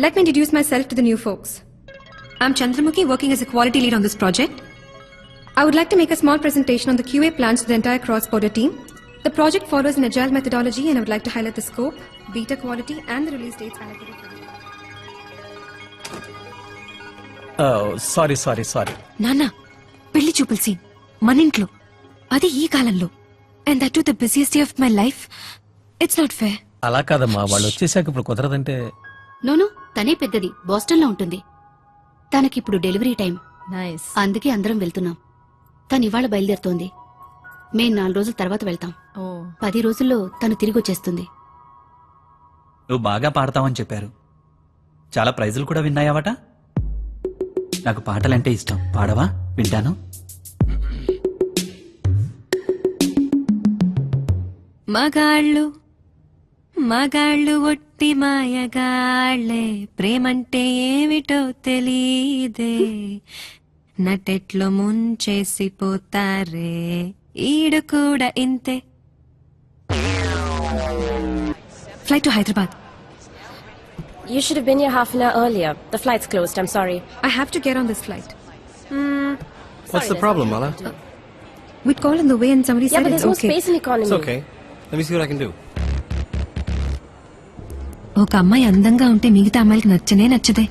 Let me introduce myself to the new folks. I'm Chandramukhi, working as a quality lead on this project. I would like to make a small presentation on the QA plans to the entire cross-border team. The project follows an agile methodology and I would like to highlight the scope, beta quality and the release dates allocated. Sorry నాన్న పెళ్లి చూపుల scene మన ఇంట్లో అది ఈ కాలంలో and that to the busiest day of my life. It's not fair. అలా కాదమ్మా, వాళ్ళు వచ్చేసాక ఇప్పుడు కుదరదంటే. నోను, తనే పెద్దది, బోస్టన్ లో ఉంటుంది. తనకిప్పుడు డెలివరీ టైం. నైస్. అందుకే అందరం వెళ్తున్నాం. తను ఇవాళ బయలుదేరుతోంది. మేం 4 రోజుల తర్వాత వెళ్తాం. 10 రోజుల్లో తను తిరిగి వచ్చేస్తుంది. నువ్వు బాగా పాడతావని చెప్పారు. చాలా ప్రైజులు కూడా విన్నాయావట. నాకు పాటలంటే ఇష్టం. పాడవా? వింటాను. మగాళ్ళు ఒట్టి మాయగాళ్లే, ప్రేమంటే ఏమిటో తెలీదే, నటెట్లో ముంచేసిపోతారే, ఈడు కూడా ఇంతే. Flight to Hyderabad. You should have been here half an hour earlier. The flight's closed, I'm sorry. I have to get on this flight. What's the problem, Mala? We'd call in the way and somebody Yeah, said but it's there's no okay. space in economy. It's okay. Let me see what I can do. ఒక అమ్మాయి అందంగా ఉంటే మిగతా అమ్మాయిలకి నచ్చదే.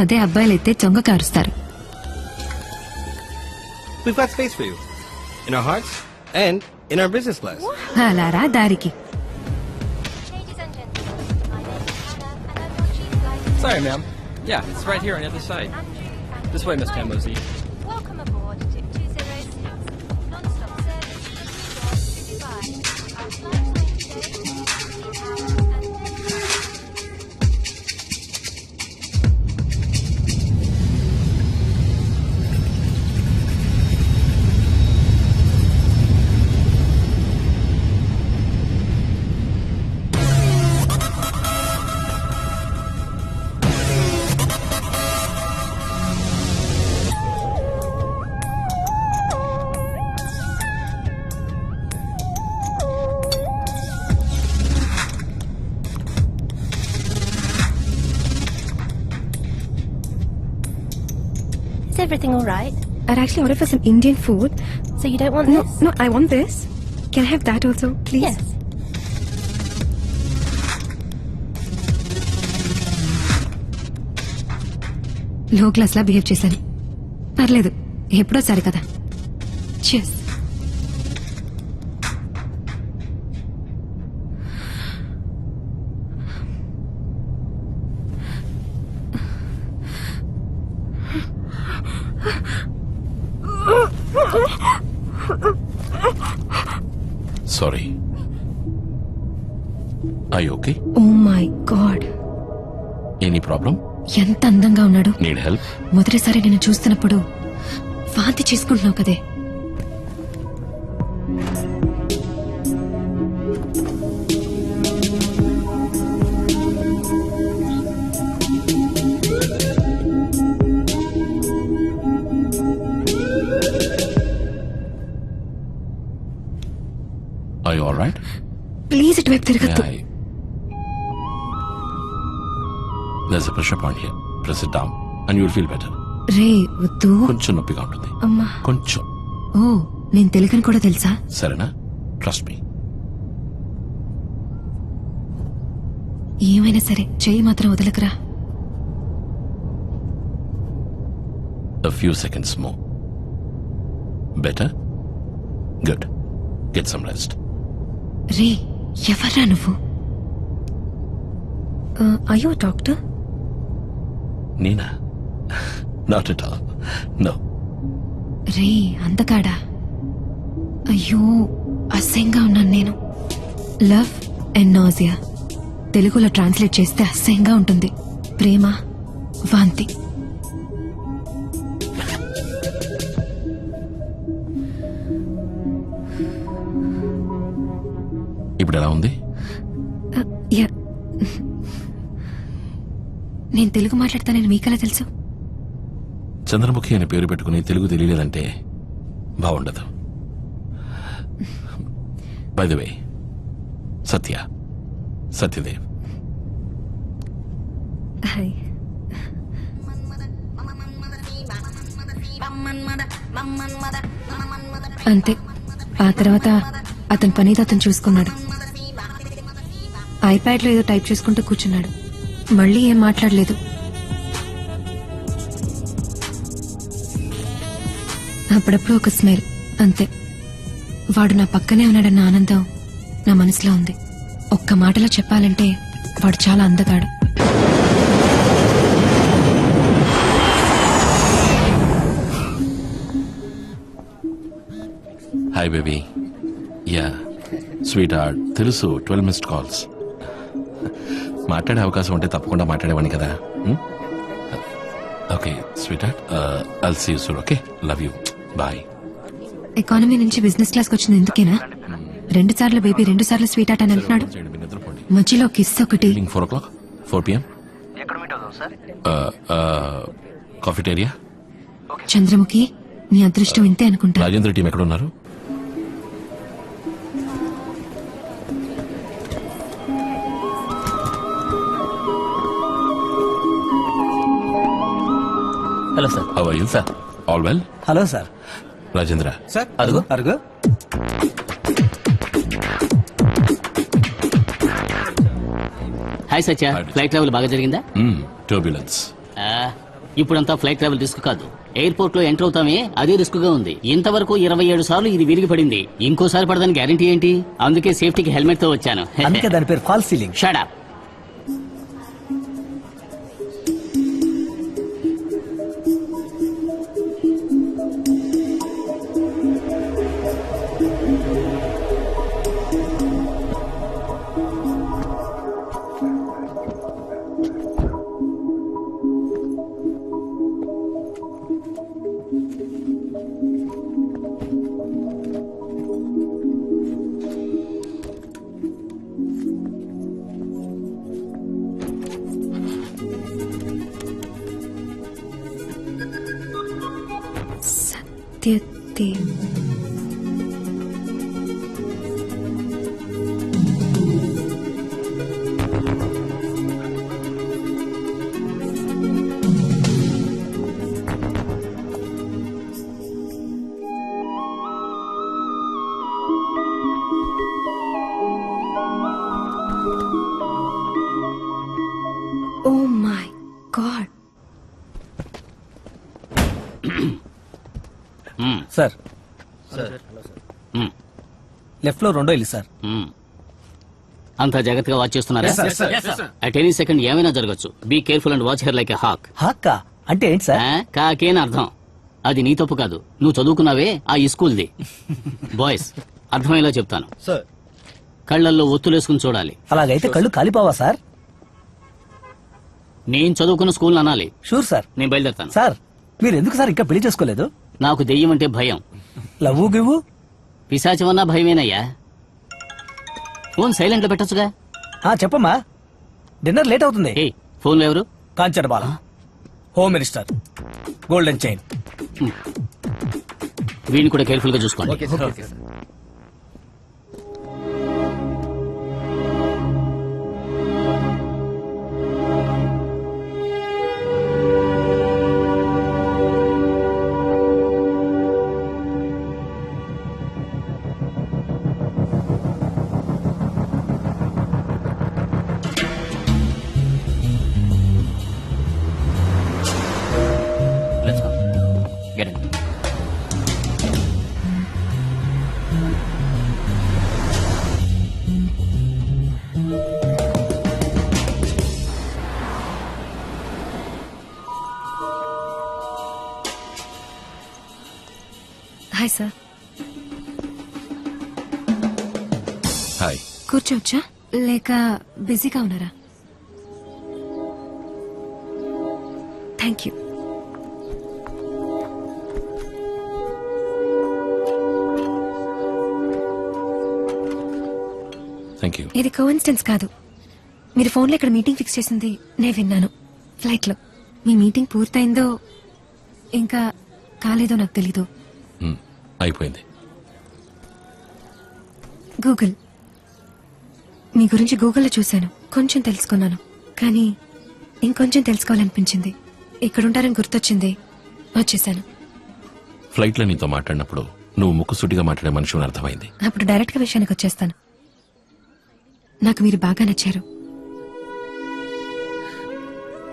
అదే అబ్బాయిలైతే చొంగ కారుస్తారు. We've got space for you. In our hearts and in our business class. అలారా దారికి. Sorry, ma'am. Yeah, it's right here on the other side. This way, Miss Tambozi. Welcome aboard to 206 non-stop service Dubai. Our flight time today is 15. Is everything all right? I'd actually ordered for some Indian food. So you don't want No, this? no, I want this. Can I have that also, please? Yes. లో class లా behave చేశాను. పర్లేదు, ఎప్పుడోసారి కదా. Cheers. Sorry. Are you okay? Oh my God. Any problem? ఎంత అందంగా ఉన్నాడు. Need help? మొదటిసారి నేను చూస్తున్నప్పుడు వాంతి చేసుకుంటున్నావు కదే. Are you alright? ప్లీజ్ ఇటువైపు తిరగద్దు. There's a pressure point here. Press it down and you'll feel better. రే వద్దు. కొంచెం నొప్పిగా ఉంటుంది. అమ్మా. కొంచెం. ఓ, నేను తెలుగని కూడా తెలుసా? సరేనా? Trust me. ఏమైనా సరే చెయ్యి మాత్రం వదలకురా. A few seconds more. Better? Good. Get some rest. రే, ఎవర్రా నువ్వు? Are you a doctor? Nina? Not at all. No. రే అందగాడా. అయ్యో అసహ్యంగా ఉన్నాను నేను. లవ్ అండ్ నాజియా తెలుగులో ట్రాన్స్లేట్ చేస్తే అసహ్యంగా ఉంటుంది. ప్రేమ, వాంతి. ఇప్పుడు ఎలా ఉంది? నేను తెలుగు మాట్లాడతానని మీకెలా తెలుసు? చంద్రముఖి అని పేరు పెట్టుకుని తెలుగు తెలియలేదంటే బాగుండదు. By the way, Satyadev. Hi. అంతే, ఆ తర్వాత అతని పనిది అతను చూసుకున్నాడు. ఐప్యాడ్లో ఏదో టైప్ చేసుకుంటూ కూర్చున్నాడు. మళ్ళీ ఏం మాట్లాడలేదు. అప్పుడప్పుడు ఒక స్మెల్, అంతే. వాడు నా పక్కనే ఉన్నాడన్న ఆనందం నా మనసులో ఉంది. ఒక్క మాటలో చెప్పాలంటే వాడు చాలా అందగాడు. Hi baby. Yeah sweet heart, తెలుసు 12 మిస్డ్ కాల్స్. మాట్లాడే అవకాశం ఉంటే తప్పకుండా మాట్లాడేవాడిని కదా. Okay sweetheart, I'll see you soon. Okay, love you, bye. Economy నుంచి బిజినెస్ క్లాస్ వచ్చింది ఎందుకేనా? 2 సార్లు బేబీ, 2 సార్లు స్వీట్ ఆట అని అంటున్నాడు. మధ్యలో కిస్ ఒకటి. 4 o'clock, 4 p.m. కాఫిటేరియా. చంద్రముఖి, నీ అదృష్టం ఇంతే అనుకుంటా. రాజేంద్ర టీం ఎక్కడ ఉన్నారు? Hello sir. How are you? Sir. All well? Hello sir. Rajendra, sir అరుగు అరుగు. హాయ్ సత్య, ఫ్లైట్ ట్రావెల్ బాగా జరిగిందా? టర్బ్యులెన్స్. ఇప్పుడంతా ఫ్లైట్ ట్రావెల్ రిస్క్ కాదు. ఎయిర్పోర్ట్ లో ఎంటర్ అవుతామే, అదే రిస్క్ గా ఉంది. ఇంతవరకు 27 సార్లు ఇది విరిగి పడింది. ఇంకోసారి పడదని గ్యారంటీ ఏంటి? అందుకే సేఫ్టీకి హెల్మెట్ తో వచ్చాను. అందుకే దాని పేరు false ceiling. Shut up. Satyadev. Oh my God. Sir left లో 2వ ఇల్లు సార్. అంతా జాగ్రత్తగా వాచ్ చేస్తున్నారా? అట్ ఎనీ సెకండ్ ఏమైనా జరగచ్చు. Be careful and watch her like a hawk. హాక్క అంటే ఏంటి సార్? కాకేన అర్థం. అది నీ తప్పు కాదు, నువ్వు చదువుకున్నావే ఆ ఈ స్కూల్ది. బాయ్స్, అర్థమయ్యేలా చెప్తాను. కళ్ళల్లో ఒత్తులేసుకుని చూడాలి. అలాగైతే కళ్ళు కాలిపోవా సార్? నేను చదువుకున్న స్కూల్ అనాలి. Sure sir. నేను బయలుదేరుతాను. సార్ మీరు ఎందుకు సార్ ఇంకా పెళ్లి చేసుకోలేదు? నాకు దెయ్యం అంటే భయం. లవ్వు గివ్వు? పిశాచమన్నా భయమేనయ్యా. ఫోన్ సైలెంట్ లో పెట్టొచ్చుగా. చెప్పమ్మా, డిన్నర్ లేట్ అవుతుంది. ఏ ఫోన్ లో ఎవరు? Kanchana Bala, home minister, golden chain. వీడిని కూడా కేర్ఫుల్ గా చూసుకోండి. Let's go. Get in. Hi sir. Hi. కూర్చోవచ్చా లేక బిజీగా ఉన్నారా? Thank you. Thank you. ఇది కోఇన్సిడెన్స్ కాదు. మీరు ఫోన్లో ఇక్కడ మీటింగ్ ఫిక్స్ చేసింది నేను విన్నాను ఫ్లైట్లో. మీ మీటింగ్ పూర్తయిందో ఇంకా కాలేదో నాకు తెలీదు. అయిపోయింది. గూగుల్, మీ గురించి గూగుల్లో చూశాను, కొంచెం తెలుసుకున్నాను. కానీ ఇంకొంచెం తెలుసుకోవాలనిపించింది. ఇక్కడుంటారని గుర్తొచ్చింది, వచ్చేసాను. ఫ్లైట్లో నీతో మాట్లాడినప్పుడు నువ్వు ముక్కుసూటిగా మాట్లాడే మనిషి అని అర్థమైంది. అప్పుడు డైరెక్ట్గా విషయానికి వచ్చేస్తాను. నాకు మీరు బాగా నచ్చారు.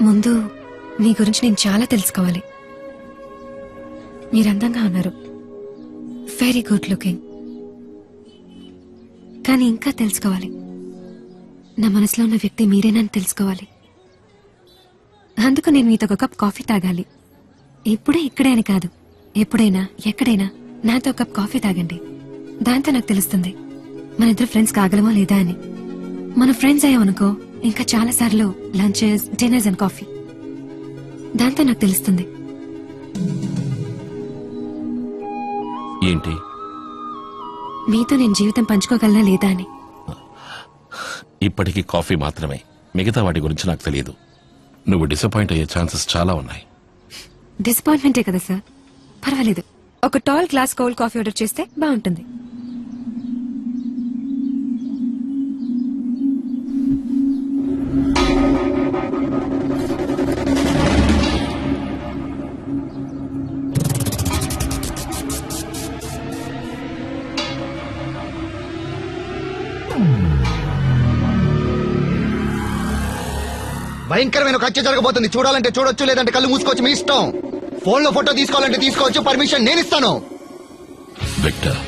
ముందు మీ గురించి నేను చాలా తెలుసుకోవాలి. మీరు అందంగా ఉన్నారు, వెరీ గుడ్ లుకింగ్. కానీ ఇంకా తెలుసుకోవాలి. నా మనసులో ఉన్న వ్యక్తి మీరేనని తెలుసుకోవాలి. అందుకు నేను మీతో ఒక కప్ కాఫీ తాగాలి. ఇప్పుడే ఇక్కడే అని కాదు, ఎప్పుడైనా ఎక్కడైనా నాతో ఒక కప్ కాఫీ తాగండి. దాంతో నాకు తెలుస్తుంది మన ఇద్దరు ఫ్రెండ్స్ కాగలమో లేదా అని. మన ఫ్రెండ్స్ అయ్యామనుకో ఇంకా చాలా సార్లు లంచెస్, డిన్నర్స్ అండ్ కాఫీ. దాంతో నాకు తెలుస్తుంది ఏంటి? మీతో నేను జీవితం పంచుకోగలనా లేదా అని. ఇప్పటికీ కాఫీ మాత్రమే, మిగతా వాటి గురించి నాకు తెలియదు. నువ్వు డిసప్పాయింట్ అయ్యే ఛాన్సెస్ చాలా ఉన్నాయి. డిసప్పాయింట్మెంటే కదా సార్, పర్వాలేదు. ఒక tall glass cold coffee order చేస్తే బాగుంటుంది. భయంకరమైన ఒక హత్య జరగబోతుంది. చూడాలంటే చూడొచ్చు, లేదంటే కళ్ళు మూసుకోవచ్చు, మీ ఇష్టం. ఫోన్ లో ఫోటో తీసుకోవాలంటే తీసుకోవచ్చు, పర్మిషన్ నేను ఇస్తాను. విక్టర్,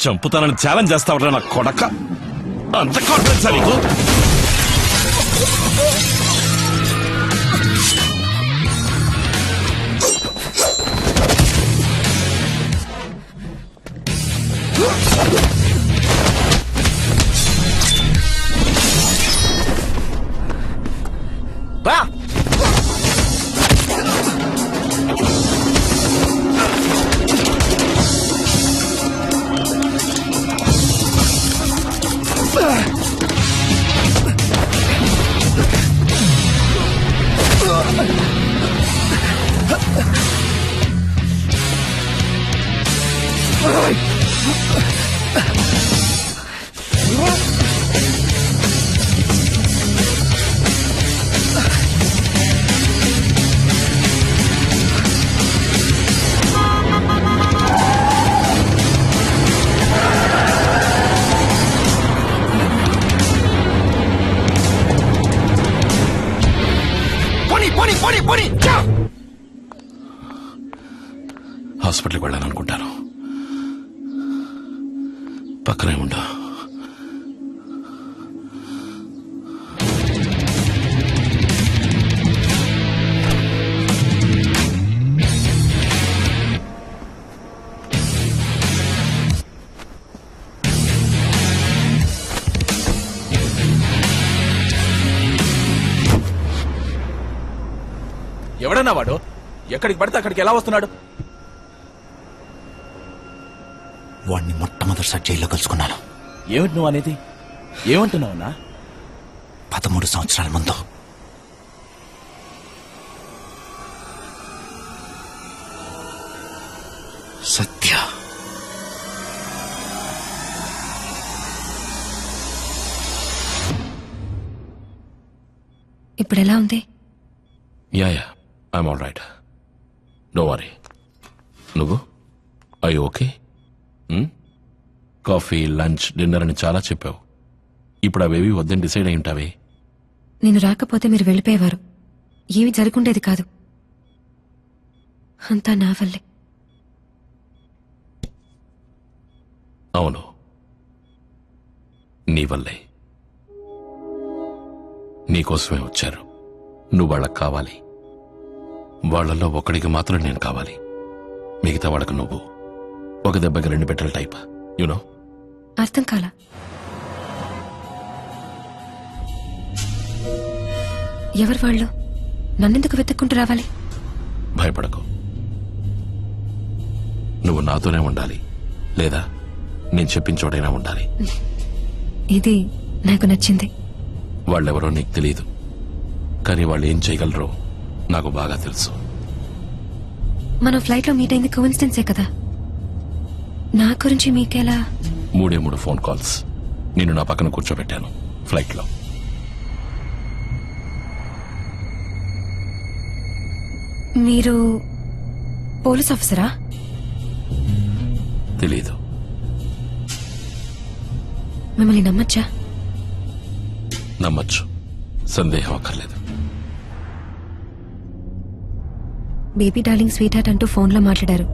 చంపుతానని ఛాలెంజ్ చేస్తావరా నా కొడక? అంత కాన్ఫిడెన్స్ నీకు? హాస్పిటల్కి వెళ్ళాలనుకుంటాను. పక్కనే ఉండా. ఎవడన్నా వాడు? ఎక్కడికి పడితే అక్కడికి ఎలా వస్తున్నాడు? వాడిని మొట్టమొదటిసారి జైల్లో కలుసుకున్నాను. ఏమిటి నువ్వు అనేది? ఏమంటున్నావునా? 13 సంవత్సరాల ముందు. సత్య. ఇప్పుడు ఎలా ఉంది? Yeah, I'm all right. Don't worry. నువ్వు I okay? Coffee, lunch, dinner అని చాలా చెప్పావు. ఇప్పుడు అవేవి వద్దని డిసైడ్ అయి ఉంటావే. నేను రాకపోతే మీరు వెళ్ళిపోయేవారు. ఏమీ జరుగుండేది కాదు. అంతా నా వల్లే. అవును, నీ వల్లే. నీకోసమే వచ్చారు. నువ్వు వాళ్ళకి కావాలి. వాళ్ళల్లో ఒకడికి మాత్రం నేను కావాలి. మిగతా వాళ్ళకు నువ్వు ఒక దెబ్బకి 2 పెట్టెల టైప్. యునో అర్థం కాల. ఎవరు వాళ్ళు? నన్నెందుకు వెతుక్కుంటూ రావాలి? భయపడకు. నువ్వు నాతోనే ఉండాలి, లేదా నేను చెప్పిన చోటైనా ఉండాలి. ఇది నాకు నచ్చింది. వాళ్ళెవరో నీకు తెలియదు, కానీ వాళ్ళు ఏం చేయగలరో నాకు బాగా తెలుసు. మనం ఫ్లైట్ లో మీట్ అయింది కోఇన్సిడెన్సే కదా. నా గురించి మీకెలా? 3 ఫోన్ కాల్స్. నేను నా పక్కన కూర్చోబెట్టాను ఫ్లైట్ లో. మీరు పోలీస్ ఆఫీసరా? తెలీదు. మిమ్మల్ని నమ్మచ్చా? నమ్మచ్చు, సందేహం అక్కర్లేదు. బేబీ డార్లింగ్ స్వీట్ హార్ట్ అంటూ ఫోన్లో మాట్లాడారు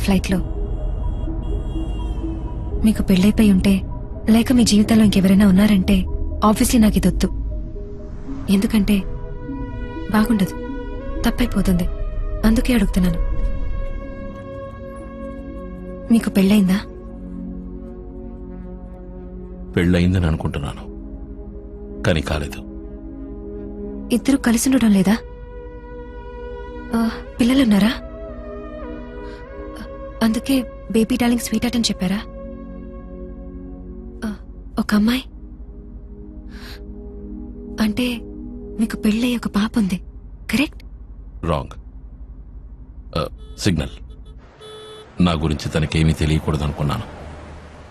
ఫ్లైట్లో. మీకు పెళ్ళైపోయి ఉంటే, లేక మీ జీవితంలో ఇంకెవరైనా ఉన్నారంటే ఆబ్వియస్లీ నాకు ఇదొద్దు. ఎందుకంటే బాగుండదు, తప్పైపోతుంది. అందుకే అడుగుతున్నాను. మీకు పెళ్ళైందా? పెళ్ళయిందని అనుకుంటున్నాను, కానీ కాలేదు. ఇద్దరు కలిసి ఉండడం లేదా? పిల్లలున్నారా? అందుకే బేబీ డార్లింగ్ స్వీట్ హార్ట్ అని చెప్పారా? ఒక అమ్మాయి అంటే మీకు పెళ్ళై ఒక పాప ఉంది, కరెక్ట్? రాంగ్. సిగ్నల్. నా గురించి తనకేమీ తెలియకూడదు అనుకున్నాను,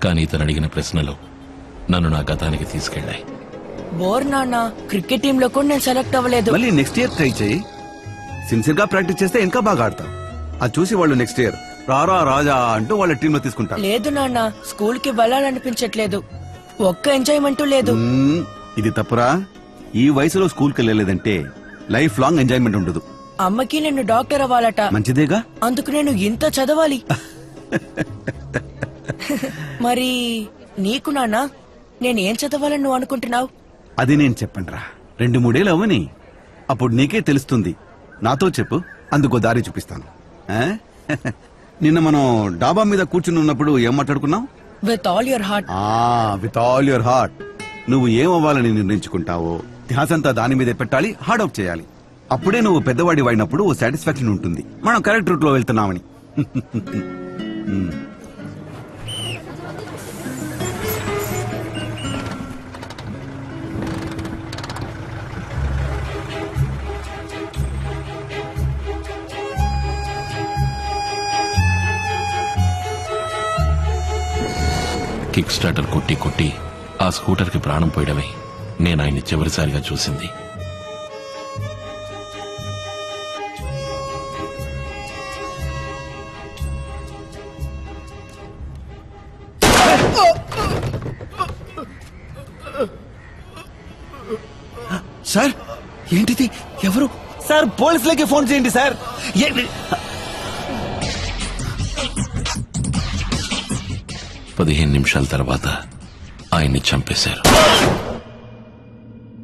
కానీ తను అడిగిన ప్రశ్నలు నన్ను నా గతానికి తీసుకెళ్లాయి. బోర్ నాన్న, క్రికెట్ టీమ్ లో కూడా నేను సెలెక్ట్ అవ్వలేదు. మళ్ళీ నెక్స్ట్ ఇయర్ ట్రై చేయి. సిన్సియర్ గా ప్రాక్టీస్ చేస్తే ఇంకా బాగా ఆడతావు. అది చూసి వాళ్ళు నెక్స్ట్ ఇయర్ రారా రాజా అంటూ వాళ్ళ టీమ్ లో తీసుకుంటారు. లేదు నాన్న, స్కూల్ కి వెళ్ళాలనిపించట్లేదు. ఒక్క ఎంజాయ్మెంట్ లేదు. ఇది తప్పురా. ఈ వయసులో స్కూల్ కి వెళ్ళలేదంటే లైఫ్ లాంగ్ ఎంజాయ్మెంట్ ఉండదు. అమ్మకి నేను డాక్టర్ అవ్వాలట. మంచిదేగా. అందుకు నేను ఇంత చదవాలి. మరి నీకు నాన్న, నేనేం చదవాలని నువ్వు అనుకుంటున్నావు? అది నేను చెప్పండిరా. 2-3 అవని, అప్పుడు నీకే తెలుస్తుంది. నాతో చెప్పు, అందుకో దారి చూపిస్తాను. నిన్న మనం డాబా మీద కూర్చుని ఉన్నప్పుడు ఏం మాట్లాడుకున్నావు? With all your heart. With all your heart. నువ్వు ఏం అవ్వాలని నిర్ణయించుకుంటావో ధ్యాసంతా దాని మీదే పెట్టాలి, హార్డ్ వర్క్ చేయాలి. అప్పుడే నువ్వు పెద్దవాడి అయినప్పుడు ఓ సాటిస్ఫాక్షన్ ఉంటుంది, మనం కరెక్ట్ రూట్ లో వెళ్తున్నామని. కిక్ స్టార్టర్ కొట్టి కొట్టి ఆ స్కూటర్ కి ప్రాణం పోయడమే నేను ఆయన్ని చివరిసారిగా చూసింది. సార్ ఏంటిది? ఎవరు సార్? పోలీసులకి ఫోన్ చేయండి సార్. 15 నిమిషాల తర్వాత ఆయన్ని చంపేశారు.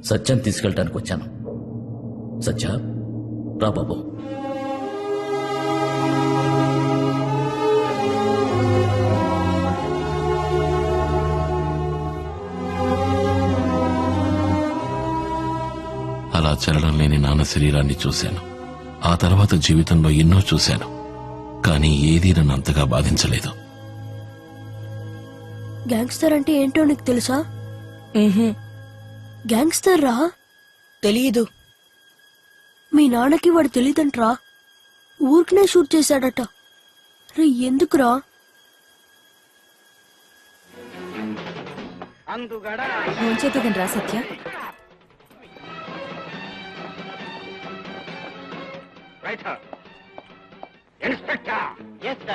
సత్యం తీసుకెళ్ళటానికి వచ్చాను. సత్య, రా బాబు. అలా చలనం లేని నాన్న శరీరాన్ని చూశాను. ఆ తర్వాత జీవితంలో ఎన్నో చూశాను, కానీ ఏదీ నన్ను అంతగా బాధించలేదు. గ్యాంగ్స్టర్ అంటే ఏంటో నీకు తెలుసా? గ్యాంగ్స్టర్ రా? తెలీదు. మీ నాన్నకి వాడు తెలీదంట్రా. ఊరికనే షూట్ చేశాడట. రే ఎందుకురా? రా సత్య.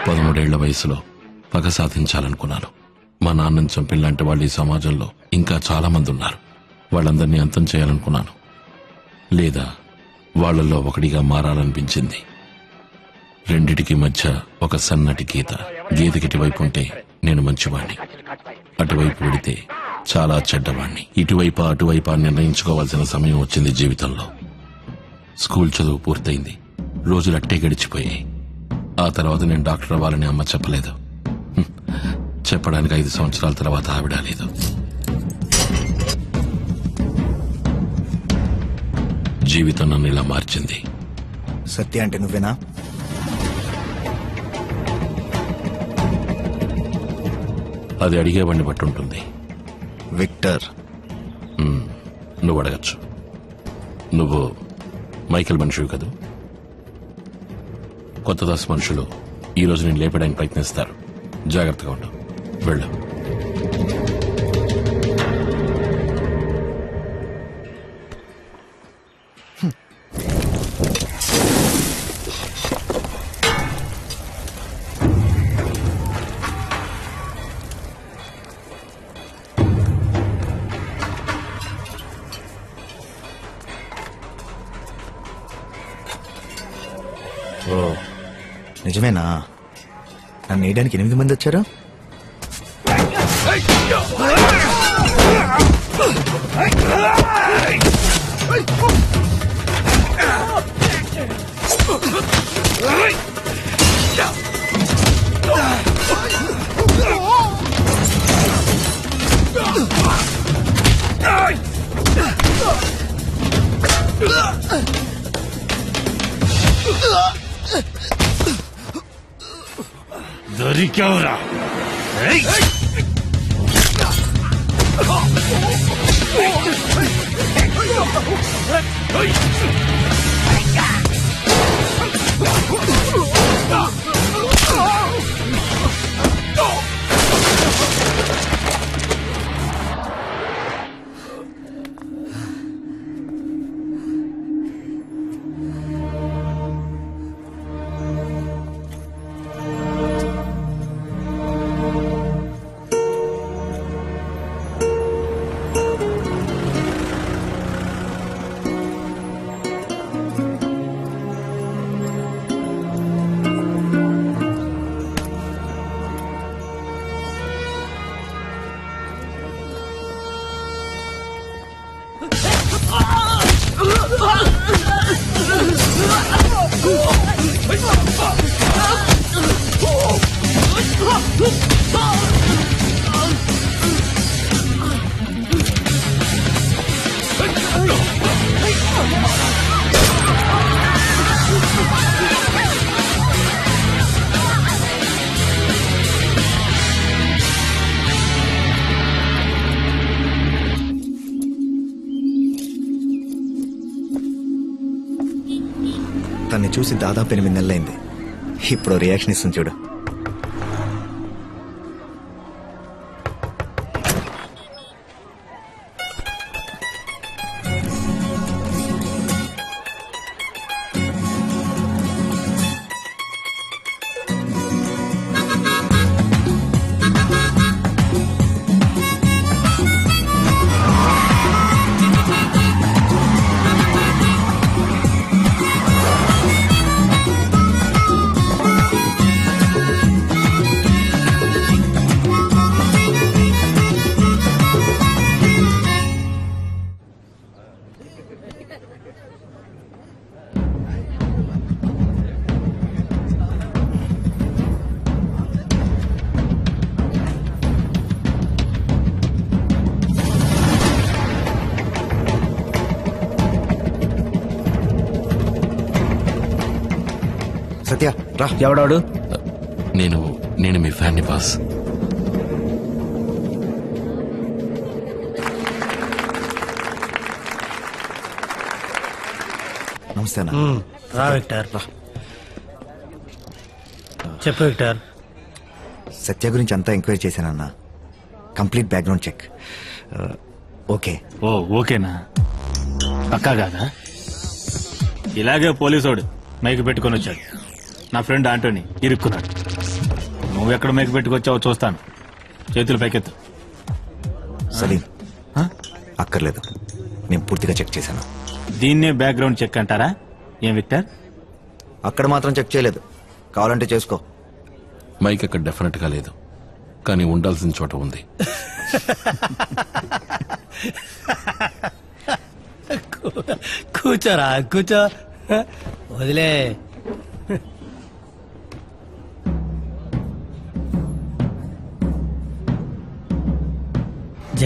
13 వయసులో పగ సాధించాలనుకున్నాను. మా నాన్నని చంపిల్లాంటి వాళ్ళు ఈ సమాజంలో ఇంకా చాలా మంది ఉన్నారు. వాళ్ళందరినీ అంతం చేయాలనుకున్నాను, లేదా వాళ్ళల్లో ఒకడిగా మారాలనిపించింది. రెండిటికి మధ్య ఒక సన్నటి గీత. గీతకిటి వైపు ఉంటే నేను మంచివాణ్ణి, అటువైపు వెడితే చాలా చెడ్డవాణ్ణి. ఇటువైపు అటువైపు నిర్ణయించుకోవాల్సిన సమయం వచ్చింది జీవితంలో. స్కూల్ చదువు పూర్తయింది, రోజులు అట్టే గడిచిపోయాయి. ఆ తర్వాత నేను డాక్టర్ అవ్వాలని అమ్మ చెప్పలేదు. చెప్పడానికి 5 సంవత్సరాల తర్వాత ఆవిడ లేదు. జీవితం నన్ను ఇలా మార్చింది. సత్య అంటే నువ్వేనా? అది అడిగేవాడిని బట్టి ఉంటుంది. విక్టర్. నువ్వు అడగచ్చు. నువ్వు మైకేల్ మనిషివి కదూ. కొత్త దాస్ మనుషులు ఈ రోజు నేను లేపడానికి ప్రయత్నిస్తారు. జాగ్రత్తగా ఉండు. వెళ్ళు. ఓ నిజమేనా? నన్ను వేయడానికి 8 మంది వచ్చారు. దొరికావురా. తన్ని చూసి దాదాపు 8 నెలలైంది. ఇప్పుడు రియాక్షన్ ఇస్తుంది చూడు. సత్య రా. ఎవడాడు? నేను మీ ఫ్యాన్ని బాస్. నమస్తే అన్న. రా విక్టర్. చెప్పు విక్టర్. సత్య గురించి అంతా ఎంక్వైరీ చేశానన్న. Complete background check. ఓకే. ఓకేనా? పక్కా కాదా? ఇలాగే పోలీసోడు మైకు పెట్టుకొని వచ్చాడు. నా ఫ్రెండ్ ఆంటోనీ ఇరుక్కున్నాడు. నువ్వెక్కడ మైకు పెట్టుకొచ్చావో చూస్తాను. చేతులు పైకెత్తు. సలీం అక్కర్లేదు, నేను పూర్తిగా చెక్ చేశాను. దీన్నే బ్యాక్గ్రౌండ్ చెక్ అంటారా? ఏం విక్టర్? అక్కడ మాత్రం చెక్ చేయలేదు, కావాలంటే చేసుకో. మైక్ అక్కడ డెఫినెట్ గా లేదు, కానీ ఉండాల్సిన చోట ఉంది. కూర్చోరా, కూర్చో. వదిలే.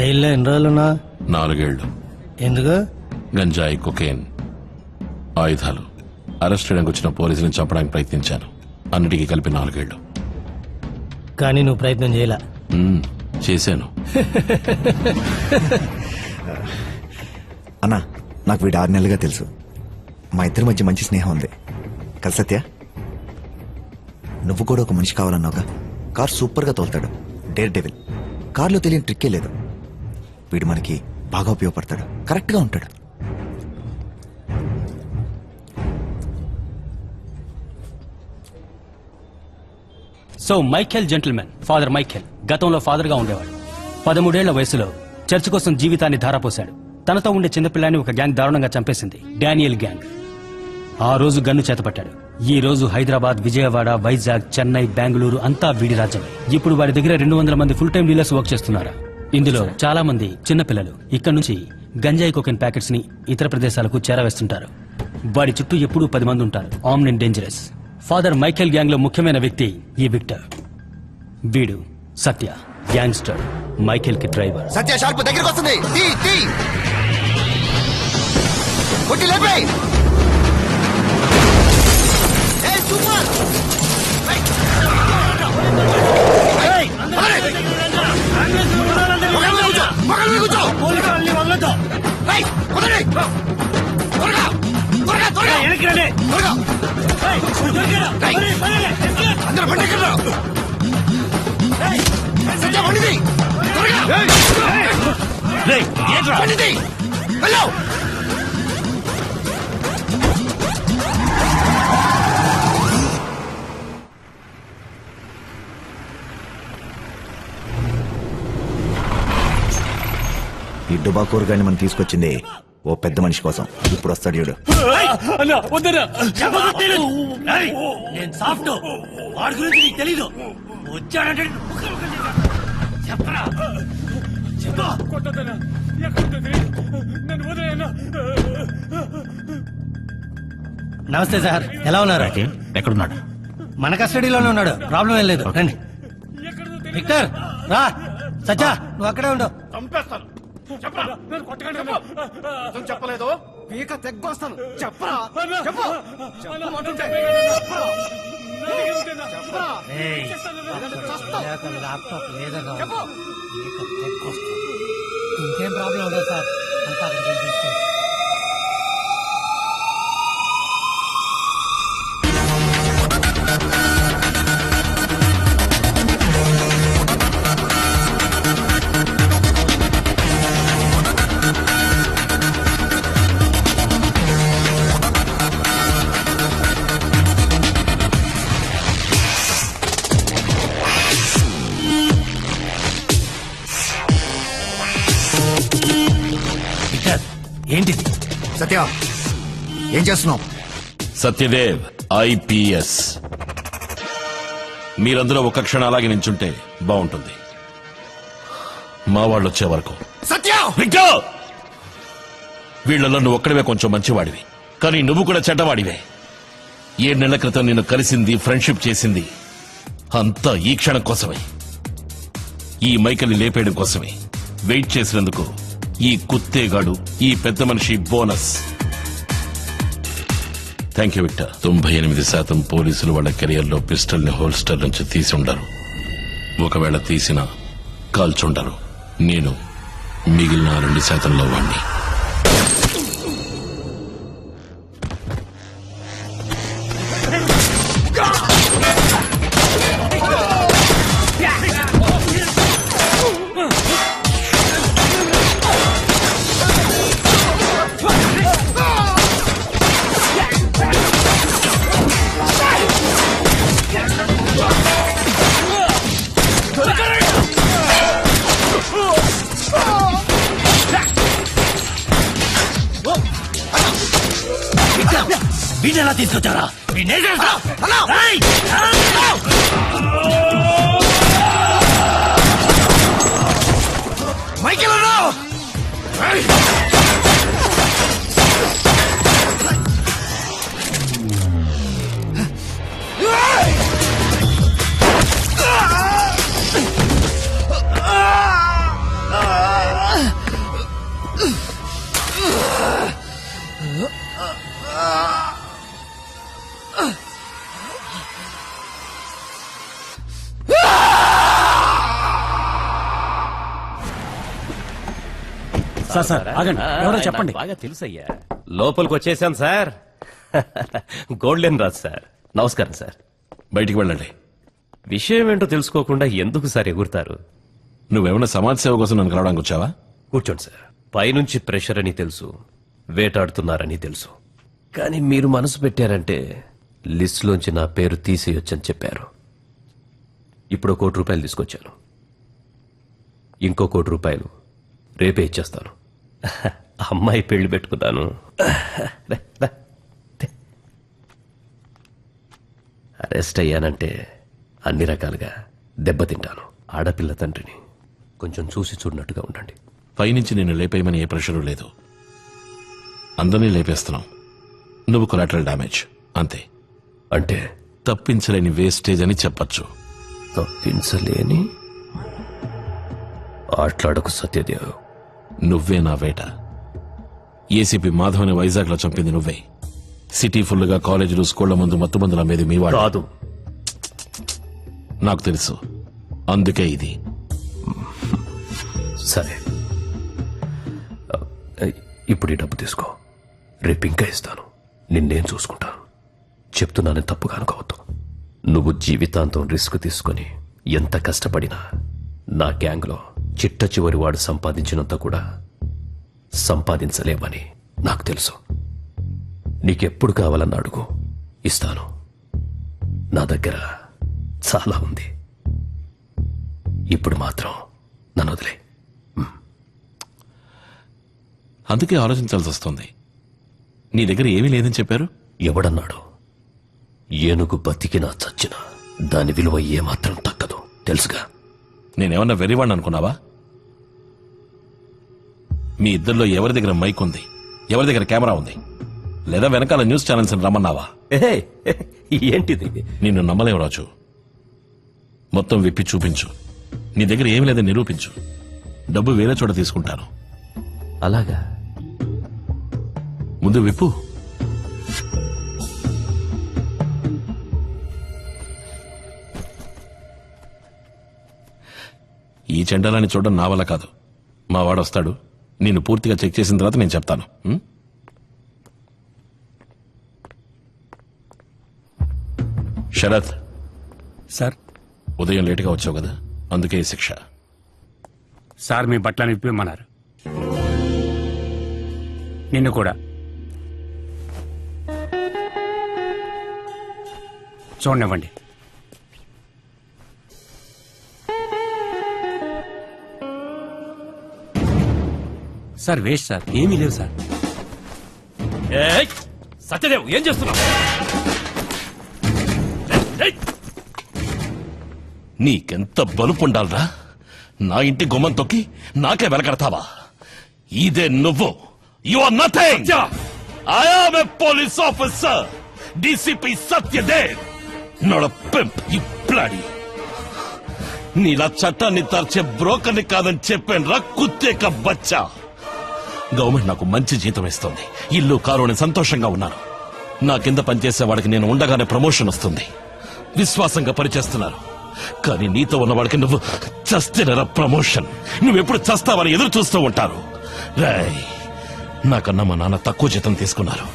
జైల్లో ఎన్ని రోజులున్నా? 4 ఏళ్లు. ఎందుకు? గంజాయి, కొకేన్, ఆయుధాలు. అరెస్ట్ చేయడానికి వచ్చిన పోలీసులను చంపడానికి ప్రయత్నించాను. అన్నిటికీ కలిపి 4 ఏళ్లు. కానీ నువ్వు ప్రయత్నం చేయలే. చేశాను. అన్నా, నాకు వీడు 6 నెలలుగా తెలుసు. మా ఇద్దరి మధ్య మంచి స్నేహం ఉంది కదా సత్య? నువ్వు కూడా ఒక మనిషి కావాలన్నావుగా. కార్ సూపర్గా తోలుతాడు, డేర్ డెవిల్. కార్లో తెలియని ట్రిక్కే లేదు. వీడు మనకి బాగా ఉపయోగపడతాడు, కరెక్ట్గా ఉంటాడు. So Michael gentlemen, father Michael గతంలో ఫాదర్గా ఉండేవాడు. 13 ఏళ్ల వయసులో చర్చ్ కోసం జీవితాన్ని ధారపోశాడు. తనతో ఉండే చిన్నపిల్లాన్ని ఒక గ్యాంగ్ దారుణంగా చంపేసింది, డానియల్ గ్యాంగ్. ఆ రోజు గన్ను చేతపట్టాడు. ఈ రోజు హైదరాబాద్, విజయవాడ, వైజాగ్, చెన్నై, బెంగళూరు అంతా వీడి రాజ్యం. ఇప్పుడు వాడి దగ్గర 200 మంది ఫుల్ టైం డీలర్స్ వర్క్ చేస్తున్నారు. ఇందులో చాలా మంది చిన్నపిల్లలు. ఇక్కడ నుంచి గంజాయి కొకెన్ ప్యాకెట్స్ ని ఇతర ప్రదేశాలకు చేరవేస్తుంటారు. వాడి చుట్టూ ఎప్పుడూ 10 మంది ఉంటారు, armed and dangerous. Father Michael gang లో ముఖ్యమైన వ్యక్తి ఈ విక్టర్. వీడు సత్య, గ్యాంగ్స్టర్, మైఖేల్ కి డ్రైవర్. సత్య షార్ప్ దగ్గరికి వస్తుంది. కొట్టి లేపేయ్. ఏయ్ సూపర్. మగల్ని కూర్చో. పోలీసుల్ని వదలొద్దు. ఏయ్ వదలండి. త్వరగా త్వరగా త్వరగా ఎనక్కి రండి. త్వరగా. ఏయ్ అందరూ బండి ఎక్కరా. ఏయ్ సత్య బండిది. త్వరగా. ఏయ్ ఏంట్రా బండిది. వెళ్ళు. ఈ డుబాకూరు గాని మనం తీసుకొచ్చింది ఓ పెద్ద మనిషి కోసం. ఇప్పుడు వస్తాడు చూడు. నేను సాఫ్ట్, వాడి గురించి నీకు తెలీదు. వచ్చాడంటే చెప్పరా. నమస్తే సార్, ఎలా ఉన్నారు? ఎక్కడున్నాడు? మన కస్టడీలోనే ఉన్నాడు, ప్రాబ్లం ఏం లేదు. రండి. విక్టర్ రా. సచ్చా నువ్వు అక్కడే ఉండు. చంపేస్తాను. చెప్పలేదు. పీక తెగ్గొస్తాను. చెప్పరా. ల్యాప్టాప్ లేదన్నా. ఇంకేం ప్రాబ్లం ఉండదు సార్, అంతా అక్కడికి తీసుకోవచ్చు. ఏంటిది? సత్య ఏం చేస్తున్నావు? సత్యదేవ్, IPS. మీరందరూ ఒక క్షణం అలాగే నించుంటే బాగుంటుంది. మా వాళ్ళు వచ్చే వరకు. సత్య విక్టర్, వీళ్ళలో నువ్వు ఒక్కడివే కొంచెం మంచివాడివి, కానీ నువ్వు కూడా చెడ్డవాడివే. 7 నెలల క్రితం నిన్ను కలిసింది, ఫ్రెండ్షిప్ చేసింది అంతా ఈ క్షణం కోసమే. ఈ మైకల్ని లేపేయడం కోసమే. వెయిట్ చేసినందుకు ఈ కుత్తేగాడు, ఈ పెద్ద మనిషి బోనస్. Thank you Victor. 98% పోలీసులు వాళ్ళ కెరియర్లో పిస్టల్ ని హోల్స్టర్ నుంచి తీసి ఉండరు. ఒకవేళ తీసినా కాల్చుండరు. నేను మిగిలిన 2%లో వాణ్ణి. వీడెలా తీసుకొచ్చారా? మైకేల్ రావు. సార్ సార్ ఆగండి ఎవరో చెప్పండి. బాగా తెలుసయ్యా. లోపలికి వచ్చేసాను సార్. Golden Raj sir. నమస్కారం సార్. బయటికి వెళ్ళండి. విషయం ఏంటో తెలుసుకోకుండా ఎందుకు సార్ ఎగురుతారు? నువ్వేమన్నా సమాజ సేవ కోసం నన్ను కలవడానికి వచ్చావా? కూర్చోండి సార్. పైనుంచి ప్రెషర్ అని తెలుసు, వేటాడుతున్నారని తెలుసు, కానీ మీరు మనసు పెట్టారంటే లిస్టులోంచి నా పేరు తీసేయొచ్చని చెప్పారు. ఇప్పుడు ₹1 కోటి తీసుకొచ్చాను. ఇంకో ₹1 కోటి రేపే ఇచ్చేస్తాను. అమ్మాయి పెళ్లి పెట్టుకున్నాను. అరెస్ట్ అయ్యానంటే అన్ని రకాలుగా దెబ్బతింటాను. ఆడపిల్ల తండ్రిని కొంచెం చూసి చూడనట్టుగా ఉండండి. పైనుంచి నిన్ను లేపేయమని ఏ ప్రెషరు లేదు. అందరినీ లేపేస్తున్నాం. నువ్వు కొలాటరల్ డ్యామేజ్ అంతే. అంటే తప్పించలేని వేస్టేజ్ అని చెప్పచ్చు. తప్పించలేని ఆట్లాడకు సత్యదేవ్. నువ్వే నా వేట. ఏసీపీ మాధవ్ని వైజాగ్ లో చంపింది నువ్వే. సిటీ ఫుల్గా కాలేజీలు స్కూళ్ల ముందు మత్తుమందుల మీద మీవాడు కాదు. నాకు తెలుసు, అందుకే ఇది. సరే, ఇప్పుడు ఈ డబ్బు తీసుకో. రేపు ఇంకా ఇస్తాను. నిన్నేం చూసుకుంటాను. చెప్తున్నానని తప్పుగా అనుకోవద్దు. నువ్వు జీవితాంతం రిస్క్ తీసుకుని ఎంత కష్టపడినా నా గ్యాంగ్లో చిట్ట చివరి వాడు సంపాదించినంత కూడా సంపాదించలేమని నాకు తెలుసు. నీకెప్పుడు కావాలన్న అడుగు, ఇస్తాను. నా దగ్గర చాలా ఉంది. ఇప్పుడు మాత్రం నన్ను వదిలే. అందుకే ఆలోచించాల్సి వస్తుంది. నీ దగ్గర ఏమీ లేదని చెప్పారు. ఎవడన్నాడు? ఏనుగు బతికినా చచ్చినా దాని విలువ ఏమాత్రం తగ్గదు, తెలుసుగా. నేనేమన్నా వెర్రివాణ్ణి అనుకున్నావా? మీ ఇద్దరిలో ఎవరి దగ్గర మైక్ ఉంది, ఎవరి దగ్గర కెమెరా ఉంది, లేదా వెనకాల న్యూస్ ఛానల్స్ రమ్మన్నావా? ఏంటిది? నిన్ను నమ్మలేవు రాజు. మొత్తం విప్పి చూపించు. నీ దగ్గర ఏమీ లేదని నిరూపించు. డబ్బు వేరే చోట తీసుకుంటాను. అలాగా? ముందు విప్పు. ఈ చెండాలని చూడడం నా వల్ల కాదు. మా వాడు వస్తాడు, నిన్ను పూర్తిగా చెక్ చేసిన తర్వాత నేను చెప్తాను. శరత్ సార్, ఉదయం లేటుగా వచ్చావు కదా, అందుకే ఈ శిక్ష. సార్ మీ బట్టలను విప్పిమన్నారు. నిన్ను కూడా. చూడనివ్వండి. సార్ వేస్ట్ సార్, ఏమీ లేవు సార్. సత్యదేవ్, ఏం చేస్తున్నావు? నీకెంత బలుపుండాలరా? నా ఇంటి గుమ్మం తొక్కి నాకే వెలకడతావా? ఇదే నువ్వు. You are nothing. I am a police officer, DCP Satyadev, not a pimp. You bloody. నీలా చట్టాన్ని తర్చే బ్రోకర్ని కాదని చెప్పాను రా, కుత్తేక బచ్చా. గవర్నమెంట్ నాకు మంచి జీతం ఇస్తుంది, ఇల్లు కారుని సంతోషంగా ఉన్నాను. నా కింద పనిచేసే వాడికి నేను ఉండగానే ప్రమోషన్ వస్తుంది. విశ్వాసంగా పనిచేస్తున్నారు. కానీ నీతో ఉన్నవాడికి నువ్వు చస్తేనరా ప్రమోషన్. నువ్వెప్పుడు చస్తావని ఎదురు చూస్తూ ఉంటారు. రేయ్, నాకన్నా మా నాన్న తక్కువ జీతం తీసుకున్నారు,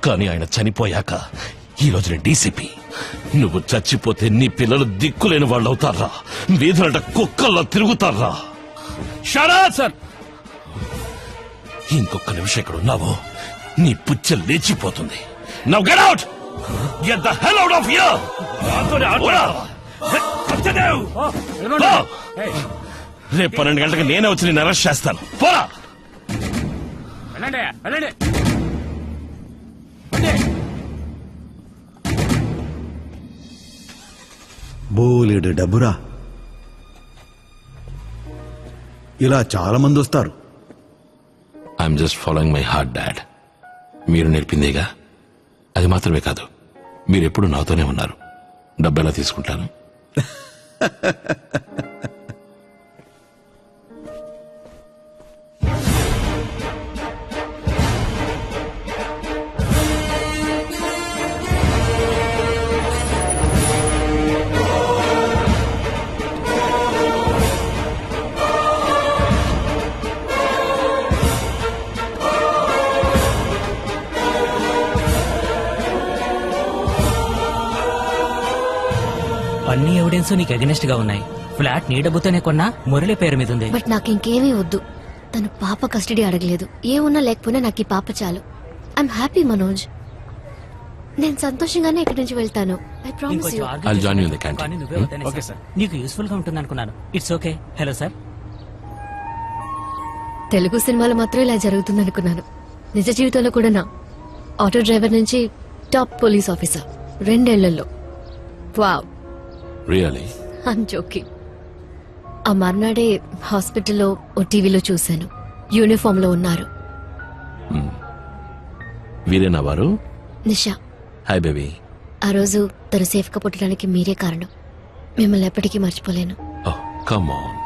కానీ ఆయన చనిపోయాక ఈ రోజు నేను డీసీపీ. నువ్వు చచ్చిపోతే నీ పిల్లలు దిక్కులేని వాళ్ళు అవుతారా, వీధులంట కుక్కల్లో తిరుగుతారా. షరాత్ సార్. ఇంకొక నిమిషం ఇక్కడ ఉన్నావో నీ పుచ్చ లేచిపోతుంది. Now get out. Get the hell out of here. రేపు 12 గంటలకు నేనే వచ్చి నేను అరెస్ట్ చేస్తాను. పోరా. బోలేడు డబ్బురా. ఇలా చాలా మంది వస్తారు. I'm just following my heart dad. మీరు నేర్పిందేగా. అది మాత్రమే కాదు, మీరెప్పుడు నాతోనే ఉన్నారు. డబ్బు ఎలా తీసుకుంటాను? అన్ని ఎవిడెన్స్ నీకు అగెనిస్ట్ గా ఉన్నాయి. ఫ్లాట్ నీ డబ్బుతోనే కొన్నా, మురళి పేరు మీద ఉంది. బట్ నాకు ఇంకేమీ వద్దు. తను పాప కస్టడీ అడగలేదు. ఏమున్నా లేకపోయినా నాకు ఈ పాప చాలు. I'm happy Manoj. నేను సంతోషంగానే ఇక్కడి నుంచి వెళ్తాను. I promise you. I'll join you in the canteen. కానీ నువ్వే వద్దనే సార్. నీకు యూస్ఫుల్ గా ఉంటుంది అనుకున్నాను. It's okay. Hello sir. Telugu సినిమాలో మాత్రం ఇలా జరుగుతుంది అనుకున్నాను. నిజ జీవితంలో కూడా నా ఆటో డ్రైవర్ నుంచి టాప్ పోలీస్ ఆఫీసర్ 2 ఏళ్లలో. వావ్. రియలీ? I'm joking. ఆ మర్నాడే హాస్పిటల్లో ఓ టీవీలో చూశాను. యూనిఫామ్ లో ఉన్నారు. వీరేనా వారు? నిషా. Hi baby. ఆ రోజు తను సేఫ్ గా పుట్టడానికి మీరే కారణం. మిమ్మల్ని ఎప్పటికీ మర్చిపోలేను. Come on.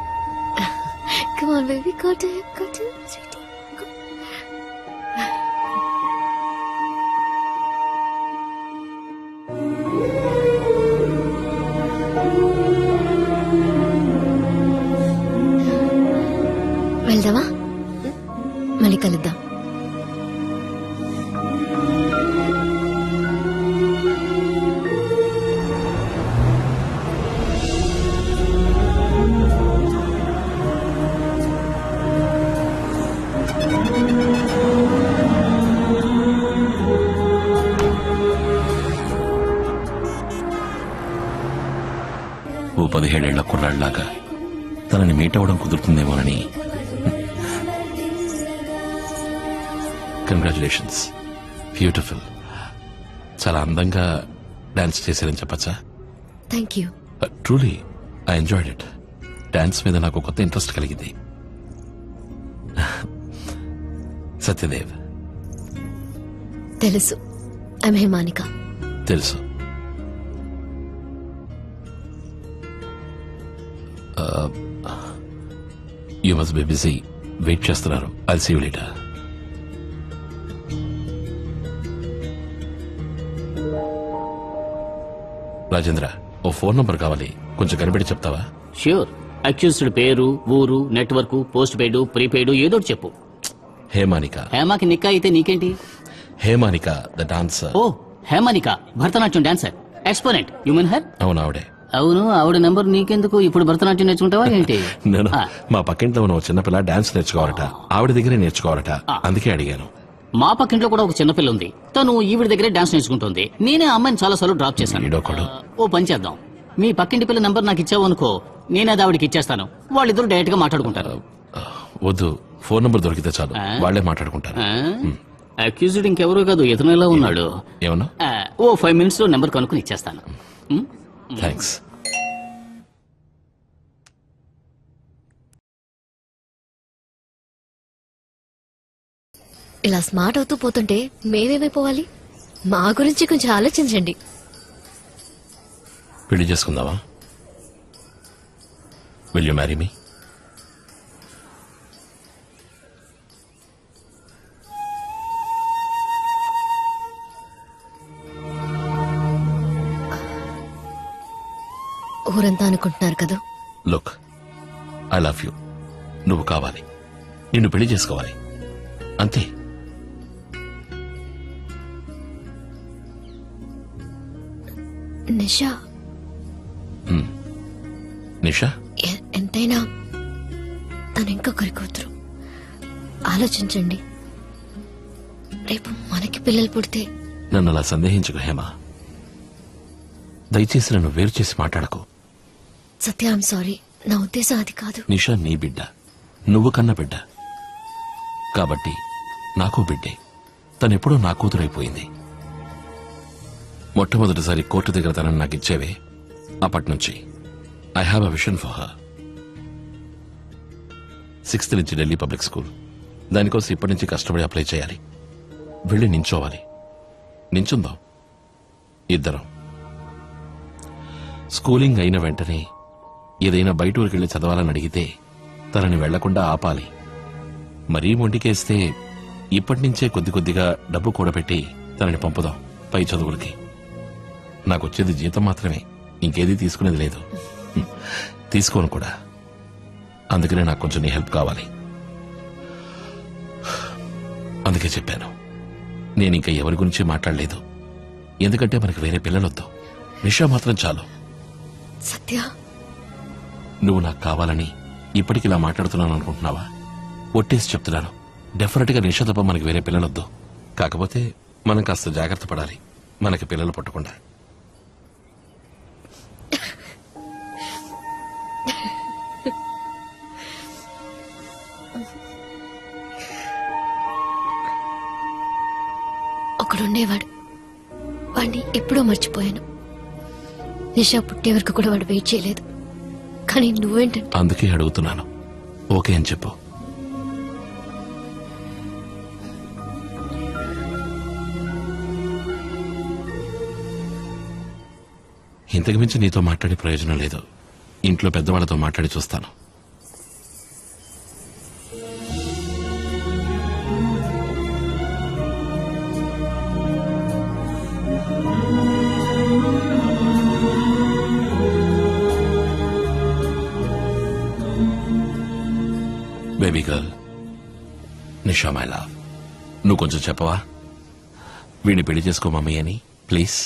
Come on, baby. Go to him. Go to him, sweetie. Go. వెళ్దామా? మళ్ళీ కలుద్దాం. ఓ 17 ఏళ్ల కుర్రాళ్లాగా తనని మీట్ అవ్వడం కుదురుతుందేమోనని. కంగ్రాచులేషన్స్. బ్యూటిఫుల్. చాలా అందంగా డాన్స్ చేశారని చెప్పచ్చా? Thank you. Truly I enjoyed it. Dance మీద నాకు కొత్త ఇంట్రెస్ట్ కలిగింది. సత్యదేవ్. తెలుసు. ఐమ్ హేమానిక. తెలుసు. You must be busy. Wait చేస్తున్నారు. I'll see you later. Rajendra, ఓ ఫోన్ నంబర్ కావాలి. కొంచెం కనిపెట్టి చెప్తావా? ష్యూర్. అక్యూజ్డ్ పేరు, ఊరు, నెట్వర్క్, పోస్ట్ పెయిడ్, ప్రీపెయిడ్ ఏదో చెప్పు. హేమానిక. హేమాకి నిక్కా అయితే నీకేంటి? Hemanika the dancer. ఓ Hemanika, Bharatanatyam dancer, exponent. You mean her? అవును, ఆవిడే. అవును, ఆవిడ నెంబర్ నీకెందుకు? ఇప్పుడు భరతనాట్యం నేర్చుకుంటావా ఏంటి? నేను మా పక్కింట్లో ఉన్న చిన్నపిల్ల డాన్స్ నేర్చుకోవాలట. ఆవిడ దగ్గరే నేర్చుకోవాలట. అందుకే అడిగాను. మా పక్కింట్లో కూడా ఒక చిన్నపిల్ల ఉంది. తను ఈవిడ దగ్గరే డాన్స్ నేర్చుకుంటుంది. నేనే ఆ అమ్మాయిని చాలా సార్లు డ్రాప్ చేశాను. ఓ పని చేద్దాం, మీ పక్కింటి పిల్ల నంబర్ నాకు ఇచ్చావు అనుకో, నేనే అది ఆవిడకి ఇచ్చేస్తాను. వాళ్ళిద్దరు డైరెక్ట్ గా మాట్లాడుకుంటారు. వద్దు, ఫోన్ నంబర్ దొరికితే చాలు, వాళ్లే మాట్లాడుకుంటారు. అక్యూజ్డ్ ఇంకెవరో కాదు, ఇతను ఎలా ఉన్నాడు. ఏమన్నా? ఓ 5 minutes లో నెంబర్ కనుక్కుని ఇచ్చేస్తాను. థ్యాంక్స్. ఇలా స్మార్ట్ అవుతూ పోతుంటే మేమేమైపోవాలి? మా గురించి కొంచెం ఆలోచించండి. పెళ్లి చేసుకుందామా? Will you marry me? ఊరంతా అనుకుంటున్నారు కదా. Look, I love you. నువ్వు కావాలి, నిన్ను పెళ్లి చేసుకోవాలి, అంతే. నిషా. నిషా? ఎంతైనా తను ఇంకొకరి కూతురు. ఆలోచించండి, రేపు మనకి పిల్లలు పుడితే. నన్ను అలా సందేహించుకు హేమా. దయచేసి నన్ను వేరు చేసి మాట్లాడకు. సత్య, ఐఎమ్ సారీ. నా ఉద్దేశం అది కాదు. నిషా నీ బిడ్డ, నువ్వు కన్న బిడ్డ కాబట్టి నాకు బిడ్డే. తనెప్పుడో నా కూతురైపోయింది. మొట్టమొదటిసారి కోర్టు దగ్గర తనని నాకు ఇచ్చేవే, అప్పటి నుంచి I have a vision for her. 6th నుంచి ఢిల్లీ పబ్లిక్ స్కూల్. దానికోసం ఇప్పటి నుంచి కష్టపడి అప్లై చేయాలి. వెళ్ళి నించోవాలి. నించుందాం ఇద్దరం. స్కూలింగ్ అయిన వెంటనే ఏదైనా బయట ఊరికి వెళ్ళి చదవాలని అడిగితే తనని వెళ్లకుండా ఆపాలి. మరీ మొండికేస్తే ఇప్పటి నుంచే కొద్ది కొద్దిగా డబ్బు కూడబెట్టి తనని పంపుదాం పై చదువులకి. నాకొచ్చేది జీతం మాత్రమే, ఇంకేదీ తీసుకునేది లేదు. తీసుకోను కూడా. అందుకనే నాకు కొంచెం నీ హెల్ప్ కావాలి. అందుకే చెప్పాను, నేను ఇంకా ఎవరి గురించి మాట్లాడలేదు. ఎందుకంటే మనకి వేరే పిల్లలొద్దు. నిషా మాత్రం చాలు. సత్య, నువ్వు నాకు కావాలని ఇప్పటికి ఇలా మాట్లాడుతున్నాను అనుకుంటున్నావా? ఒట్టేసి చెప్తున్నాను, డెఫినెట్ గా నిష తప్ప మనకి వేరే పిల్లలొద్దు. కాకపోతే మనం కాస్త జాగ్రత్త పడాలి, మనకి పిల్లలు పట్టకుండా. ఒకడుండేవాడు, వాడిని ఎప్పుడో మర్చిపోయాను. నిషా పుట్టే వరకు కూడా వాడు వెయిట్ చేయలేదు. కానీ నువ్వేంటంటే అందుకే అడుగుతున్నాను, ఓకే అని చెప్పు. ఇంతకు మించి నీతో మాట్లాడే ప్రయోజనం లేదు. ఇంట్లో పెద్దవాళ్లతో మాట్లాడి చూస్తాను. Baby girl, Nisha my love, నువ్వు కొంచెం చెప్పవా? వీడిని పెళ్లి చేసుకో మమ్మీ అని ప్లీజ్.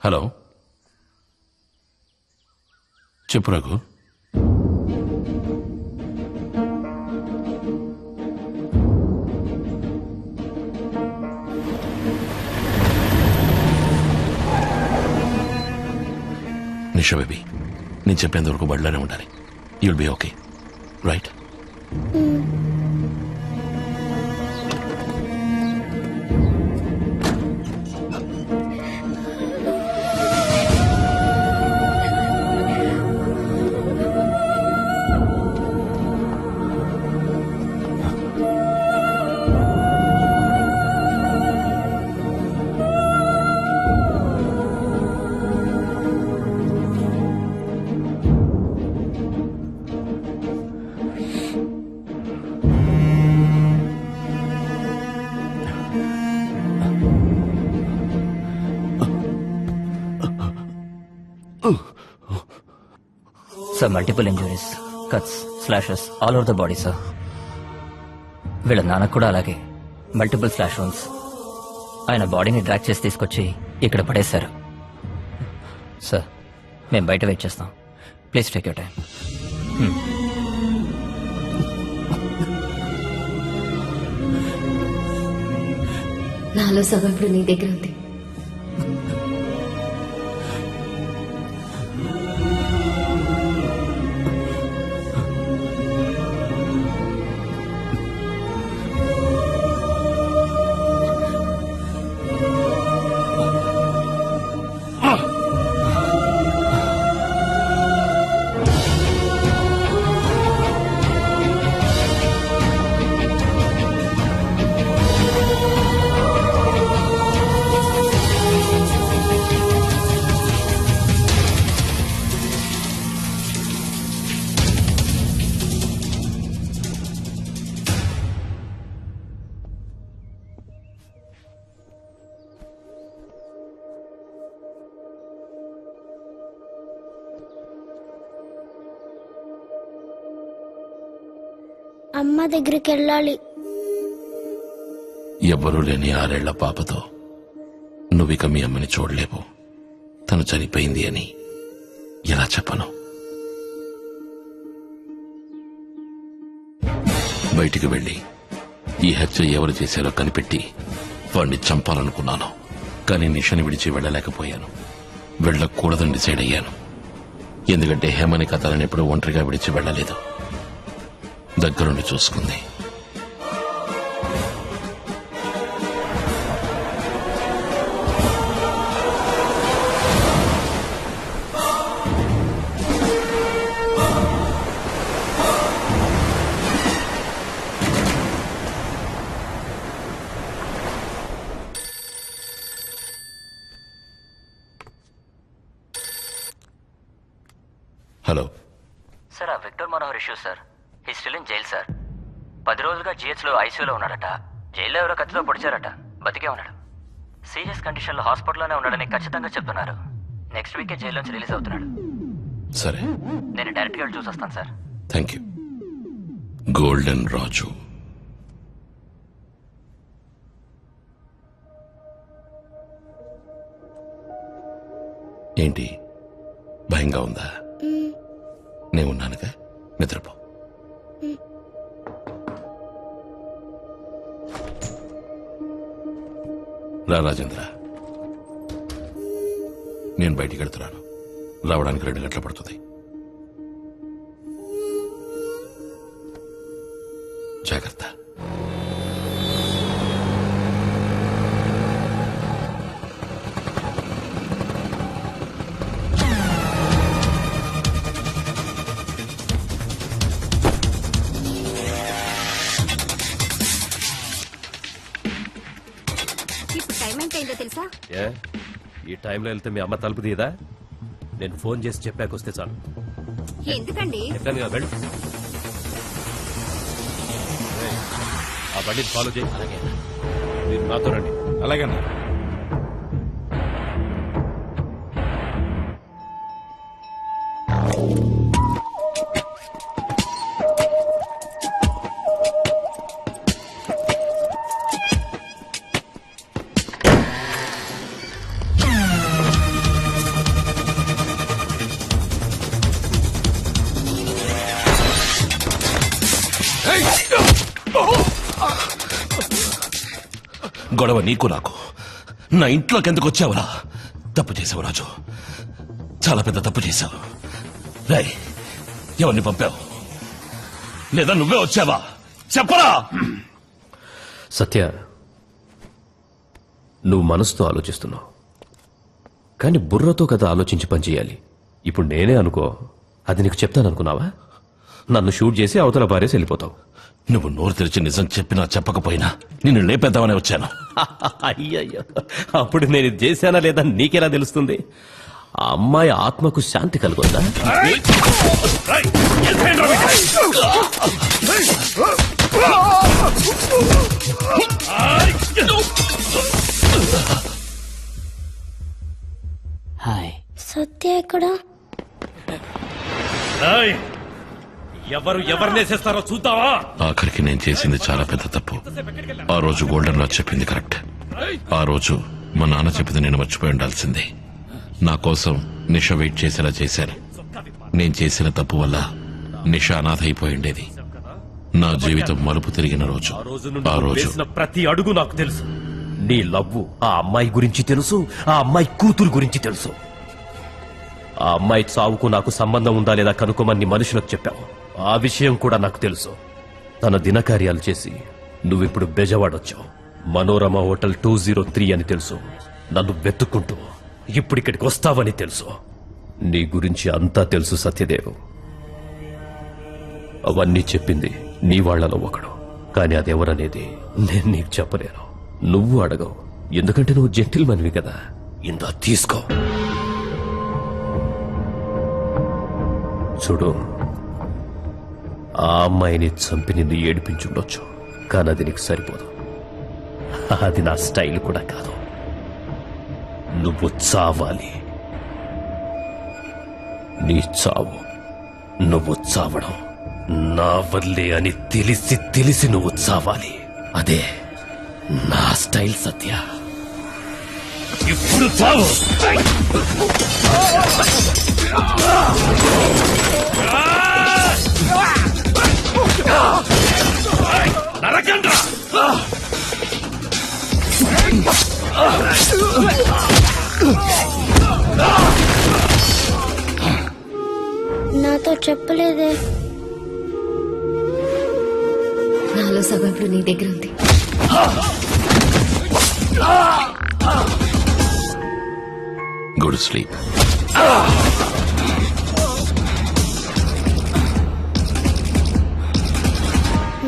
హలో, చెప్పు రఘు. నిషా బేబీ, నేను చెప్పేంత వరకు బడిలోనే ఉండాలి. You'll be okay, right? Sir, multiple injuries, cuts, slashes all over the body, sir. వీళ్ళ నాన్నకు కూడా అలాగే మల్టిపుల్ స్లాష్ వన్స్. ఆయన బాడీని డ్రాగ్ చేసి తీసుకొచ్చి ఇక్కడ పడేశారు. సార్, మేము బయట వెయిట్ చేస్తాం. Please take your time. నాలో సగం ఇప్పుడు నీ దగ్గర ఉంది. అమ్మ దగ్గరికి వెళ్ళాలి. ఎవ్వరూ లేని 6 ఏళ్ల పాపతో నువ్విక మీ అమ్మని చూడలేవు. తను చనిపోయింది అని ఎలా చెప్పను? బయటికి వెళ్ళి ఈ హత్య ఎవరు చేశారో కనిపెట్టి వాడిని చంపాలనుకున్నాను. కానీ నిషని విడిచి వెళ్ళలేకపోయాను. వెళ్ళకూడదని డిసైడ్ అయ్యాను. ఎందుకంటే హేమని కథలను ఎప్పుడూ ఒంటరిగా విడిచి వెళ్ళలేదు, దగ్గరుండి చూసుకుంది. హలో సార్ ఆ Victor Manohar issue sir. He still in jail sir. 10 రోజులుగా జిహెచ్లో ఐసీయూలో ఉన్నాడట. జైల్లో ఎవరో కత్తితో పొడిచారట. బతికే ఉన్నాడు. సీరియస్ కండిషన్లో హాస్పిటల్లోనే ఉన్నాడని ఖచ్చితంగా చెప్తున్నారు. నెక్స్ట్ వీకే జైలు నుంచి రిలీజ్ అవుతున్నాడు. సరే, నేను డైరెక్ట్గా వెళ్ళి చూసొస్తాను సార్. Thank you. గోల్డెన్ రాజు. ఏంటి భయంగా ఉందా? నేనున్నానుగా, నిద్రపో. రా రాజేంద్ర, నేను బయటికి వెళ్తున్నాను. రావడానికి 2 గంటలు పడుతుంది. జాగ్రత్త. ఇప్పుడు టైం ఎంత అయిందో తెలుసా? ఏ ఈ టైంలో వెళ్తే మీ అమ్మ తలుపు తీయదా? నేను ఫోన్ చేసి చెప్పాకొస్తే చాలు. ఎందుకండి? చెప్పాను కదా, వెళ్ళు. ఏయ్, ఆ బండిని ఫాలో చేయి. అలాగే మీరు నాతో రండి. అలాగేనా? గొడవ నీకు నాకు. నా ఇంట్లోకి ఎందుకు వచ్చావురా? తప్పు చేసావు రాజు, చాలా పెద్ద తప్పు చేశావు. రేయ్, ఎవరిని పంపావు? లేదా నువ్వే వచ్చావా? చెప్పరా. సత్య, నువ్వు మనసుతో ఆలోచిస్తున్నావు, కానీ బుర్రతో కదా ఆలోచించి పనిచేయాలి. ఇప్పుడు నేనే అనుకో, అది నీకు చెప్తాననుకున్నావా? నన్ను షూట్ చేసి అవతల పారేసి వెళ్ళిపోతావు. నువ్వు నోరు తెరిచి నిజం చెప్పినా చెప్పకపోయినా నిన్ను లేపేద్దామనే వచ్చాను. అయ్యయ్యో, అప్పుడు నేను ఇది చేశానా లేదా నీకెలా తెలుస్తుంది? ఆ అమ్మాయి ఆత్మకు శాంతి కలుగుందా? హాయ్. సత్య ఎక్కడ? ఎవరు ఎవరినేసేస్తారో చూద్దావా? ఆఖరికి నేను చేసింది చాలా పెద్ద తప్పు. ఆ రోజు గోల్డెన్ రాజ్ చెప్పింది కరెక్ట్. ఆ రోజు మా నాన్న చెప్పింది నేను మర్చిపోయి ఉండాల్సిందే. నా కోసం నిష వెయిట్ చేసేలా చేశాను. నేను చేసిన తప్పు వల్ల నిష అనాథ అయిపోయి ఉండేది. నా జీవితం మలుపు తిరిగిన రోజు ఆ రోజు. వేసిన ప్రతి అడుగు నాకు తెలుసు. నీ లవ్వు ఆ అమ్మాయి గురించి తెలుసు, ఆ అమ్మాయి కూతురు గురించి తెలుసు. ఆ అమ్మాయి చావుకు నాకు సంబంధం ఉందా లేదా కనుక్కోమని మనుషులకు చెప్పావు. ఆ విషయం కూడా నాకు తెలుసు. తన దినకార్యాలు చేసి నువ్విప్పుడు బెజవాడొచ్చావు. మనోరమ హోటల్ 203 అని తెలుసు. నన్ను వెతుక్కుంటూ ఇప్పుడిక్కడికి వస్తావని తెలుసు. నీ గురించి అంతా తెలుసు సత్యదేవ్. అవన్నీ చెప్పింది నీ వాళ్లలో ఒకడు, కానీ అదెవరనేది నేను నీకు చెప్పలేను. నువ్వు అడగవు, ఎందుకంటే నువ్వు జెంటిల్మన్వి కదా. ఇందా తీసుకో. చూడు, ఆ అమ్మాయిని చంపి నిన్ను ఏడిపించుండొచ్చు, కానీ అది నీకు సరిపోదు. అది నా స్టైల్ కూడా కాదు. నువ్వు చావాలి. నీ చావు, నువ్వు చావడం నా వల్లే అని తెలిసి తెలిసి నువ్వు చావాలి. అదే నా స్టైల్ సత్య. ఇప్పుడు చావు. నరకండ్రా. నాతో చెప్పలేదే. నాలో సగం ఇప్పుడు నీ దగ్గర ఉంది. Good sleep.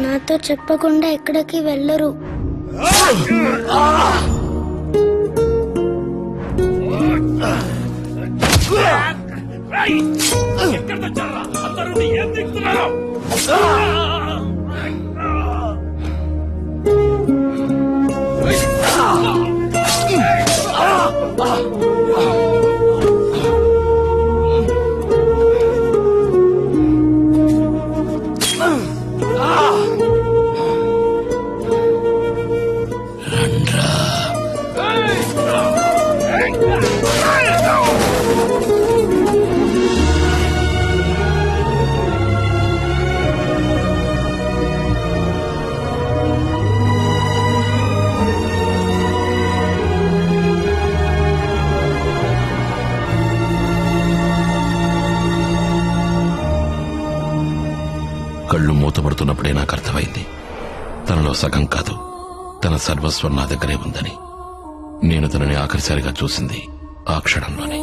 నాతో చెప్పకుండా ఎక్కడికి వెళ్ళరు. కళ్ళు మూతపడుతున్నప్పుడే నాకు అర్థమైంది తనలో సగం కాదు తన సర్వస్వం నా దగ్గరే ఉందని. నేను తనని ఆఖరిసారిగా చూసింది ఆ క్షణంలోనే.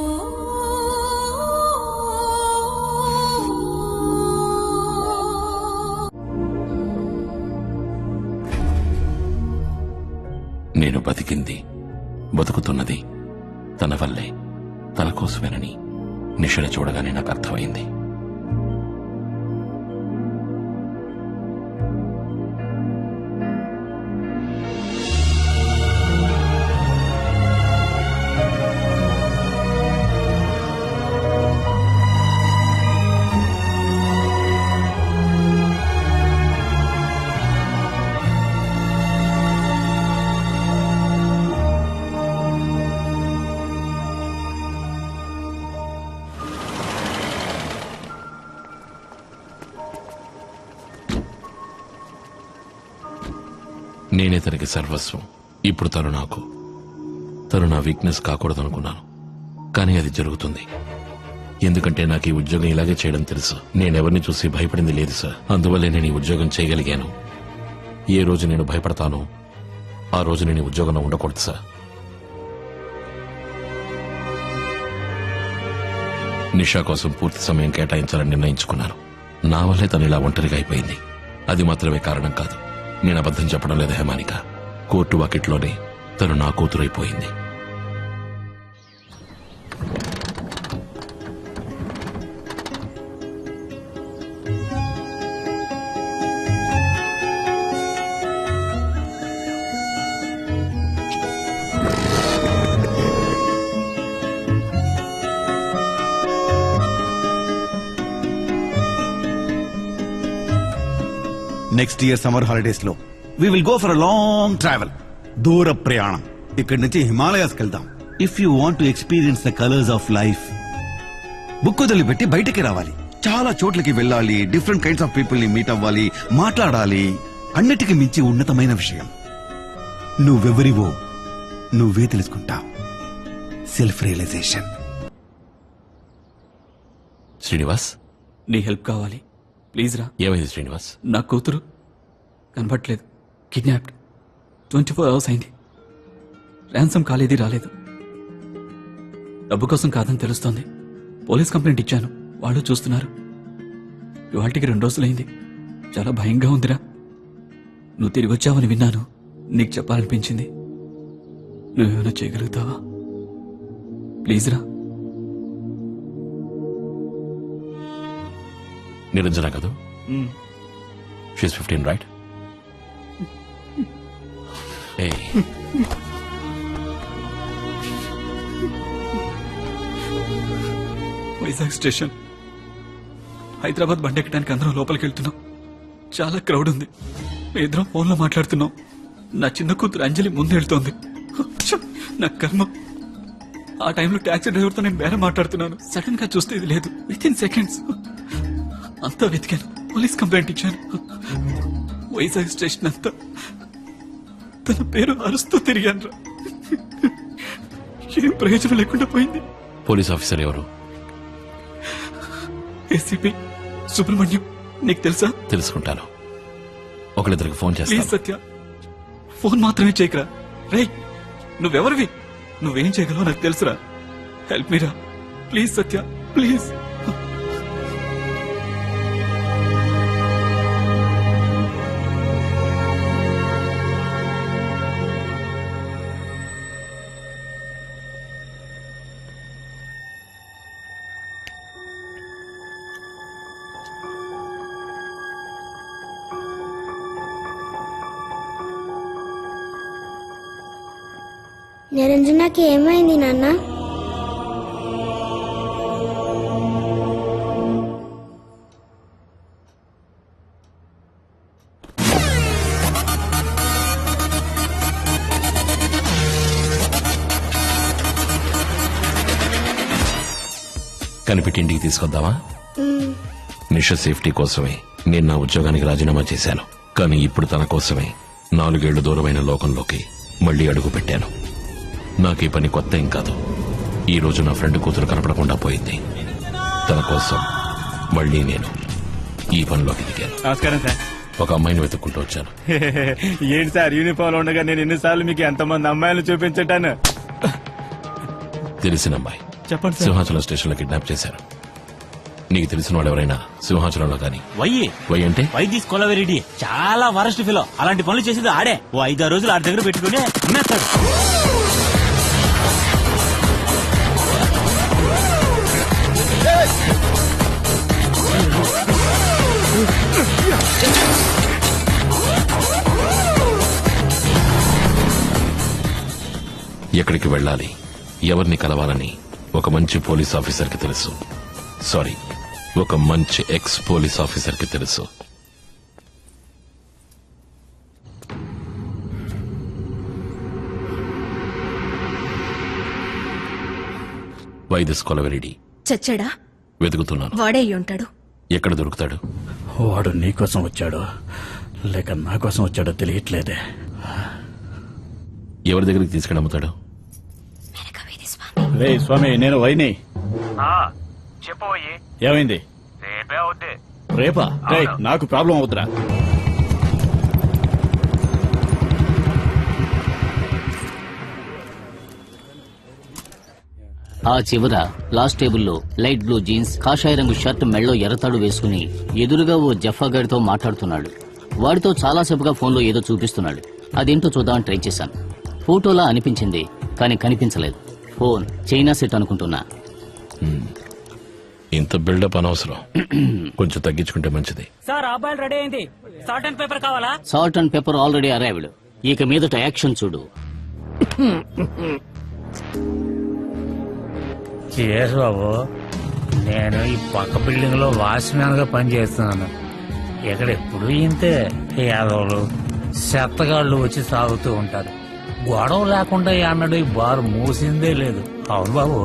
నేను బతికింది బతుకుతున్నది తన వల్లే, తన కోసమేనని నిషని చూడగానే నాకు అర్థమైంది. నేనే తనకి సర్వస్వం. ఇప్పుడు తను నా వీక్నెస్ కాకూడదనుకున్నాను, కానీ అది జరుగుతుంది. ఎందుకంటే నాకు ఈ ఉద్యోగం ఇలాగే చేయడం తెలుసు. నేనెవరిని చూసి భయపడింది లేదు సార్. అందువల్లే నేను ఈ ఉద్యోగం చేయగలిగాను. ఏ రోజు నేను భయపడతానో ఆ రోజు నేను ఈ ఉద్యోగంలో ఉండకూడదు సార్. నిషా కోసం పూర్తి సమయం కేటాయించాలని నిర్ణయించుకున్నాను. నా వల్లే తను ఇలా ఒంటరిగా అయిపోయింది. అది మాత్రమే కారణం కాదు. నేను అబద్ధం చెప్పడం లేదు హేమానిక. కోర్టు వాకిట్లోనే తను నా కూతురైపోయింది. నెక్స్ట్ ఇయర్ సమ్మర్ హాలిడేస్ లో we will go for a long travel. దూర ప్రయాణం. ఇక్కడి నుంచి హిమాలయాస్ వెళ్దాం. If you want to experience the colours of life, book వదిలిపెట్టి బయటికి రావాలి. చాలా చోట్లకి వెళ్ళాలి. డిఫరెంట్ కైండ్స్ ఆఫ్ పీపుల్ ని మీట్ అవ్వాలి, మాట్లాడాలి. అన్నిటికీ మించి ఉన్నతమైన విషయం, నువ్వెవరివో నువ్వే తెలుసుకుంటావు. Self realisation. శ్రీనివాస్, నీ హెల్ప్ కావాలి ప్లీజ్ రా. ఏమైంది శ్రీనివాస్? నా కూతురు కనబట్లేదు. కిడ్నాప్డ్. 24 hours అయింది. ర్యాన్సమ్ కాలేది రాలేదు. డబ్బు కోసం కాదని తెలుస్తోంది. పోలీస్ కంప్లైంట్ ఇచ్చాను, వాళ్ళు చూస్తున్నారు. ఇవాళకి 2 రోజులైంది. చాలా భయంగా ఉందిరా. నువ్వు తిరిగి వచ్చావని విన్నాను. నీకు చెప్పాలనిపించింది. నువ్వేమైనా చేయగలుగుతావా ప్లీజ్ రా. నిరంజన కదూ? She's 15 right? Vizag station. Hyderabad బండెక్కడానికి అందరం లోపలికి వెళ్తున్నాం. చాలా క్రౌడ్ ఉంది. మేమిద్దరం ఫోన్లో మాట్లాడుతున్నాం. నా చిన్న కూతురు అంజలి ముందు వెళ్తోంది. నా కర్మ. ఆ టైంలో టాక్సీ డ్రైవర్తో నేను బేరం మాట్లాడుతున్నాను. సడన్ గా చూస్తే ఇది లేదు. వితిన్ సెకండ్స్ అంతా వెతికాను. పోలీస్ కంప్లైంట్ ఇచ్చాను. వైజాగ్ స్టేషన్ అంతా తన పేరు అరుస్తూ తిరిగాను. ఏం ప్రయోజనం లేకుండా పోయింది. పోలీస్ ఆఫీసర్ ఎవరు? ఏసీపీ సుబ్రహ్మణ్యం. నీకు తెలుసా? తెలుసుకుంటాను. ఒకళ్ళిద్దరికి ఫోన్ ప్లీజ్ చేస్తాను. సత్య, ఫోన్ మాత్రమే చేయకరా. రేయ్, నువ్వెవరివి? నువ్వేం చేయగలవో నాకు తెలుసురా. హెల్ప్ మీరా ప్లీజ్ సత్య, ప్లీజ్. నిరంజనకి ఏమైంది నాన్న? కనిపెట్టి ఇంటికి తీసుకొద్దామా? నిష సేఫ్టీ కోసమే నేను నా ఉద్యోగానికి రాజీనామా చేశాను. కానీ ఇప్పుడు తన కోసమే 4 ఏళ్లు దూరమైన లోకంలోకి మళ్లీ అడుగు పెట్టాను. నాకు ఈ పని కొత్త ఏం కాదు. ఈ రోజు నా ఫ్రెండ్ కూతురు కనపడకుండా పోయింది. తన కోసం మళ్లీ నేను ఈ పనిలోకి దిగాను. నమస్కారం సార్. ఒక అమ్మాయిని వెతుక్కుంటూ వచ్చాను. ఏంటి సార్, యూనిఫామ్ లో ఉండగా నేను ఎన్నిసార్లు మీకు ఎంతమంది అమ్మాయిలు చూపించటాను? తెలిసిన అమ్మాయి. చెప్పండి. సింహాచలం స్టేషన్ లో కిడ్నాప్ చేశారు. నీకు తెలిసిన వాళ్ళు ఎవరైనా సింహాచలంలో కానీ? వై అంటే వై దిస్ కొలవెరిటీ చాలా వరస్ట్ ఫిలో. అలాంటి పనులు చేసేది ఆడే. ఓ 5-6 రోజులు ఆడి దగ్గర పెట్టుకుని అమ్మేస్తాడు. ఎక్కడికి వెళ్ళాలి, ఎవరిని కలవాలని ఒక మంచి పోలీస్ ఆఫీసర్ కి తెలుసు. సారీ, ఒక మంచి ఎక్స్ పోలీస్ ఆఫీసర్ కి తెలుసు. వై దిస్ కొలవెరిటీ? చచ్చాడా? వెతుకుతున్నాను. వాడే అయి ఉంటాడు. ఎక్కడ దొరుకుతాడు? వాడు నీకోసం వచ్చాడో లేక నా కోసం వచ్చాడో తెలియట్లేదే. ఎవరి దగ్గరికి తీసుకెళ్ళి అమ్ముతాడు? రే స్వామి, నేను వైని. చెప్పు. ఏమైంది? రేపే అవుద్ది. రేపా? రే, నాకు ప్రాబ్లం అవుతురా. ఆ చివర లాస్ట్ టేబుల్లో లైట్ బ్లూ జీన్స్, కాషాయ రంగు షర్ట్, మెళ్ళో ఎర్రతాడు వేసుకుని ఎదురుగా ఓ జఫాగాడితో మాట్లాడుతున్నాడు. వాడితో చాలాసేపుగా ఫోన్లో ఏదో చూపిస్తున్నాడు. అదేంటో చూద్దామని ట్రై చేశాను. ఫోటోలా అనిపించింది, కానీ కనిపించలేదు. ఫోన్ చైనా సెట్ అనుకుంటున్నా. ఇంత బిల్డప్ అనవసరం. కొంచెం తగ్గించుకుంటే మంచిది. సార్, అబ్బాయిలు రెడీ అయింది. సాల్ట్ అండ్ పేపర్ కావాలా? Salt and pepper already arrived. ఇక మీదట యాక్షన్ చూడు. బాబు, నేను ఈ పక్క బిల్డింగ్ లో వాచ్మ్యాన్ గా పనిచేస్తున్నాను. ఇక్కడ ఎప్పుడు ఇంతే యాదవులు చెత్తగాళ్ళు వచ్చి సాగుతూ ఉంటారు. గొడవ లేకుండా అన్నాడు ఈ బార్ మూసిందే లేదు. అవును బాబు.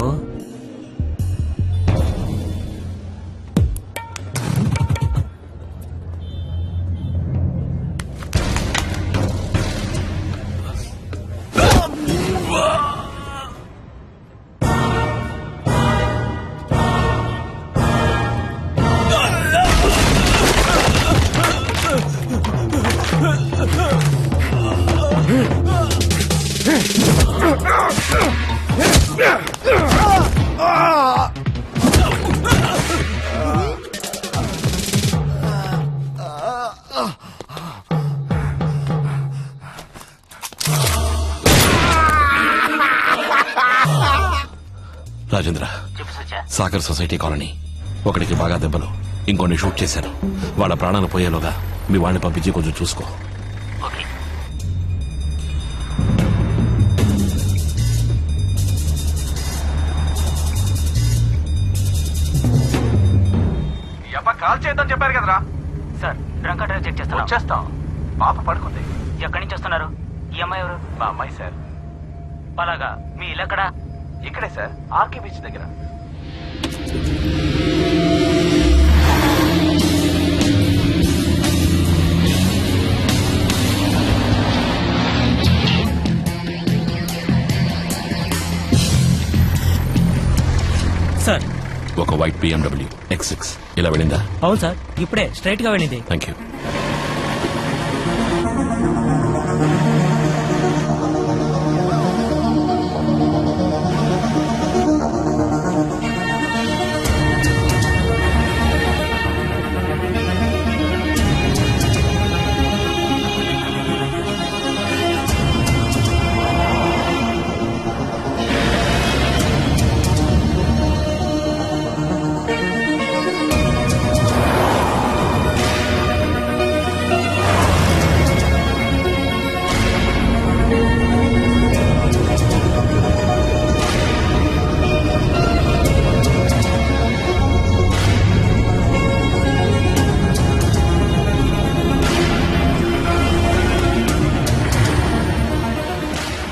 Rajendra, Sagar society colony. ఒకడికి బాగా దెబ్బలు, ఇంకొన్ని షూట్ చేశాను. వాళ్ళ ప్రాణాలు పోయేలోగా మీ వాడిని పంపించి కొంచెం చూసుకో. కాల్ చేద్దాం చెప్పారు కదరా. Sir, drunk and drive check చేస్తాను. వచ్చేస్తాం. పాప పడుకుంది. ఎక్కడి నుంచి వస్తున్నారు? ఈ అమ్మాయి ఎవరు? మా అమ్మాయి సార్. అలాగా. మీ ఇల్లు ఎక్కడా? ఇక్కడే సార్, ఆర్కే బీచ్ దగ్గర. సార్, ఒక వైట్ BMW X6 ఇలా వెళ్ళిందా? అవును సార్, ఇప్పుడే స్ట్రైట్ గా వెళ్ళింది. Thank you.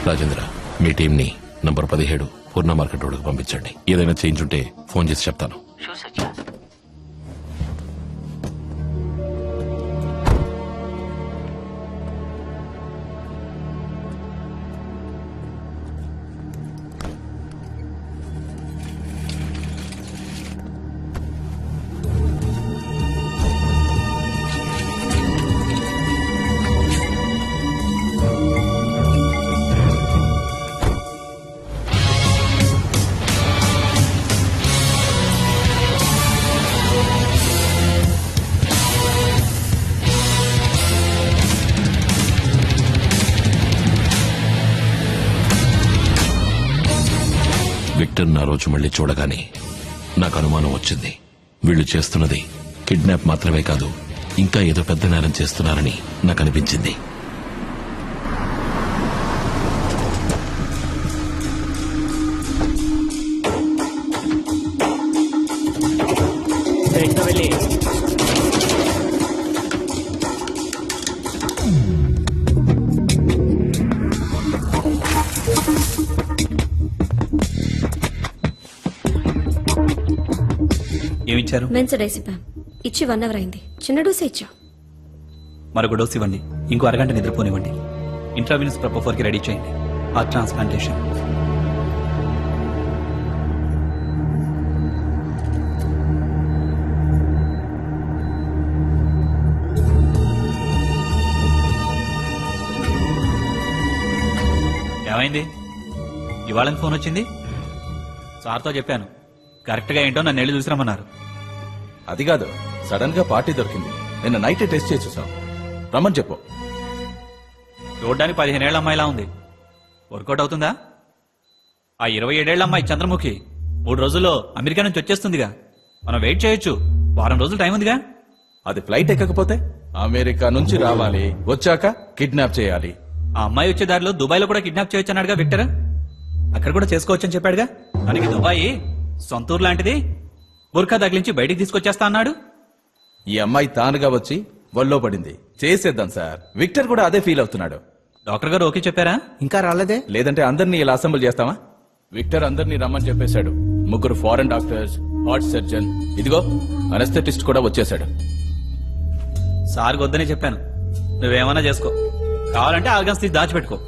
రాజేంద్ర, మీ టీంని నంబర్ 17 పూర్ణ మార్కెట్ రోడ్డుకు పంపించండి. ఏదైనా చేంజ్ ఉంటే ఫోన్ చేసి చెప్తాను. విక్టర్ నా రోజు మళ్ళీ చూడగానే నాకు అనుమానం వచ్చింది. వీళ్ళు చేస్తున్నది కిడ్నాప్ మాత్రమే కాదు, ఇంకా ఏదో పెద్ద నేరం చేస్తున్నారని నాకు అనిపించింది. ఏమిచ్చారు? బెన్సోడైజెపామ్ ఇచ్చి 1 అవర్ అయింది. చిన్న డోసే ఇచ్చా. మరొక డోస్ ఇవ్వండి. ఇంకో అరగంట నిద్రపోనివ్వండి. ఇంట్రావినస్ ప్రొపోఫోర్ కి రెడీ చేయండి. Heart transplantation. ఏమైంది? ఇవాళ ఫోన్ వచ్చింది? సార్తో చెప్పాను, కరెక్ట్ గా ఏంటో నన్ను వెళ్ళి చూసిరమ్మన్నారు. అది కాదు, సడన్ గా పార్టీ దొరికింది. నిన్న నైట్ టెస్ట్ చేసి చూసాం. రమ్మని చెప్పు. చూడ్డానికి 15 ఏళ్ల అమ్మాయిలా ఉంది. వర్కౌట్ అవుతుందా? ఆ 27 ఏళ్ల అమ్మాయి చంద్రముఖి 3 రోజుల్లో అమెరికా నుంచి వచ్చేస్తుందిగా. మనం వెయిట్ చేయొచ్చు. వారం రోజులు టైం ఉందిగా. అది ఫ్లైట్ ఎక్కకపోతే అమెరికా నుంచి రావాలి, వచ్చాక కిడ్నాప్ చేయాలి. ఆ అమ్మాయి వచ్చే దారిలో దుబాయ్ లో కూడా కిడ్నాప్ చేయొచ్చు అన్నాడుగా విక్టర్. అక్కడ కూడా చేసుకోవచ్చని చెప్పాడుగా. దానికి దుబాయ్ సొంతూరు లాంటిది. బుర్ఖా తగిలించి బయటికి తీసుకొచ్చేస్తా అన్నాడు. ఈ అమ్మాయి తానుగా వచ్చి వల్లో పడింది. చేసేద్దాం సార్. విక్టర్ కూడా అదే ఫీల్ అవుతున్నాడు. డాక్టర్ గారు ఓకే చెప్పారా? ఇంకా రాలేదే. లేదంటే అందరినీ ఇలా అసెంబ్ల్ చేస్తామా? విక్టర్ అందరినీ రమ్మని చెప్పేశాడు. 3 ఫారెన్ డాక్టర్స్, హార్ట్ సర్జన్, ఇదిగో అనస్థెటిస్ట్ కూడా వచ్చేశాడు. సార్ వద్దనే చెప్పాను. నువ్వేమన్నా చేసుకో. కావాలంటే ఆర్గన్స్ తీసి దాచిపెట్టుకో.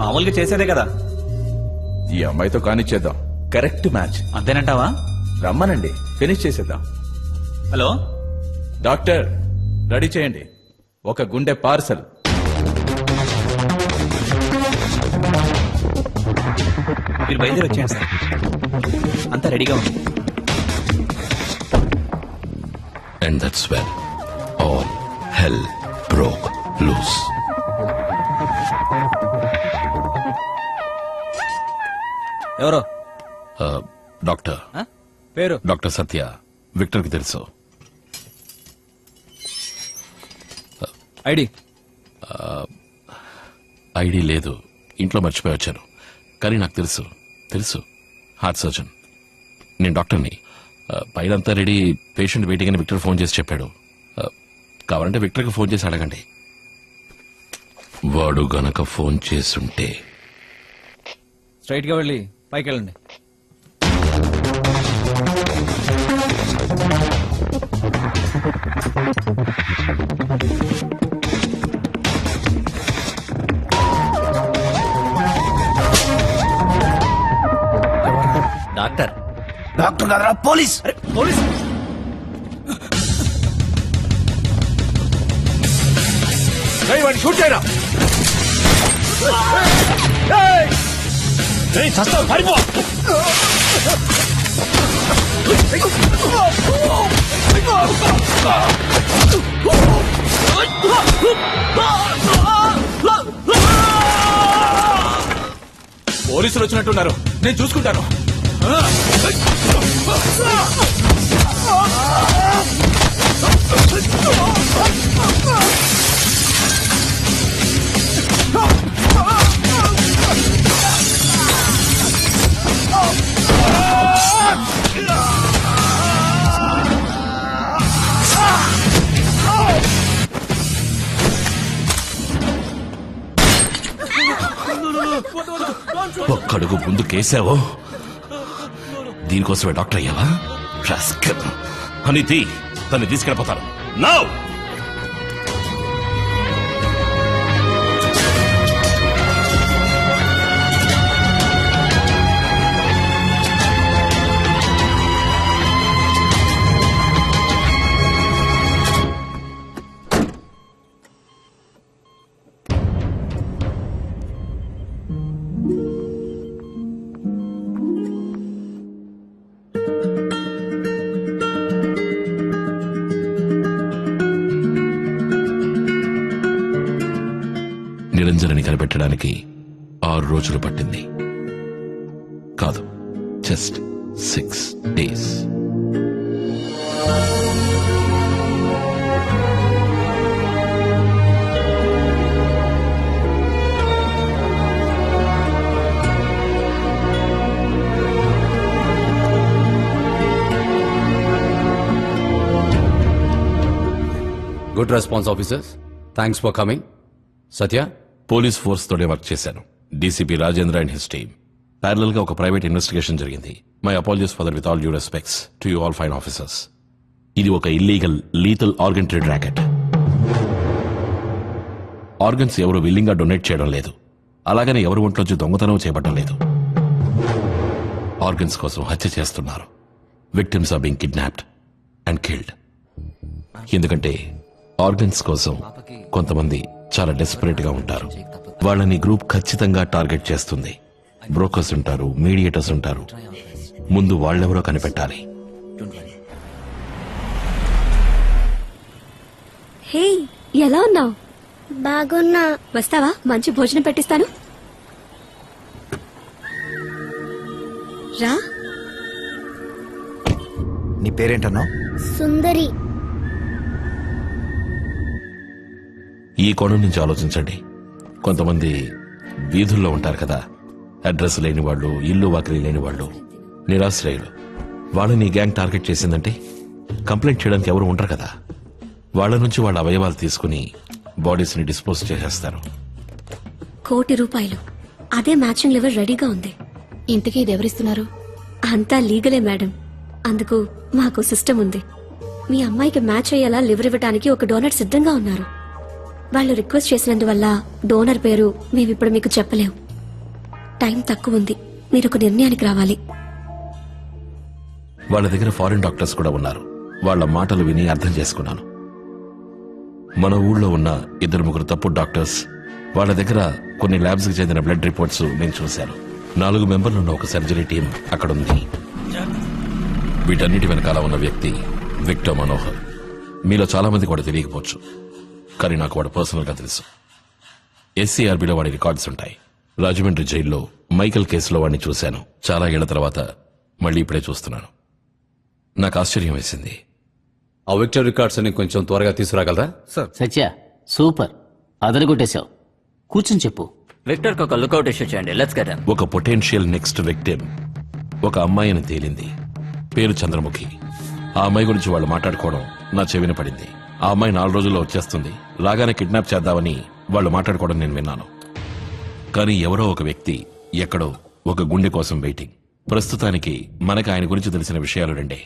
మామూలుగా చేసేదే కదా. ఈ అమ్మాయితో కానిచ్చేద్దాం. Correct match. అంతేనంటావా? రమ్మనండి, ఫినిష్ చేసేద్దాం. హలో డాక్టర్, రెడీ చేయండి. ఒక గుండె పార్సల్. మీరు బయలుదేరి వచ్చేయండి సార్. అంతా రెడీగా ఉంది. And that's when all hell broke loose. ఎవరో? డాక్టర్. పేరు? డాక్టర్ సత్య. విక్టర్ కి తెలుసు. ఐడి? ఐడి లేదు, ఇంట్లో మర్చిపోయి వచ్చాను. కానీ నాకు తెలుసు హార్ట్ సర్జన్. నేను డాక్టర్ని. పైనంతా రెడీ, పేషెంట్ వెయిటింగ్ అని విక్టర్ ఫోన్ చేసి చెప్పాడు. కావాలంటే విక్టర్కి ఫోన్ చేసి అడగండి. వాడు గనక ఫోన్ చేసుంటే. స్ట్రైట్ గా వెళ్ళి పైకి వెళ్ళండి. డాక్టర్. డాక్టర్ కాదరా, పోలీస్. పోలీస్? వాడిని షూట్ చేయరా. పడిపో. పోలీసులు వచ్చినట్టున్నారు, నేను చూసుకుంటాను. ఒక్కడుగు ముందు కేసావో దీనికోసమే డాక్టర్ అయ్యావా? రాస్కల్. అనితి తన్ని తీసుకెళ్ళిపోతాను. నౌ నిరంజనని కనిపెట్టడానికి 6 రోజులు పట్టింది. కాదు, just 6 days. Good response officers, thanks for coming. Satya, police force తోనే వర్క్ చేశాను. DCP Rajendra and his team. Parallel గా ఒక ప్రైవేట్ ఇన్వెస్టిగేషన్ జరిగింది. My apologies for that with all due respects to you all fine officers. ఇది ఒక illegal lethal organ trade racket. Organs ఎవరు willing గా donate చేయడం లేదు, అలాగని ఎవరు ఒంట్లోంచి దొంగతనం చేయబడడం లేదు. ఆర్గన్స్ కోసం హత్య చేస్తున్నారు. Victims are being kidnapped and killed. ఎందుకంటే ఆర్గన్స్ కోసం కొంతమంది చాలా డెస్పరేట్ గా ఉంటారు. వాళ్ళని గ్రూప్ ఖచ్చితంగా టార్గెట్ చేస్తుంది. బ్రోకర్స్ ఉంటారు, మీడియేటర్స్ ఉంటారు. ముందు వాళ్ళెవరో కనిపెట్టాలి. హే, ఎలా ఉన్నావు? బాగున్నా. వస్తావా? మంచి భోజనం పెట్టిస్తాను. రా. నీ పేరేంటన్నావు? సుందరి. ఈ కోణం నుంచి ఆలోచించండి. కొంతమంది వీధుల్లో ఉంటారు కదా, అడ్రస్ లేని వాళ్ళు, ఇల్లు వాకిలి లేని వాళ్ళు, నిరాశ్రయులు. వాళ్ళని గ్యాంగ్ టార్గెట్ చేసిందంటే కంప్లైంట్ చేయడానికి ఎవరు ఉండరు కదా. వాళ్ళ నుంచి వాళ్ళ అవయవాలు తీసుకుని బాడీస్ ని డిస్పోజ్ చేసేస్తారు. ₹1 కోటి. అదే మ్యాచింగ్ లెవెల్ రెడీగా ఉంది. ఇంతకీ ఇది ఎవరిస్తున్నారు? అంతా లీగలే మేడం. అందుకు మాకు సిస్టమ్ ఉంది. మీ అమ్మాయికి మ్యాచ్ అయ్యేలా లివర్ ఇవ్వడానికి ఒక డోనర్ సిద్ధంగా ఉన్నారు. వాళ్ళు రిక్వెస్ట్ చేసినందువల్ల డోనర్ పేరు మేమిప్పుడు మీకు చెప్పలేం. టైం తక్కువ ఉంది, మీరు ఒక నిర్ణయానికి రావాలి. వాళ్ళ దగ్గర ఫారిన్ డాక్టర్స్ కూడా ఉన్నారు. వాళ్ళ మాటలు విని అర్థం చేసుకున్నాను. మన ఊళ్ళో ఉన్న 2-3 తప్పుడు డాక్టర్స్, వాళ్ళ దగ్గర కొన్ని ల్యాబ్స్ కి చెందిన బ్లడ్ రిపోర్ట్స్ నేను చూశాను. 4 మెంబర్లు ఉన్న ఒక సర్జరీ టీం అక్కడుంది. వీటన్నిటి వెనకాల ఉన్న వ్యక్తి విక్టర్ మనోహర్. మీలో చాలా మంది కూడా తెలియకపోవచ్చు, కానీ నాకు వాడు పర్సనల్ గా తెలుసు. ఎస్సీఆర్బీలో వాడి రికార్డ్స్ ఉంటాయి. రాజమండ్రి జైల్లో మైకల్ కేసులో వాడిని చూశాను. చాలా ఏళ్ల తర్వాత మళ్ళీ ఇప్పుడే చూస్తున్నాను. నాకు ఆశ్చర్యం వేసింది. ఆ విక్టర్ రికార్డ్స్ అని కొంచెం త్వరగా తీసుకురాగలరా? సార్. సత్య, సూపర్, అదరగొట్టేశావు. కూర్చొని చెప్పు. విక్టర్ కి ఒక లుకౌట్ ఇష్యూ చేయండి. Let's get him. ఒక పొటెన్షియల్ నెక్స్ట్ విక్టిమ్ ఒక అమ్మాయి అని తేలింది. పేరు చంద్రముఖి. ఆ అమ్మాయి గురించి వాళ్ళు మాట్లాడుకోవడం నా చెవిన పడింది. ఆ అమ్మాయి 4 రోజుల్లో వచ్చేస్తుంది, రాగానే కిడ్నాప్ చేద్దామని వాళ్ళు మాట్లాడుకోవడం నేను విన్నాను. కానీ ఎవరో ఒక వ్యక్తి ఎక్కడో ఒక గుండె కోసం వెయిటింగ్. ప్రస్తుతానికి మనకు ఆయన గురించి తెలిసిన విషయాలు 2.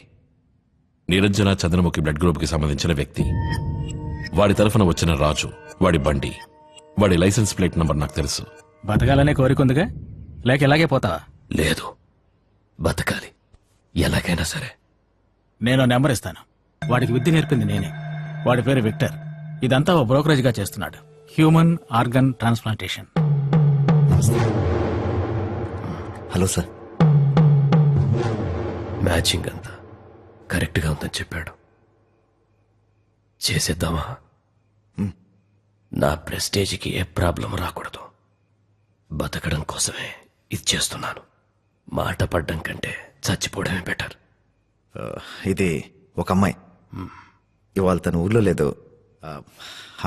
నిరంజన చంద్రముఖి బ్లడ్ గ్రూప్ కి సంబంధించిన వ్యక్తి, వాడి తరఫున వచ్చిన రాజు, వాడి బండి, వాడి లైసెన్స్ ప్లేట్ నంబర్ నాకు తెలుసు. బతకాలనే కోరికుందిగా, లేక ఎలాగే పోతావా? లేదు, బతకాలి, ఎలాగైనా సరే. నేను నెంబర్ ఇస్తాను. వాడికి విద్య నేర్పింది నేనే. వాడి పేరు విక్టర్. ఇదంతా ఓ బ్రోకరేజ్ గా చేస్తున్నాడు. Human organ transplantation. Hello sir. Matching అంతా కరెక్ట్ గా ఉందని చెప్పాడు. చేసేద్దామా? నా ప్రెస్టేజ్కి ఏ ప్రాబ్లం రాకూడదు. బతకడం కోసమే ఇది చేస్తున్నాను. మాట పడ్డం కంటే చచ్చిపోవడమే బెటర్. ఇది ఒక అమ్మాయి. ఇవాళ తన ఊర్లో లేదు,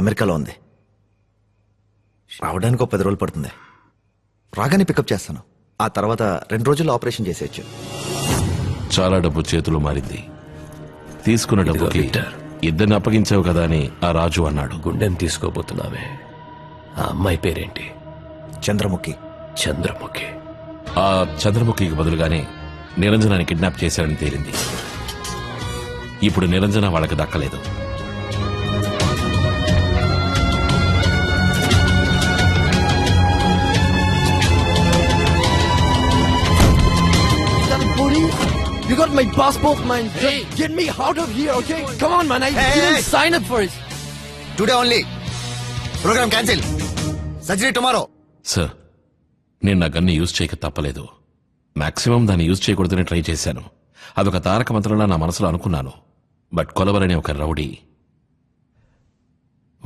అమెరికాలో ఉంది. రావడానికి ఒక 10 రోజులు పడుతుంది. రాగానే పికప్ చేస్తాను. ఆ తర్వాత 2 రోజుల్లో ఆపరేషన్ చేసేయచ్చు. చాలా డబ్బు చేతులు మారింది. తీసుకున్న డబ్బుకి ఇద్దరిని అప్పగించావు కదా అని ఆ రాజు అన్నాడు. గుండెని తీసుకోబోతున్నావే, ఆ అమ్మాయి పేరేంటి? చంద్రముఖి. చంద్రముఖి. ఆ చంద్రముఖికి బదులుగానే నిరంజనాన్ని కిడ్నాప్ చేశారని తేలింది. ఇప్పుడు నిరంజన వాళ్ళకి దక్కలేదు. You got my passport, man. Just get me out of here, okay? Come on, man. I didn't sign up for it. Today only. Programme cancel. Surgery tomorrow. Sir, నేను నా గన్ని యూజ్ చేయక తప్పలేదు. మాక్సిమం దాన్ని యూజ్ చేయకూడదని try చేశాను. అదొక తారక మంత్రంలా నా మనసులో అనుకున్నాను. బట్ కొలవరనే ఒక రౌడీ,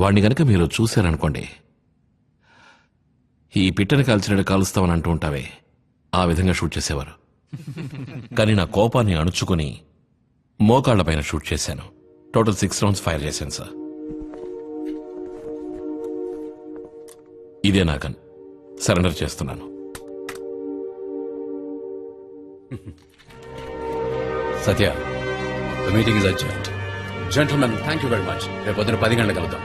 వాణ్ణి గనక మీరు చూశారనుకోండి, ఈ పిట్టని కాల్చినట్టు కాలుస్తామని అంటూ ఉంటావే, ఆ విధంగా షూట్ చేసేవారు. కానీ నా కోపాన్ని అణుచుకుని మోకాళ్ల పైన షూట్ చేశాను. టోటల్ 6 రౌండ్స్ ఫైర్ చేశాను సార్. ఇదే నా గన్. సరెండర్ చేస్తున్నాను. సత్య, the meeting is adjourned. Gentlemen, thank you very much. రేపు పొద్దున 10 గంటలకు కలుద్దాం.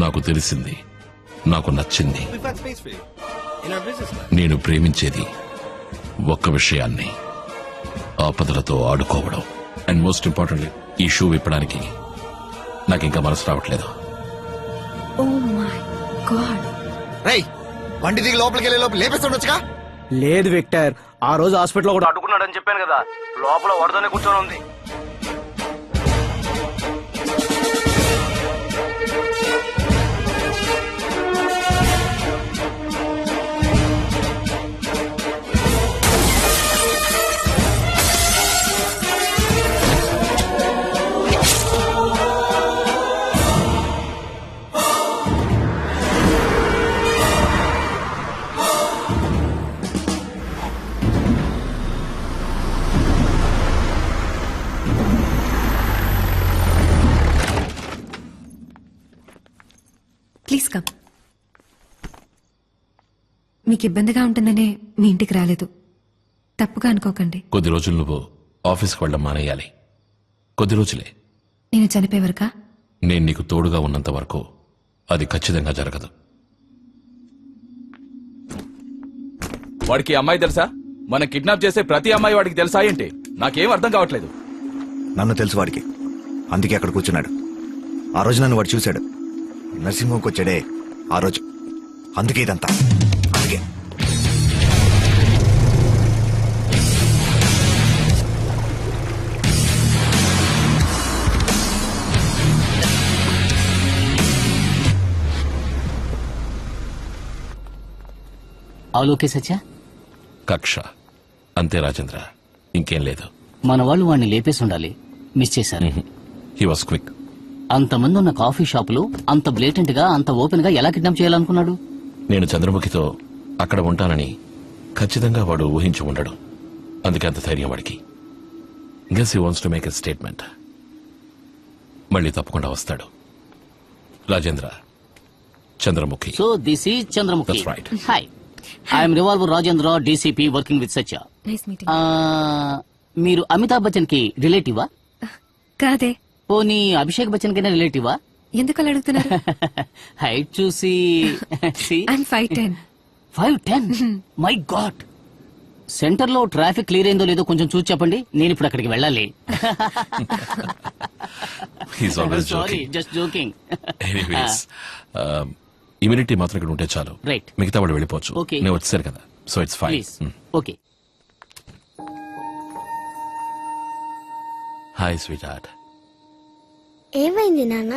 నాకు తెలిసింది, నాకు నచ్చింది. We've got space for you in our business class. నేను ప్రేమించేది ఒక్క విషయాన్ని, ఆపదలతో ఆడుకోవడం. అండ్ మోస్ట్ ఇంపార్టెంట్లీ, ఈ షూ విప్పడానికి నాకు ఇంకా మనసు రావట్లేదు. ఓ మై గాడ్. రై, వండి దిగి లోపలికి వెళ్ళే లోపల లేపేస్తుండొచ్చుగా. లేదు విక్టర్, ఆ రోజు హాస్పిటల్లో కూడా అడ్డుకున్నాడని చెప్పాను కదా, లోపల వరదనే కూర్చొని ఉంది. Please come. మీకు ఇబ్బందిగా ఉంటుందనే మీ ఇంటికి రాలేదు, తప్పుగా అనుకోకండి. కొద్ది రోజులు నువ్వు ఆఫీస్కి వెళ్ళడం మానేయాలి. కొద్ది రోజులే. నేను చనిపోయే వరకా? నేను నీకు తోడుగా ఉన్నంత వరకు అది ఖచ్చితంగా జరగదు. వాడికి ఈ అమ్మాయి తెలుసా? మనం కిడ్నాప్ చేసే ప్రతి అమ్మాయి వాడికి తెలుసా ఏంటి? నాకేం అర్థం కావట్లేదు. నన్ను తెలుసు వాడికి, అందుకే అక్కడ కూర్చున్నాడు. ఆ రోజు నన్ను వాడు చూశాడు. నరసింహంకి వచ్చాడే ఆ రోజు, అందుకే ఇదంతా. అందుకే ఆలోకే సత్య, కక్ష అంతే రాజేంద్ర, ఇంకేం లేదు. మన వాళ్ళు వాడిని లేపేసి ఉండాలి, మిస్ చేశారు. He was quick. అంతమంది ఉన్న కాఫీ షాపులో అంత బ్లేటెంట్ గా, అంత ఓపెన్ గా ఎలా కిడ్నాప్ చేయాలనుకున్నాడు? నేను చంద్రముఖితో అక్కడ ఉంటానని ఖచ్చితంగా వాడు ఊహించి ఉండడు. అందుకే అంత ధైర్యం వాడికి. Guess he wants to make a statement. మళ్ళీ తప్పకుండా వస్తాడు. Rajendra, Chandramukhi. So this is Chandramukhi. That's right. Hi, I'm revolver Rajendra, DCP, working with Satya. Nice meeting. మీరు అమితాబ్ బచ్చన్ కి రిలేటివా? కాదే. పోనీ అభిషేక్ బచ్చన్ కైనా రిలేటివా? ఎందుకు అలా అడుగుతున్నారు? హైట్ చూసి I'm 5'10". 5'10"? My God. సెంటర్ లో ట్రాఫిక్ క్లియర్ అయిందో లేదో కొంచెం చూసి చెప్పండి, నేను ఇప్పుడు అక్కడికి వెళ్ళాలి. He's always sorry, joking. Just joking. Anyways, immunity మాత్రం ఇక్కడ ఉంటే చాలు. Right. మిగతా వాళ్ళు వెళ్ళిపోవచ్చు. Okay. నేను వచ్చేసారు కదా, so it's fine. Please. Okay. Hi sweet heart. ఏమైంది నాన్న?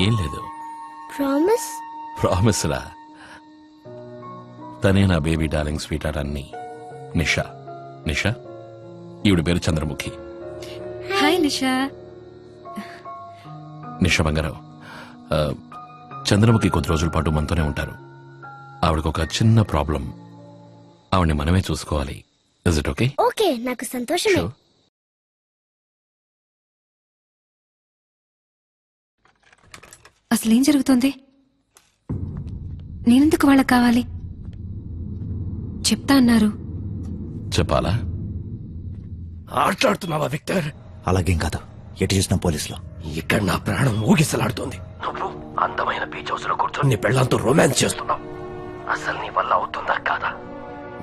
ఏం లేదు. ప్రామిస్? ప్రామిస్ రా. తనే నా బేబీ డార్లింగ్ స్వీట్ హార్ట్ అన్ని. నిషా. నిషా, ఈవిడ పేరు చంద్రముఖి. హాయ్ నిషా. నిషా బంగారావు, చంద్రముఖి కొద్ది రోజుల పాటు మనతోనే ఉంటారు. ఆవిడకు ఒక చిన్న ప్రాబ్లం, ఆవిడని మనమే చూసుకోవాలి. Is it okay? ఓకే, నాకు సంతోషమే. అసలేం జరుగుతోంది? నేనెందుకు వాళ్ళకి కావాలి? చెప్తా అన్నారు. చెప్పాలా? ఆట్లాడుతున్నావా విక్టర్? అలాగేం కాదు. ఎటు చూసిన పోలీసులు. ఇక్కడ నా ప్రాణం ఊగిసలాడుతోంది. నువ్వు అందమైన బీచ్ హౌస్ లో కూర్చొని నీ పెళ్ళంతో రొమాన్స్ చేస్తున్నావు. అసలు నీ వల్ల అవుతుందా కాదా?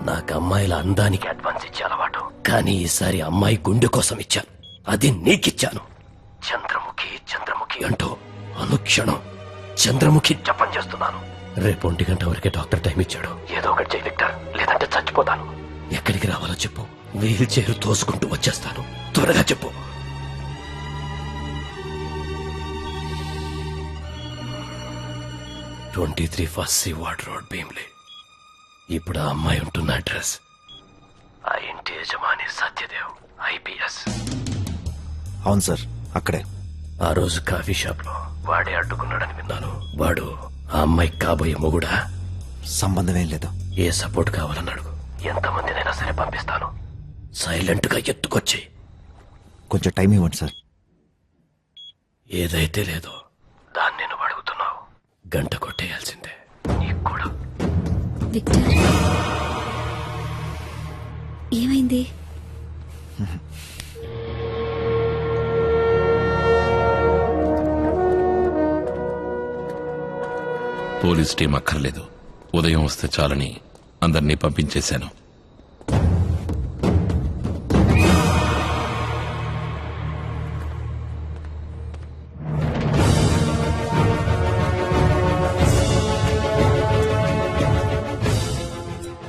నాకు అమ్మాయిల అందానికి అడ్వాన్స్ ఇచ్చే అలవాటు, కానీ ఈసారి అమ్మాయి గుండె కోసం ఇచ్చాను. అది నీకిచ్చాను. చంద్రముఖి చంద్రముఖి అంటూ అనుక్షణం చంద్రముఖి జపం చేస్తున్నాను. రేపు 1 గంట వరకే డాక్టర్ టైం ఇచ్చాడు. ఏదో ఒకటి చేయి విక్టర్, లేదంటే చచ్చిపోతాను. ఎక్కడికి రావాలో చెప్పు, వీల్ చైర్ తోసుకుంటూ వచ్చేస్తాను. త్వరగా చెప్పు. "23 ఫస్ట్ సీవార్డ్ రోడ్, భీమ్లీ." ఇప్పుడు ఆ అమ్మాయి ఉంటున్న అడ్రస్, ఆ ఇంటి యజమాని సత్యదేవ్, IPS. అవును సార్, అక్కడే. ఆ రోజు కాఫీ షాప్ లో వాడే అడ్డుకున్నాడని విన్నాను. వాడు ఆ అమ్మాయి కాబోయే మొగుడా? సంబంధం ఏం లేదు. ఏ సపోర్ట్ కావాలని అడుగు, ఎంతమందినైనా సరే పంపిస్తాను. సైలెంట్ గా ఎత్తుకొచ్చి. కొంచెం టైం ఇవ్వండి సార్. ఏదైతే లేదో దాన్ని నువ్వు అడుగుతున్నావు. గంట కొట్టేయాల్సిందే నీకు కూడా. విక్టర్, ఏమైంది? పోలీస్ టీం అక్కర్లేదు, ఉదయం వస్తే చాలని అందరినీ పంపించేశాను.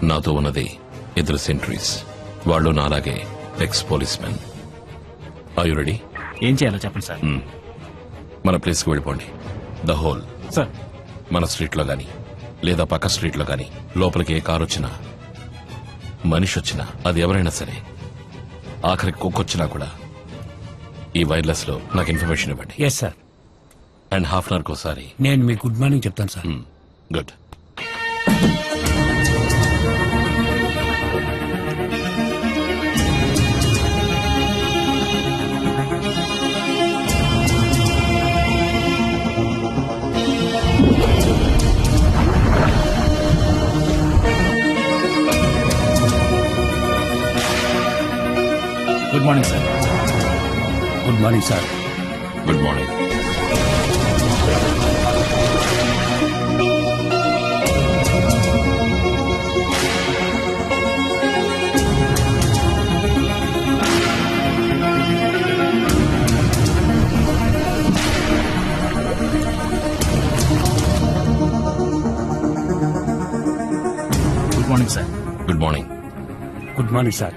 నాతో ఉన్నది 2 సెంట్రీస్. వాళ్ళు నాలాగే ex policemen. Are you ready? ఏం చేయాలో చెప్పండి సార్. మన ప్లేస్కి వెళ్ళిపోండి. The whole. సార్, మన స్ట్రీట్లో గాని లేదా పక్క స్ట్రీట్లో గాని లోపలికి ఏ కారు వచ్చినా, మనిషి వచ్చినా, అది ఎవరైనా సరే, ఆఖరికి కుక్కొచ్చినా కూడా ఈ వైర్లెస్ లో నాకు ఇన్ఫర్మేషన్ ఇవ్వండి. Yes sir. And half an hour కోసారి నేను మీకు గుడ్ మార్నింగ్ చెప్తాను sir. Good. Good morning sir. Good morning sir. Good morning. Good morning sir. Good morning. Good morning sir.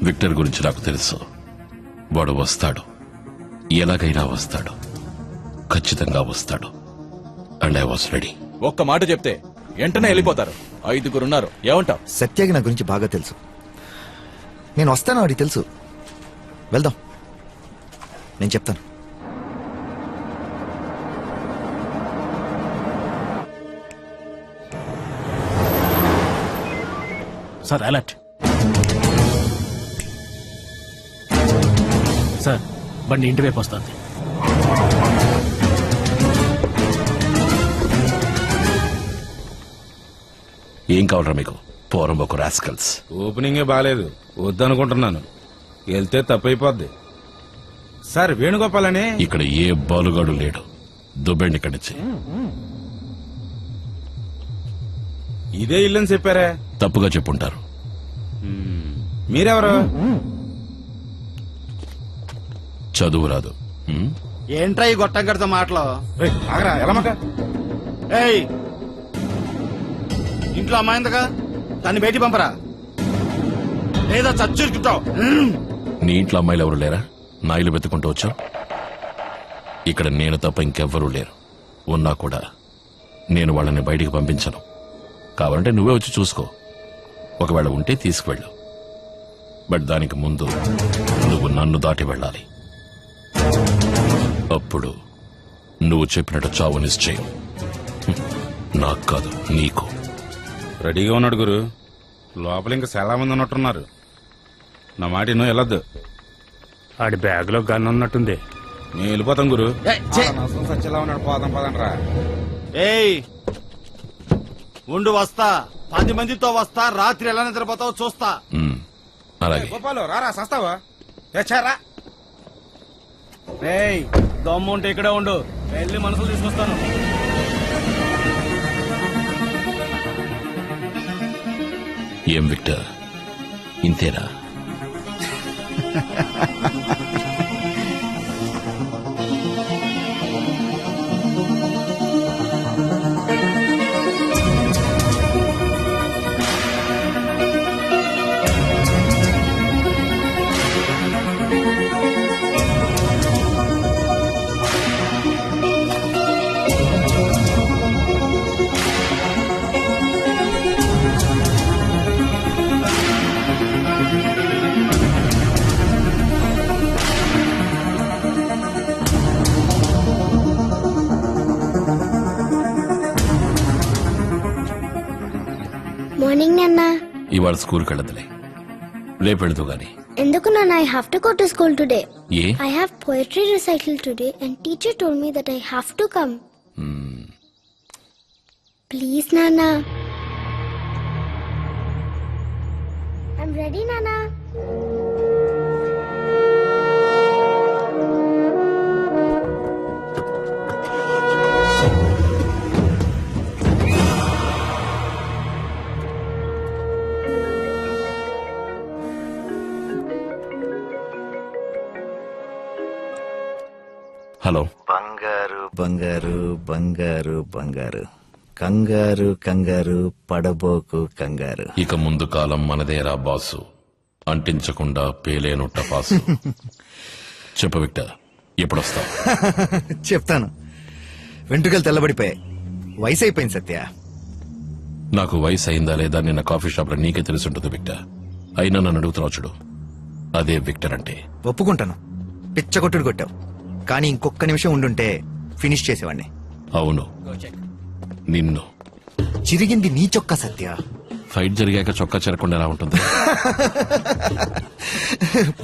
Victor గురించి నాకు తెలుసు. వాడు వస్తాడు, ఎలాగైనా వస్తాడు, ఖచ్చితంగా వస్తాడు. And I was ready. ఒక్క మాట చెప్తే వెంటనే వెళ్ళిపోతారు. 5 ఉన్నారు, ఏమంటావు? సత్యకి నా గురించి బాగా తెలుసు. నేను వస్తాను, వాడికి తెలుసు. వెళ్దాం, నేను చెప్తాను. Sir, alert. సార్, బండి ఇంటి వైపు వస్తుంది. ఏం కావాలరా మీకు? పోరం ఒక రాస్కల్స్. ఓపెనింగే బాగాలేదు, వద్దనుకుంటున్నాను. వెళ్తే తప్పైపోద్ది. సార్, వేణుగోపాల్ అని ఇక్కడ ఏ బాలుగాడు లేడు. దుబ్బెండి ఇక్కడి నుంచి. ఇదే ఇల్లని చెప్పారే. తప్పుగా చెప్పుంటారు. మీరెవరు? చదువు రాదు. ఏంట్రా ఈ గొట్టం కడతా మాటలు? ఆగరా, ఎలమక. ఏయ్, ఇంట్లో అమ్మాయిందగా, దాన్ని బయటికి పంపరా, లేదా చచ్చుకుంటావు. నీ ఇంట్లో అమ్మాయిలు ఎవరు లేరా? నా ఇల్లు వెతుకుంటూ వచ్చావు. ఇక్కడ నేను తప్ప ఇంకెవ్వరూ లేరు. ఉన్నా కూడా నేను వాళ్ళని బయటికి పంపించను. కావాలంటే నువ్వే వచ్చి చూసుకో. ఒకవేళ ఉంటే తీసుకువెళ్ళు. బట్ దానికి ముందు నువ్వు నన్ను దాటి వెళ్ళాలి. అప్పుడు నువ్వు చెప్పినట్టు చావు నిశ్చయం. నాకు కాదు, నీకు. రెడీగా ఉన్నాడు గురు. లోపల ఇంకా చాలా మంది ఉన్నట్టున్నారు. నా మాట నువ్వు వెళ్ళొద్దు. ఆడి బ్యాగ్ లో గన్ ఉన్నట్టుంది. మేము వెళ్ళిపోతాం గురు. సచ్చేలా ఉన్నాడు, పోదాం పదండ్రా. ఏయ్, ఉండు, వస్తా. 10 మందితో వస్తా. రాత్రి ఎలా నిద్రపోతావో చూస్తా. అలాగే. గోపాలు, రారా, సస్తావా? చారా. ఏయ్ దమ్ము ఉంటే ఇక్కడే ఉండు, వెళ్ళి మనసులు తీసుకొస్తాను. ఏం విక్టర్, ఇంతేనా? మార్నింగ్ నాన్న. ఇవాళ స్కూల్కి వెళ్ళదులే, రేపు వెళదు గాని. ఎందుకు నాన్న? I have to go to school today. A? I have poetry recital today and teacher told me that I have to come. Please, Nana. I'm ready, Nana. Hello. బంగారు బంగారు బంగారు బంగారు, కంగారు కంగారు పడబోకు కంగారు. ఇక ముందు కాలం మనదేరా బాసు, అంటించకుండా పేలేనుట్ట పాసు. చెప్పు విక్టర్, ఎప్పుడొస్తావు? చెప్తాను. వెంట్రుకలు తెల్లబడిపోయాయి, వయసు అయిపోయింది సత్య. నాకు వయసు అయిందా లేదా నిన్న కాఫీ షాప్ లో నీకే తెలుసుంటుంది విక్టర్. అయినా నన్ను అడుగుతున్నావు చూడు, అదే విక్టర్ అంటే. ఒప్పుకుంటాను, పిచ్చగొట్టుడు కొట్టావు, కానీ ఇంకొక నిమిషం ఉండుంటే ఫినిష్ చేసేవాడిని. అవును, నిన్ను. చిరిగింది నీ చొక్కా సత్య. ఫైట్ జరిగాక చొక్కా చెరకుండా ఎలా ఉంటుంది?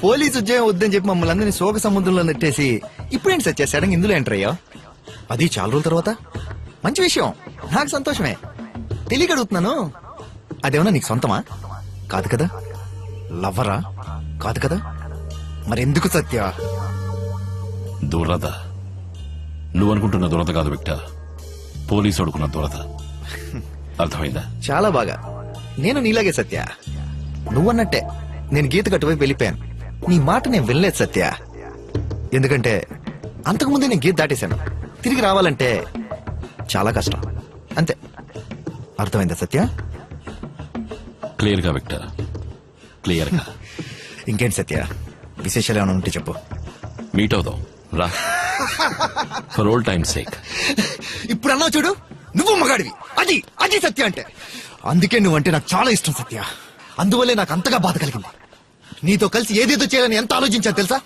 పోలీసు ఉద్యోగం వద్దని చెప్పి మమ్మల్ని అందరినీ శోక సముద్రంలో నెట్టేసి ఇప్పుడేంటి సత్య సడన్ ఇందులో ఎంటర్ అయ్యా? అది చాలా రోజుల తర్వాత. మంచి విషయం, నాకు సంతోషమే. తెలియక అడుగుతున్నాను, అదేమన్నా నీకు సొంతమా? కాదు కదా. లవ్వరా? కాదు కదా. మరెందుకు సత్య? దురద. నువ్వనుకుంటున్న దురద కాదు విక్టర్, పోలీసు అడుకున్న దురద. అర్థమైందా? చాలా బాగా. నేను నీలాగే సత్య, నువ్వన్నట్టే నేను గీతకు అటువైపు వెళ్ళిపోయాను. నీ మాట నేను వినలేదు సత్య, ఎందుకంటే అంతకుముందే నేను గీత దాటేశాను. తిరిగి రావాలంటే చాలా కష్టం, అంతే. అర్థమైందా సత్య? క్లియర్ గా విక్టర్, క్లియర్ గా. ఇంకేంటి సత్య, విశేషాలు ఏమైనా ఉంటే చెప్పు. మీట్ అవుదాం రా, ఫర్ ఓల్డ్ టైమ్ సేక్. ఇప్పుడు అన్నావు చూడు, నువ్వు మగాడివి. అది అది సత్య అంటే. అందుకే నువ్వంటే నాకు చాలా ఇష్టం సత్య. అందువల్లే నాకు అంతగా బాధ కలిగింది. నీతో కలిసి ఏదేదో చేయాలని ఎంత ఆలోచించా తెలుసా?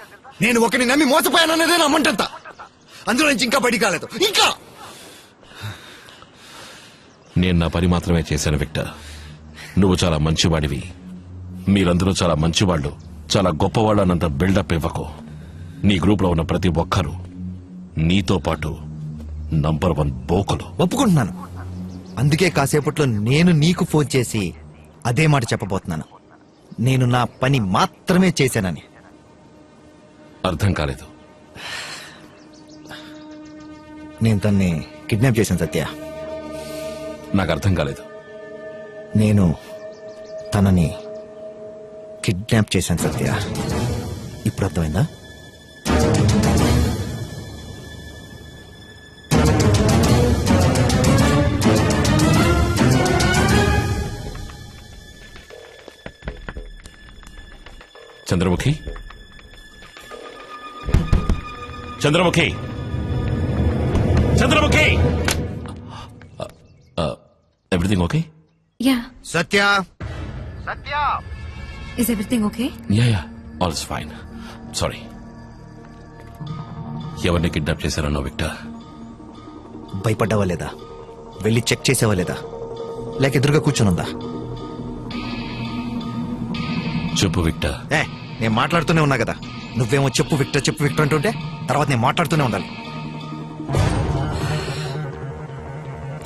నేను ఒకరిని నమ్మి మోసపోయానన్నదే నా మంటంతా. అందులో నుంచి ఇంకా బయటికి కాలేదు. ఇంకా నేను నా పని మాత్రమే చేశాను విక్టర్. నువ్వు చాలా మంచివాడివి, మీరందరూ చాలా మంచివాళ్ళు, చాలా గొప్పవాళ్ళు అన్నంత బిల్డప్ ఇవ్వకు. నీ గ్రూప్ లో ఉన్న ప్రతి ఒక్కరూ నీతో పాటు నంబర్ 1 బోకులు. ఒప్పుకుంటున్నాను. అందుకే కాసేపట్లో నేను నీకు ఫోన్ చేసి అదే మాట చెప్పబోతున్నాను. నేను నా పని మాత్రమే చేశానని. అర్థం కాలేదు. నేను తన్ని కిడ్నాప్ చేశాను సత్య. నాకు అర్థం కాలేదు. నేను తనని కిడ్నాప్ చేశాను సత్య. ఇప్పుడు అర్థమైందా? Chandramukhi, Chandramukhi, Chandramukhi. Everything okay? Yeah. Satya, is everything okay? Yeah yeah, all is fine. Sorry. ఎవరిని కిడ్నాప్ చేశారన్నో విక్టర్? భయపడ్డావా లేదా? వెళ్ళి చెక్ చేసావా లేదా? లేక ఎదురుగా కూర్చొనుందా? చెప్పు విక్టర్. నేను మాట్లాడుతూనే ఉన్నా కదా. నువ్వేమో చెప్పు విక్టర్ చెప్పు విక్టర్ అంటుంటే తర్వాత నేను మాట్లాడుతూనే ఉండాలి.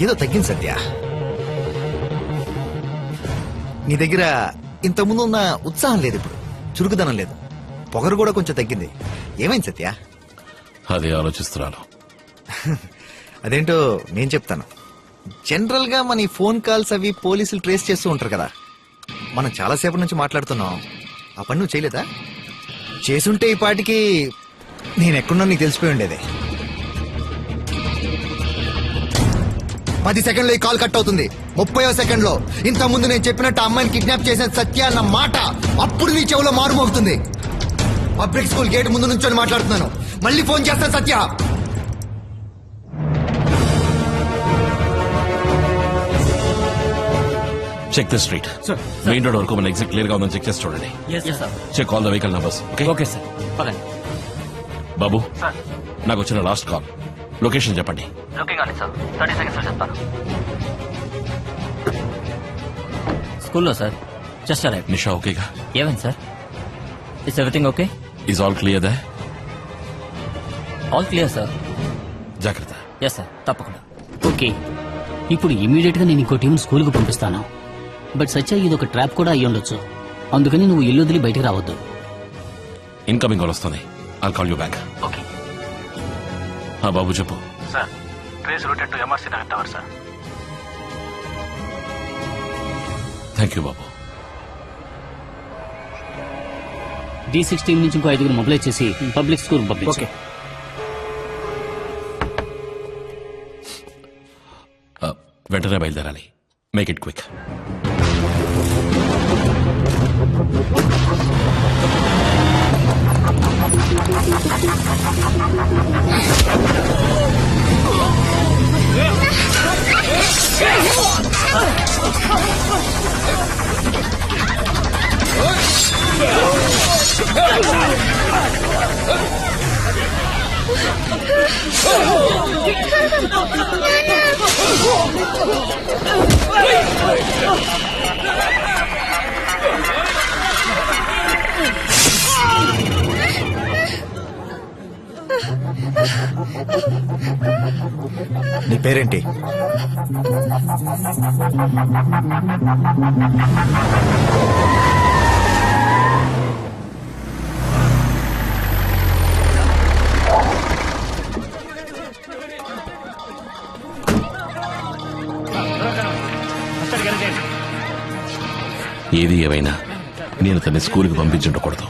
ఏదో తగ్గింది సత్య. నీ దగ్గర ఇంతకుముందు ఉన్న ఉత్సాహం లేదు, ఇప్పుడు చురుకుదనం లేదు, పొగరు కూడా కొంచెం తగ్గింది. ఏమైంది సత్య? అదే ఆలోచిస్తున్నాను. అదేంటో నేను చెప్తాను. జనరల్ గా మన ఈ ఫోన్ కాల్స్ అవి పోలీసులు ట్రేస్ చేస్తూ ఉంటారు కదా. మనం చాలాసేపటి నుంచి మాట్లాడుతున్నాం. ఆ పని నువ్వు చేయలేదా? చేసుంటే ఈ పాటికి నేను ఎక్కడున్నా నీకు తెలిసిపోయి ఉండేది. 10 సెకండ్లో ఈ కాల్ కట్ అవుతుంది. 30వ సెకండ్లో ఇంత ముందు నేను చెప్పినట్టు అమ్మాయిని కిడ్నాప్ చేసిన సత్య అన్న మాట అప్పుడు నీ చెవులో మారుమోగుతుంది. పబ్లిక్ స్కూల్ గేట్ ముందు నుంచొని మాట్లాడుతున్నాను. మళ్ళీ ఫోన్ చేస్తాను Satya. Check the street. Main road వరకు మన ఎగ్జిట్ క్లియర్ గా ఉందని చెక్ చేసి చూడండి. Check all the vehicle numbers. Okay sir. పదండి. బాబు, నాకు వచ్చిన లాస్ట్ కాల్. లొకేషన్ చెప్పండి. Looking on sir. 30 seconds లో చెప్తాను. స్కూల్లో సార్. Just arrive. నిషా ఓకేగా? ఏమైంది sir? It's everything okay? Is all clear there? All clear sir. జాగ్రత్త. ఎస్ సార్, తప్పకుండా. ఓకే, ఇప్పుడు ఇమీడియట్ గా నేను ఇంకో టీం స్కూల్ కు పంపిస్తాను. బట్ సత్య ఇది ఒక ట్రాప్ కూడా అయ్యి ఉండొచ్చు. అందుకని నువ్వు ఇల్లు వదిలి బయటకు రావద్దు. ఇన్కమింగ్ కాల్ వస్తుంది. I'll call you back. Okay. బాబు చెప్పు. Sir, trace routed to MRC Nagar tower sir. Thank you బాబు. D16 నుంచి ఇంకో 5 మొబైలైజ్ చేసి పబ్లిక్ స్కూల్ పంపించు. వెంటనే బయలుదేరాలి. Make it quick. నీ పేరేంటి? ఏది ఏమైనా నేను తన స్కూల్కి పంపించుండకూడదు.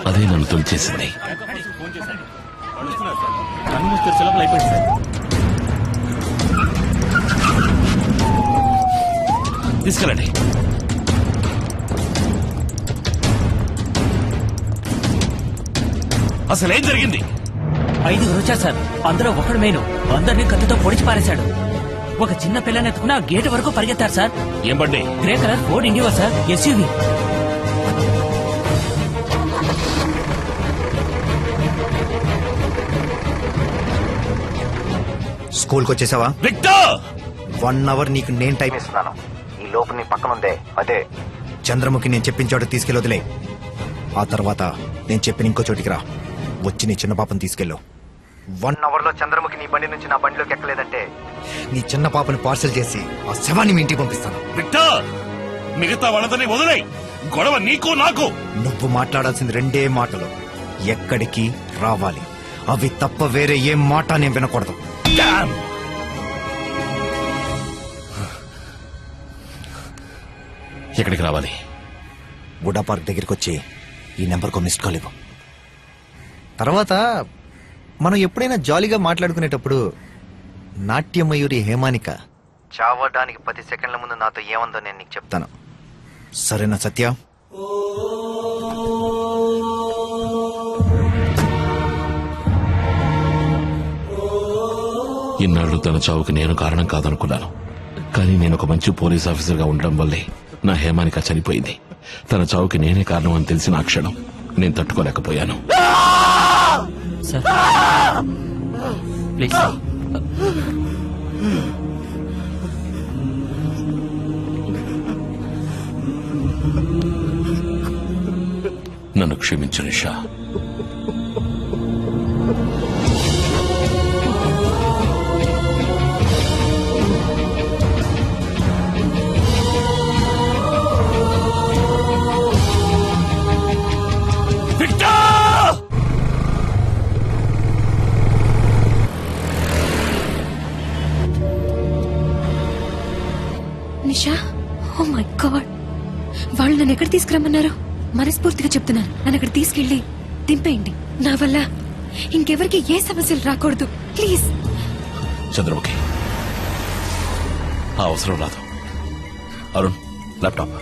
అదే నన్ను తొలిచేసింది. తీసుకెళ్ళండి. అసలు ఏం జరిగింది? 5 వచ్చారు సార్. అందులో ఒకడు మెయిన్. అందరినీ కత్తితో పొడిచి పారేశాడు. ఒక చిన్న పిల్లని ఎత్తుకుని ఆ గేట్ వరకు పరిగెత్తారు సార్. ఏం బండి? Grey colour Ford IndiGo sir, SUV. స్కూల్కి వచ్చేసావా? విక్టర్, 1 అవర్ నీకు నేను టైం ఇస్తున్నాను. ఈ లోపు నీ పక్కన ఉందే అదే చంద్రముఖి. నేను చెప్పిన చోట తీసుకెళ్ళి వదిలే. ఆ తర్వాత నేను చెప్పిన ఇంకో చోటికి రా. వచ్చి నీ చిన్న పాపను తీసుకెళ్ళు. 1 అవర్లో చంద్రముఖి నీ బండి నుంచి నా బండిలోకి ఎక్కలేదంటే నీ చిన్న పాపని పార్సల్ చేసి ఆ శవాన్ని మీ ఇంటికి పంపిస్తాను. విక్టర్, మిగతా వాళ్ళని వదిలేయ్. గొడవ నీకు నాకు. నువ్వు మాట్లాడాల్సింది 2 మాటలు. ఎక్కడికి రావాలి, అవి తప్ప వేరే ఏ మాట నేను వినకూడదు. ఎక్కడికి రావాలి? బుడా పార్క్ దగ్గరికి వచ్చి ఈ నెంబర్కు మిస్డ్ కాల్ ఇవ్వు. తర్వాత మనం ఎప్పుడైనా జాలీగా మాట్లాడుకునేటప్పుడు నాట్యమయూరి హేమానిక చావడానికి 10 సెకండ్ల ముందు నాతో ఏమందో నేను నీకు చెప్తాను. సరేనా సత్య? ఇన్నాళ్ళు తన చావుకి నేను కారణం కాదనుకున్నాను. కానీ నేను ఒక మంచి పోలీస్ ఆఫీసర్గా ఉండడం వల్లే నా హేమానిక చనిపోయింది. తన చావుకి నేనే కారణం అని తెలిసిన ఆ క్షణం నేను తట్టుకోలేకపోయాను. Sir please sir. నన్ను క్షమించు నిషా. నన్ను ఎక్కడ తీసుకురమ్మన్నారు? మనస్ఫూర్తిగా చెప్తున్నాను, నన్ను అక్కడ తీసుకెళ్ళి దింపేయండి. నా వల్ల ఇంకెవరికి ఏ సమస్యలు రాకూడదు, ప్లీజ్. చంద్రముఖి, ఆ అవసరం రాదు. Arun, laptop.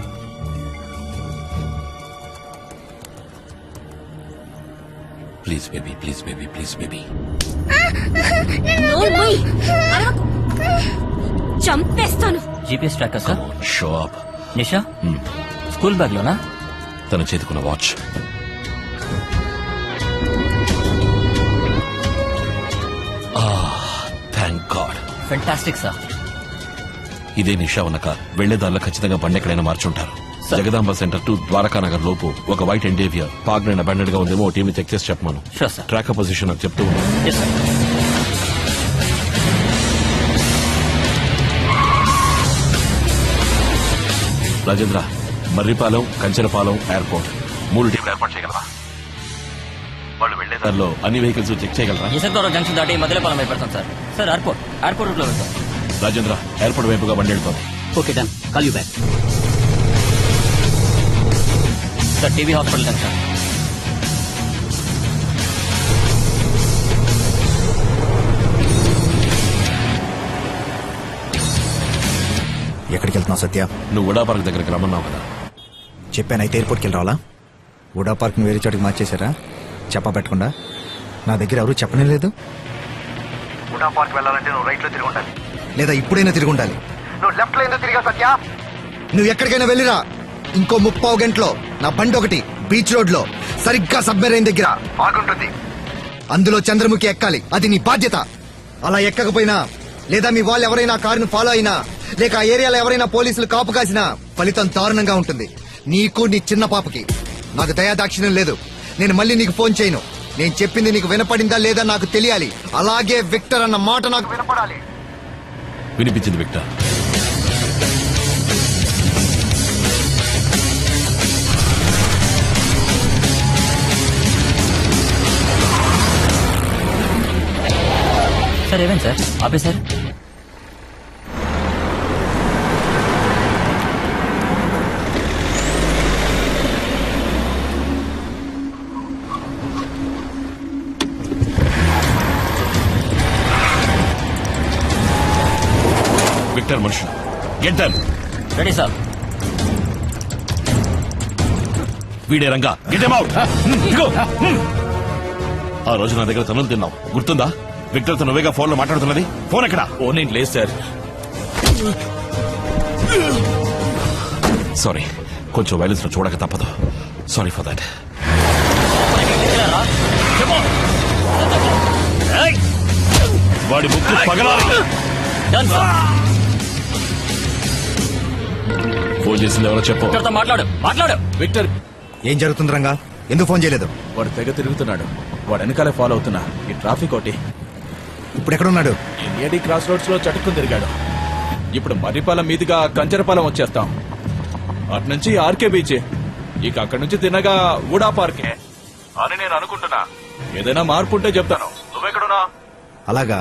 Please baby, please baby, please baby. చంపేస్తాను. GPS tracker sir. Show up. Nisha school bag లోనా? తన చేతుకున్న watch. Thank God. Fantastic sir. ఇదే నిషా ఉన్న కార్. వెళ్లేదారిలో ఖచ్చితంగా బండి ఎక్కడైనా మార్చుంటారు. జగదాంబ సెంటర్ టు ద్వారకానగర్ లోపు ఒక వైట్ ఎండేవియర్ పార్క్ నేను అబాండెడ్ గా ఉందేమో టీమ్ చెక్ చేసి చెప్పమను. ట్రాకర్ పొజిషన్ నాకు చెప్తూ ఉన్నాను. రాజేంద్ర, మర్రిపాలెం, కంచెలపాలెం ఎయిర్పోర్ట్ 3 టీంలు ఏర్పాటు చేయగలరా? వాళ్ళు వెళ్లేదారిలో అన్ని వెహికల్స్ చెక్ చేయగలరా? యశోద్ జంక్షన్ దాటి మధ్యలపాలెం వైపు పెడతాం సార్. సార్ ఎయిర్పోర్ట్ రూట్ లో వెళ్తాం. రాజేంద్ర, ఎయిర్పోర్ట్ వైపుగా బండి వెళ్తుంది. Okay done, call you back. Sir TV hospital junction. ఎక్కడికి వెళ్తున్నావు సత్య? నువ్వు ఉడా పార్క్ దగ్గరికి రమ్మన్నావు కదా. చెప్పానైతే ఎయిర్పోర్ట్కి వెళ్ళి రావాలా? ఉడా పార్క్ని వేరే చోటికి మార్చేశారా చెప్పా పెట్టకుండా? నా దగ్గర ఎవరు చెప్పనే లేదు. ఉడా పార్క్ వెళ్ళాలంటే నువ్వు రైట్ లో తిరిగి ఉండాలి, లేదా ఇప్పుడైనా తిరిగి ఉండాలి. నువ్వు లెఫ్ట్ లో ఎందుకు తిరిగా సత్య? నువ్వు ఎక్కడికైనా వెళ్ళిరా, ఇంకో 30 గంటలో నా బండి ఒకటి బీచ్ రోడ్ లో సరిగ్గా సబ్మెరైన్ దగ్గర ఆగుంటుంది. అందులో చంద్రముఖి ఎక్కాలి, అది నీ బాధ్యత. అలా ఎక్కకపోయినా, లేదా మీ వాళ్ళు ఎవరైనా కారును ఫాలో అయినా, లేక ఆ ఏరియాలో ఎవరైనా పోలీసులు కాపు కాసినా ఫలితం దారుణంగా ఉంటుంది. నీకు, నీ చిన్న పాపకి. నాకు దయాదాక్షిణ్యం లేదు. నేను మళ్ళీ నీకు ఫోన్ చేయను. నేను చెప్పింది నీకు వినపడిందా లేదా నాకు తెలియాలి. అలాగే విక్టర్ అన్న మాట నాకు వినపడాలి. వినిపించింది విక్టర్. సార్ ఏమేం సార్ ఆపేశారు? విక్టర్ మనుషులు గెట్ దెమ్. Ready sir. వీడే రంగా, గెట్ దెమ్ అవుట్. ఆ రోజు నా దగ్గర తనులు తిన్నావు, గుర్తుందా? విక్టర్ తో నువ్వేగా ఫోన్ లో మాట్లాడుతున్నది. ఫోన్ ఎక్కడ? ఫోన్ ఏంటి లేదు సార్. సారీ, కొంచెం వైలెన్స్ లో చూడక తప్పదు. Sorry for that. వాడి ముక్కు పగలాలి. ఫోన్ చేసింది ఎవరో చెప్పు. మాట్లాడు. విక్టర్, ఏం జరుగుతుంది రంగా? ఎందుకు ఫోన్ చేయలేదు? వాడు తెగ తిరుగుతున్నాడు. వాడు వెనకాలే ఫాలో అవుతున్నా. ఈ ట్రాఫిక్ ఒకటి. ఇప్పుడు ఎక్కడున్నాడు? ఏడి క్రాస్ రోడ్స్ లో చటుక్కుని తిరిగాడు. ఇప్పుడు మర్రిపాలెం మీదుగా కంచరపాలెం వచ్చేస్తాం. అటు నుంచి ఆర్కే బీచ్, ఇక అక్కడి నుంచి తినగా ఊడా పార్కే అని నేను అనుకుంటున్నా. ఏదైనా మార్పు ఉంటే చెప్తాను. నువ్వెక్కడున్నా? అలాగా,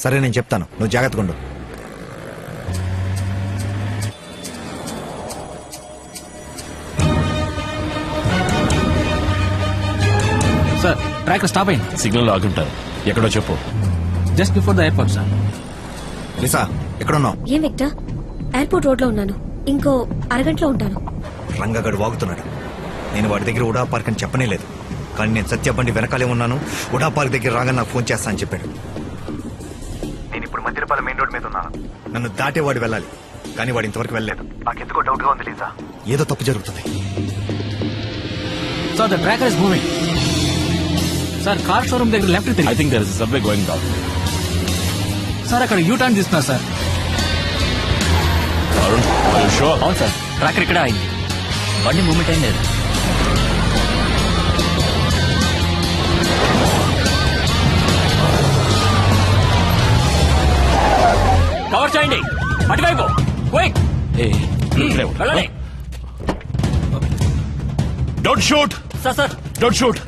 సరే నేను చెప్తాను, నువ్వు జాగ్రత్తగా ఉండు. సార్ ట్రాకర్ స్టాప్ అయింది. సిగ్నల్ ఆగుంటారు. ఎక్కడో చెప్పు. Just before the airport sir. Lisa, ఎక్కడున్నావు? ఏం విక్టర్? ఎయిర్పోర్ట్ రోడ్ లో ఉన్నాను. ఇంకో అరగంటలో ఉంటాను. రంగగడు వాగుతున్నాడు. నేను వాడి దగ్గర ఉడా పార్క్ అని చెప్పనే లేదు, కానీ నేను సత్య బండి వెనకాలే ఉన్నాను. ఉడా పార్క్ దగ్గర రాగానే నాకు ఫోన్ చేస్తా అని చెప్పాడు. నేను ఇప్పుడు మధ్యపాలెం మెయిన్ రోడ్ మీద ఉన్నాను. నన్ను దాటే వాడు వెళ్ళాలి, కానీ వాడు ఇంతవరకు వెళ్ళలేదు. నాకెందుకో డౌట్ గా ఉంది లీజా. ఏదో తప్పు జరుగుతుంది. Sir the tracker is moving. Sir car showroom దగ్గర లెఫ్ట్ తిరిగి. I think there is a subway going down. Sir అక్కడ యూ టర్న్ తీస్తున్నా సార్. అవును సార్, ట్రాకర్ ఇక్కడ అయింది. బండి మూమెంట్ ఏం లేదు. కవర్ చేయండి, అటువైపు. వెళ్ళండి. Don't shoot. Sir don't shoot.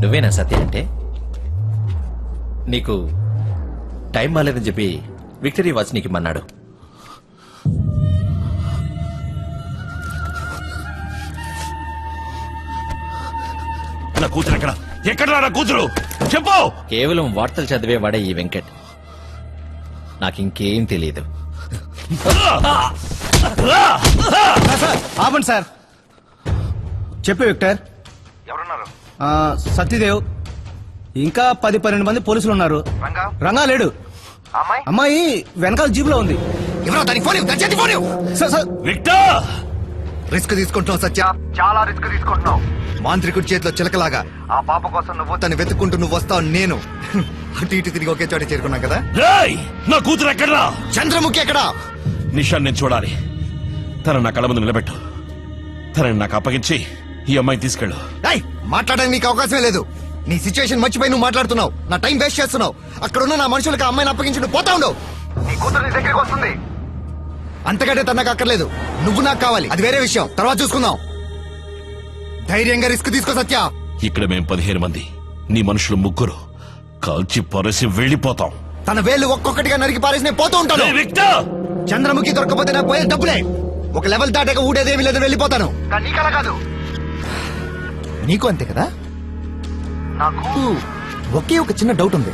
నువ్వేనా సత్య అంటే? నీకు టైం బాలేదని చెప్పి విక్టరీ వాచ్ నీకు ఇమ్మన్నాడు. నా కూతురు ఎక్కడ? ఎక్కడ నా కూతురు? చెప్పు. కేవలం వార్తలు చదివేవాడే ఈ వెంకట్. నాకింకేం తెలియదు. ఆపండి సార్. చెప్పు విక్టర్. ఎవరున్నారు? సత్యదేవ్, ఇంకా 10-12 మంది పోలీసులు ఉన్నారు. రంగా లేడు. అమ్మాయి వెనకాల జీబులో ఉంది. ఎవరో దానికి ఫోన్ ఇవ్వు, దాని చేతికి ఫోన్ ఇవ్వు. విక్టర్, రిస్క్ తీసుకుంటున్నావు సత్య, చాలా రిస్క్ తీసుకుంటున్నావు. మాంత్రికుడి చేతిలో చిలకలాగా ఆ పాప కోసం నువ్వు తను వెతుక్కుంటూ నువ్వు వస్తావు. నేను అటు ఇటు తిరిగి ఒకే చోట చేరుకున్నా కదా. నా కూతురు ఎక్కడా? చంద్రముఖి ఎక్కడా? నిషాన్ నేను చూడాలి. తన నా కళ్ళ ముందు నిలబెట్టు. తనని నాకు అప్పగించి ఈ అమ్మాయిని తీసుకెళ్ళు. మాట్లాడడానికి నీకు అవకాశమే లేదు. నీ సిచ్యువేషన్ మర్చిపోయి నువ్వు మాట్లాడుతున్నావు. నా టైం వేస్ట్ చేస్తున్నావు. అక్కడున్న నా మనుషులకు ఆ అమ్మాయిని అప్పగించి నువ్వు పోతా ఉండవు. నీ కూతురు నీ దగ్గరికి వస్తుంది. అంతకంటే తనకు అక్కర్లేదు. నువ్వు నాకు కావాలి, అది వేరే విషయం. తర్వాత చూసుకుందాం. ధైర్యంగా రిస్క్ తీసుకో సత్య. ఇక్కడ మేం 15 మంది, నీ మనుషులు 3. కాల్చి పరసి వెళ్ళిపోతాం. తన వేళ్ళు ఒక్కొక్కటిగా నరికి పారేసి నేను పోతూ ఉంటాను. చంద్రముఖి దొరకపోతే నా పోయే డబ్బులే. ఒక లెవెల్ దాటాక ఊడేదేమీ లేదు, వెళ్ళిపోతాను. కానీ నీకు అలా కాదు. నీకు అంతే కదా. నాకు ఒకే ఒక చిన్న డౌట్ ఉంది.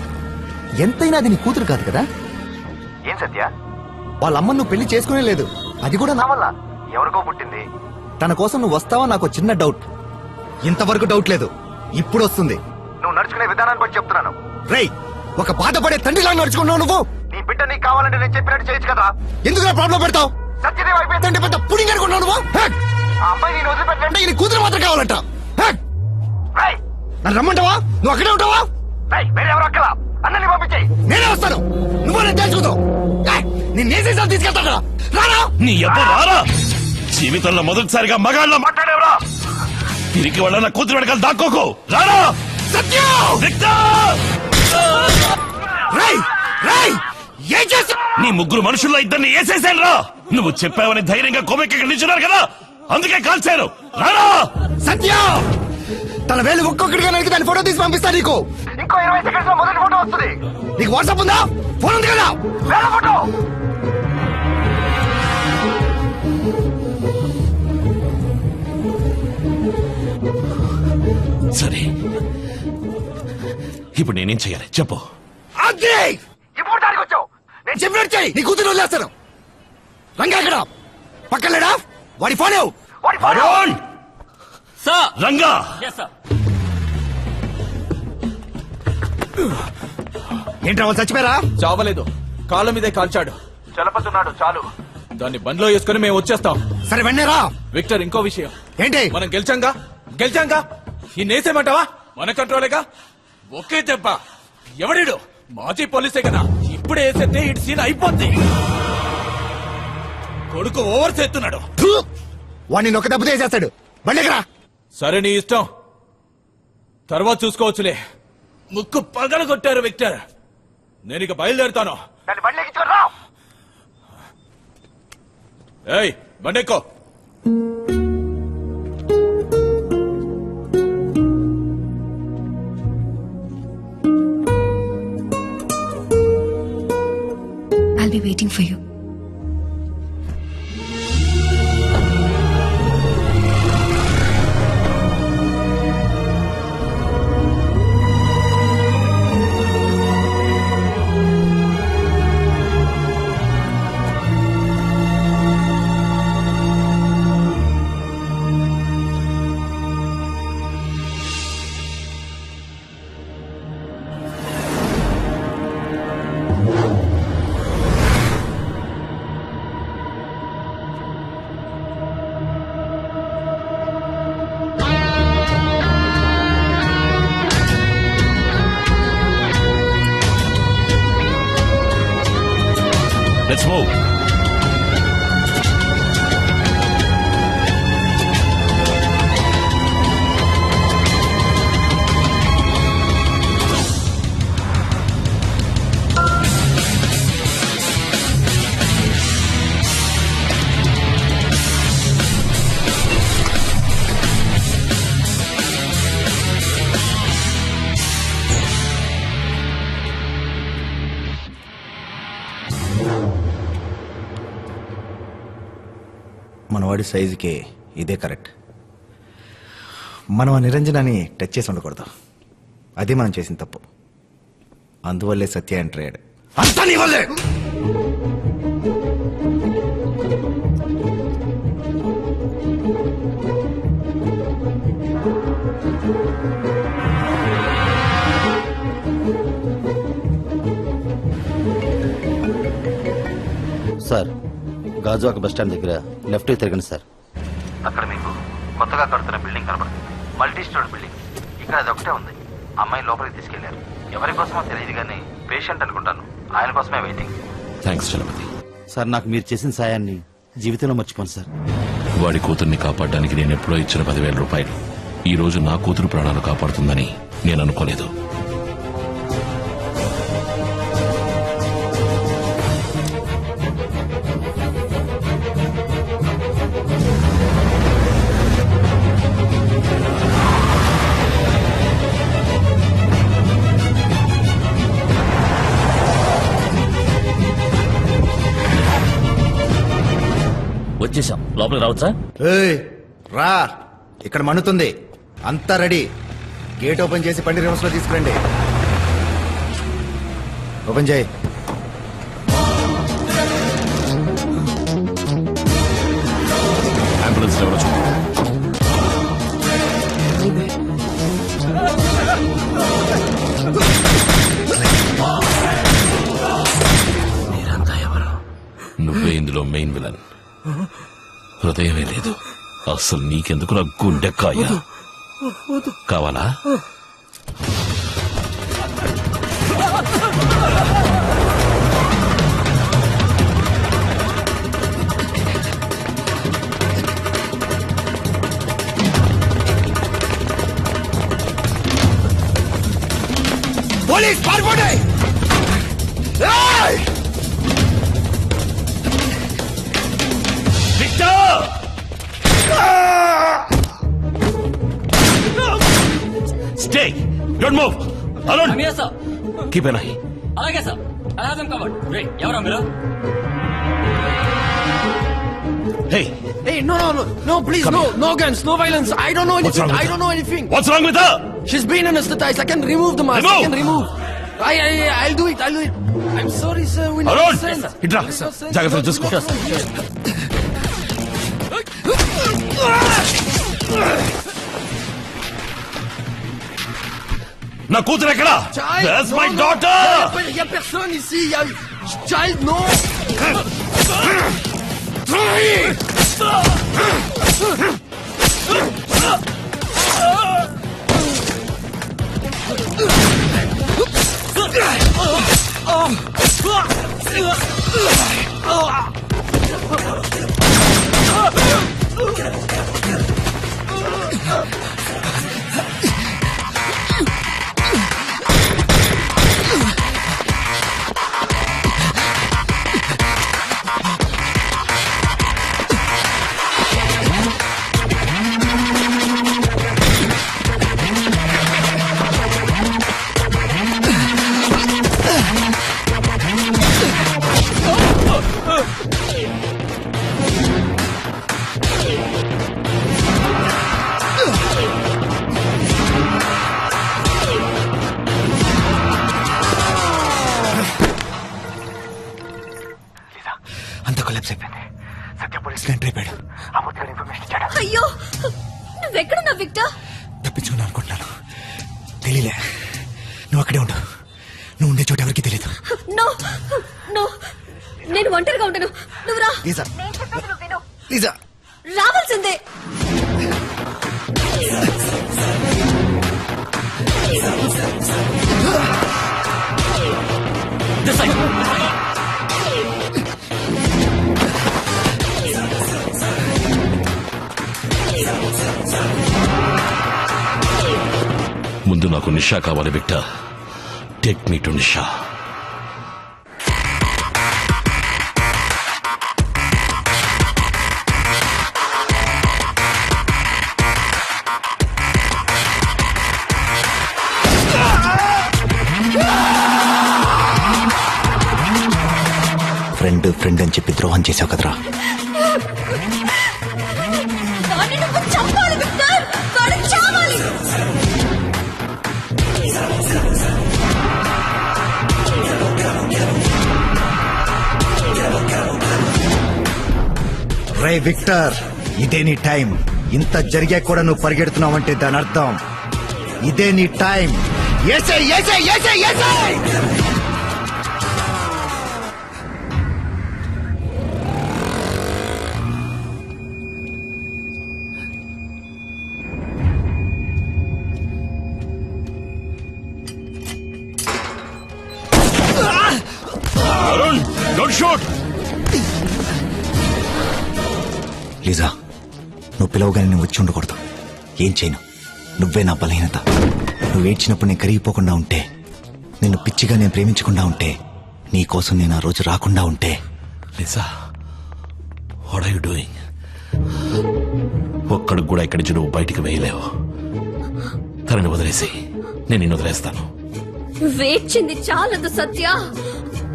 ఎంతైనా అది నీ కూతురు కాదు కదా. ఏం సత్య? వాళ్ళ అమ్మ నువ్వు పెళ్లి చేసుకునే లేదు. అది కూడా నా వల్ల. ఎవరికో పుట్టింది. తన కోసం నువ్వు వస్తావా నాకు చిన్న డౌట్. ఇంతవరకు డౌట్ లేదు, ఇప్పుడు వస్తుంది. నువ్వు నడుచుకునే విధానాన్ని బట్టి చెప్తున్నాను. రేయ్, ఒక బాధపడే తండ్రిలా నడుచుకున్నావు నువ్వు. నీ బిడ్డ నీకు కావాలంటే నేను చెప్పినట్టు చేయొచ్చు కదా. ఎందుకు నా ప్రాబ్లం పెడతావు? సత్యదేవ్ అయిపోయిందంటే పెద్ద పుడింగ్ అనుకున్నావు నువ్వు. ఆ అమ్మాయి నేను వదిలిపెట్టంటే ఈ కూతురు మాత్రం కావాలంట. నన్ను రమ్మంటావా? నువ్వు అక్కడే ఉంటావా? వేరే ఎవరు అక్కలా అన్నని పంపించాయి. నేనే వస్తాను. నువ్వు నేను తెలుసుకుందావు. నేను నేసేసారి తీసుకెళ్తా కదా. రారా నీ ఎవ్వరు రారా. జీవితంలో మొదటిసారిగా మగాళ్ళ మాట్లాడేవరా. తిరిగి వాళ్ళ నా కూతురు వెనకాల దాక్కోకు. రారా నీ 3 మనుషుల్లో 2 వేసేసాను రా. నువ్వు చెప్పావని ధైర్యంగా కొమ్మెక్కి నిల్చున్నారు కదా, అందుకే కాల్చారు. రారా సత్య. తన వేలు ఒక్కొక్కటిగా నరికి దాని ఫోటో తీసి పంపిస్తా నీకు. ఇంకో 20 సెకండ్స్ లో మొదటి ఫోటో వస్తుంది. నీకు వాట్సాప్ ఉందా? ఫోన్ ఉంది కదా. వేల ఫోటో. సరే, ఇప్పుడు నేనేం చేయాలి చెప్పు. అదే ఇప్పుడు దానికి వచ్చావు. నేను చెప్పినట్టు చెయ్యి. నీ కూతురు వదిలేస్తాను. రంగా ఎక్కడ? పక్కన లేడా? వాడి ఫోన్ ఇవ్వు. వాడి ఫోన్ రంగా. ఏంట్రా వాళ్ళు చచ్చిపోయారా? చావలేదు, కాళ్ళ మీదే కాల్చాడు. చలపతున్నాడు చాలు. దాన్ని బండ్లో వేసుకుని మేము వచ్చేస్తాం. సరే వెన్నరా. విక్టర్, ఇంకో విషయం ఏంటి? మనం గెలిచాంగా ఈ నేసేమంటావా? మన కంట్రోలేగా. ఒకే దెబ్బ. ఎవడిడు? మాజీ పోలీసే కదా. ఇప్పుడే వేసేస్తే ఇటు సీన్ అయిపోద్ది. కొడుకు ఓవర్ చేస్తున్నాడు. వాడిని ఒక దెబ్బ చేసేస్తాడు. బండికరా. సరే, నీ ఇష్టం. తర్వాత చూసుకోవచ్చులే. ముక్కు పగల కొట్టారు విక్టర్. నేను ఇక బయలుదేరుతాను. ఏయ్, బండెక్కో. I'll be waiting for you. Let's move. మనవాడి సైజుకి ఇదే కరెక్ట్. మనం ఆ నిరంజనాన్ని టచ్ చేసి ఉండకూడదు. అదే మనం చేసిన తప్పు. అందువల్లే సత్య ఎంటర్ అయ్యాడు. అంతా నీ వల్లే. సార్, గాజువాక బస్ స్టాండ్ దగ్గర లెఫ్ట్ తిరగండి సార్. అక్కడ మీకు కొత్తగా కడుతున్న బిల్డింగ్ కనబడుతుంది. Multi store building. ఇక్కడ అది ఒకటే ఉంది. అమ్మాయి లోపలికి తీసుకెళ్లారు. ఎవరి కోసమో తెలియదు కానీ పేషెంట్ అనుకుంటాను. ఆయన కోసమే వెయిటింగ్. థ్యాంక్స్ చలపతి. సార్, నాకు మీరు చేసిన సాయాన్ని జీవితంలో మర్చిపోను సార్. వాడి కూతుర్ని కాపాడడానికి నేను ఎప్పుడో ఇచ్చిన 10,000 రూపాయలు ఈ రోజు నా కూతురు ప్రాణాలు కాపాడుతుందని నేను అనుకోలేదు. వచ్చేసాం, లోపలికి రావచ్చా? ఏయ్, రా. ఇక్కడ మన్నుతుంది. అంతా రెడీ. గేట్ ఓపెన్ చేసి పండి రివర్స్ లో తీసుకురండి. ఓపెన్ చేయి. అంబులెన్స్ ఎవరో చూడు. మీరంతా ఎవరు? నువ్వే ఇందులో మెయిన్ విలన్. హృదయమే లేదు. అసలు నీకెందుకు నా గుండెకాయ కావాలా? పోలీస్ పాల్గొండి. Stay! Don't move! Alone! Keep an eye. అలాగే సార్. ఎవరా మీరు? Hey! Hey, no, please, no guns, no violence. I don't know anything. I don't know anything. What's wrong with her? She's been anesthetized. I can remove the mask. I can remove. I'll do it. I'm sorry, sir. We never Alone! sent. Idra! Jagrata, just go. నా కూతురు ఎక్కడా? That's my daughter! Il y a personne ici. Il y a child, non. అంత collapse అయిపోయింది. సత్య పోలీసులు enter అయిపోయాడు. ఆ ముద్దుగాడు information ఇచ్చాడు. అయ్యో, నువ్వెక్కడున్నా విక్టర్? తప్పించుకున్నా అనుకుంటున్నాను. తెలియలే. నువ్వు అక్కడే ఉండు. నువ్వు ఉండే చోట ఎవరికి తెలియదు. నో, నేను ఒంటరిగా ఉంటాను. నువ్వు రా. లీజా, లీజా, రావాల్సిందే. ముందు నాకు నిషా కావాలి Victor. Take me to Nisha. Friend అని చెప్పి ద్రోహం చేసావు కదరా. విక్టర్, ఇదే నీ టైం. ఇంత జరిగా కూడా నువ్వు పరిగెడుతున్నావంటే దాని అర్థం ఇదే నీ టైం. ఏసై ఏసై ఏసై ఏసై. Arun, don't shoot. లీజా, నువ్వు పిలవగానే నేను వచ్చి ఉండకూడదు. ఏం చేయను, నువ్వే నా బలహీనత. నువ్వు ఏడ్చినప్పుడు నేను కరిగిపోకుండా ఉంటే, నిన్ను పిచ్చిగా నేను ప్రేమించకుండా ఉంటే, నీ కోసం నేను ఆ రోజు రాకుండా ఉంటే. Lisa, what are you doing? ఒక్కడికి కూడా ఇక్కడి నుంచి నువ్వు బయటికి వేయలేవు. తనని వదిలేసి నేను నిన్ను వదిలేస్తాను. వేచింది చాలదు సత్య,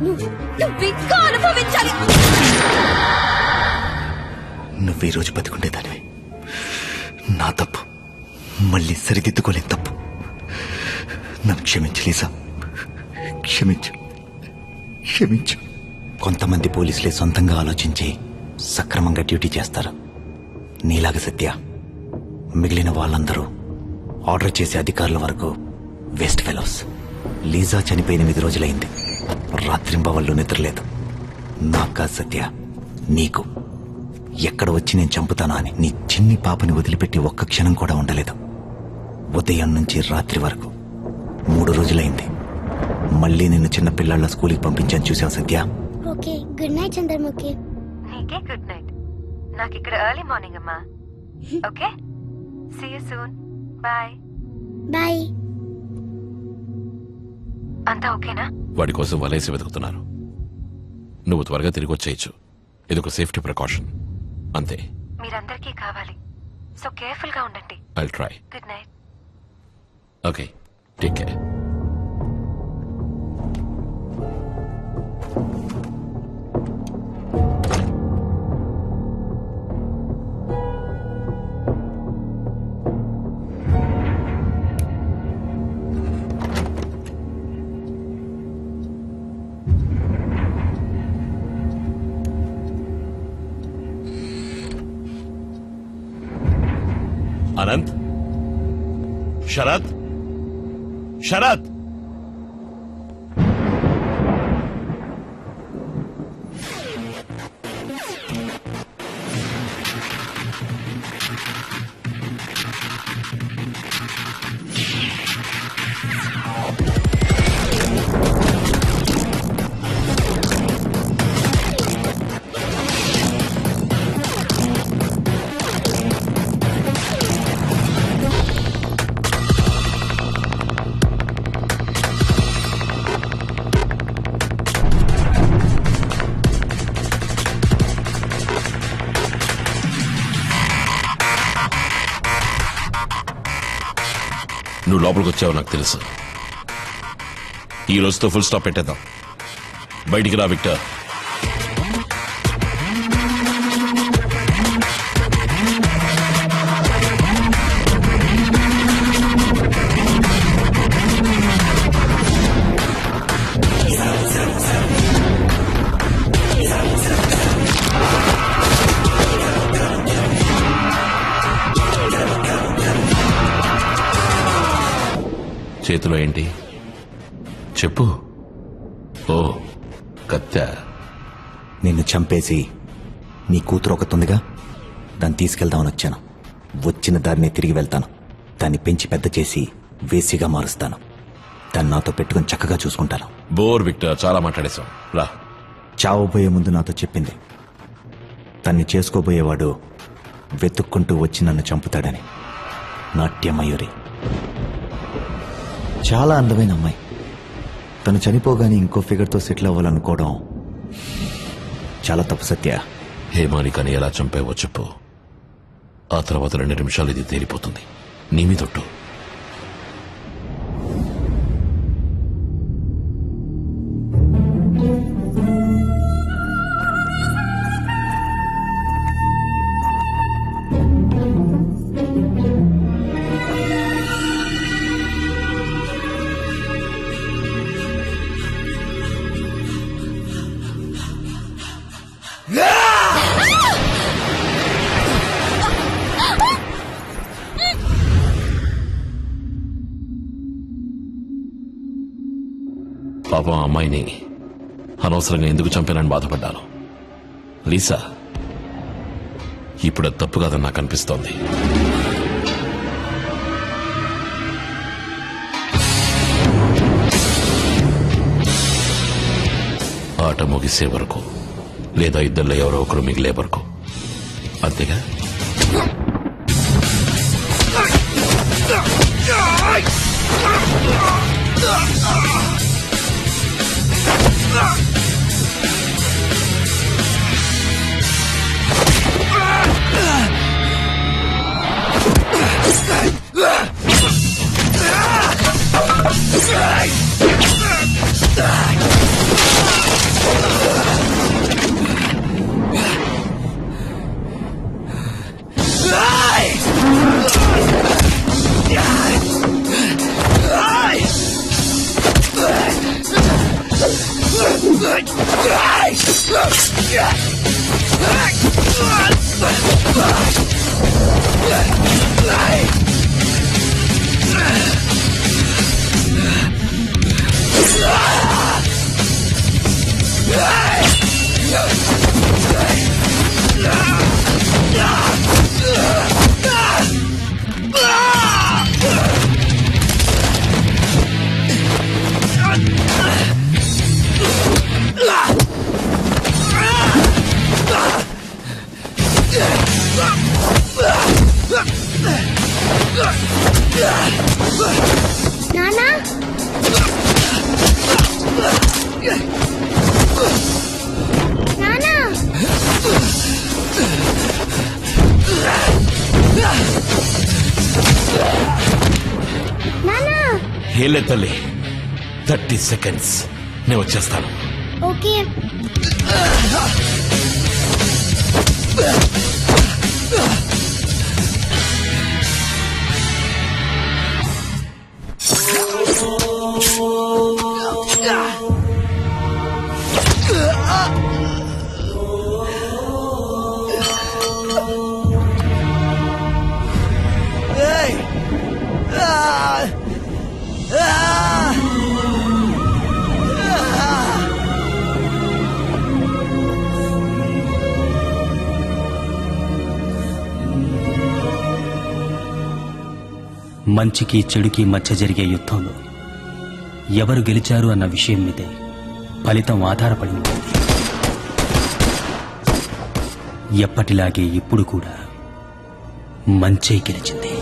నువ్వు ఇంకా అనుభవించాలి. నువ్వు ఈ రోజు బతికుండేదానివి. నా తప్పు, మళ్ళీ సరిదిద్దుకోలేని తప్పు. నన్ను క్షమించు లీసా, క్షమించు, క్షమించు. కొంతమంది పోలీసులే సొంతంగా ఆలోచించి సక్రమంగా డ్యూటీ చేస్తారు. నీలాగా సత్య, మిగిలిన వాళ్ళందరూ ఆర్డర్ చేసే అధికారుల వరకు వేస్ట్ ఫెలోస్. లీజా చనిపోయిన 8 రోజులైంది. రాత్రింబవళ్ళు నిద్రలేదు. నాకా సత్య, నీకు ఎక్కడ వచ్చి నేను చంపుతానా అని నీ చిన్ని పాపని వదిలిపెట్టి ఒక్క క్షణం కూడా ఉండలేదు. ఉదయం నుంచి రాత్రి వరకు 3 రోజులైంది. మళ్ళీ నిన్ను చిన్న పిల్లల స్కూల్కి పంపించాను, చూసావు Satya? Okay, good night Chandramukhi. నీకే గుడ్ నైట్. నాకు ఇక్కడ ఎర్లీ మార్నింగ్ అమ్మా. Okay, see you soon. Bye bye. అంతా ఓకేనా? వాడి కోసం వలేసి వెతుకుతున్నారు. నువ్వు త్వరగా తిరిగి వచ్చేయచ్చు. ఇదొక సేఫ్టీ ప్రికాషన్ అంతే. మీరందరికీ కావాలి, సో కేర్ఫుల్ గా ఉండండి. I'll try. Good night. Okay, take care. Anant, Sharath, Sharath, నువ్వు లోపలికి వచ్చావు నాకు తెలుసు. ఈ రోజుతో ఫుల్ స్టాప్ పెట్టేద్దాం. బయటికి రా విక్టర్. చేతిలో ఏంటి చెప్పు. ఓ, కత్తా. నిన్ను చంపేసి నీ కూతురు ఒకతుందిగా, దాన్ని తీసుకెళ్దామని వచ్చాను. వచ్చిన దారినే తిరిగి వెళ్తాను. దాన్ని పెంచి పెద్ద చేసి వేసిగా మారుస్తాను. దాన్ని నాతో పెట్టుకుని చక్కగా చూసుకుంటాను. బోర్ విక్టర్, చాలా మాట్లాడేశాం. రా. చావబోయే ముందు నాతో చెప్పింది, తన్ని చేసుకోబోయేవాడు వెతుక్కుంటూ వచ్చి నన్ను చంపుతాడని. నాట్యమయూరి చాలా అందమైన అమ్మాయి. తను చనిపోగానే ఇంకో ఫిగర్తో సెటిల్ అవ్వాలనుకోవడం చాలా తప్పు సత్య. హేమాలికని ఎలా చంపావో చెప్పు. ఆ తర్వాత 2 నిమిషాలు ఇది తేలిపోతుంది. నీ మీదొట్టు. పాపం ఆ అమ్మాయిని అనవసరంగా ఎందుకు చంపానని బాధపడ్డాను. లీసా, ఇప్పుడు అది తప్పు కాదని నాకు అనిపిస్తోంది. ఆట ముగిసే వరకు లేదా ఇద్దరిలో ఎవరో ఒకరు మిగిలే వరకు, అంతేగా? నానా నానా నానా ఏలే తల్లి, 30 seconds, నేను వచ్చేస్తాను. ఓకే. మంచికి చెడుకి మధ్య జరిగే యుద్ధంలో ఎవరు గెలిచారు అన్న విషయం మీదే ఫలితం ఆధారపడి ఉంటుంది. ఎప్పటిలాగే ఇప్పుడు కూడా మంచే గెలిచింది.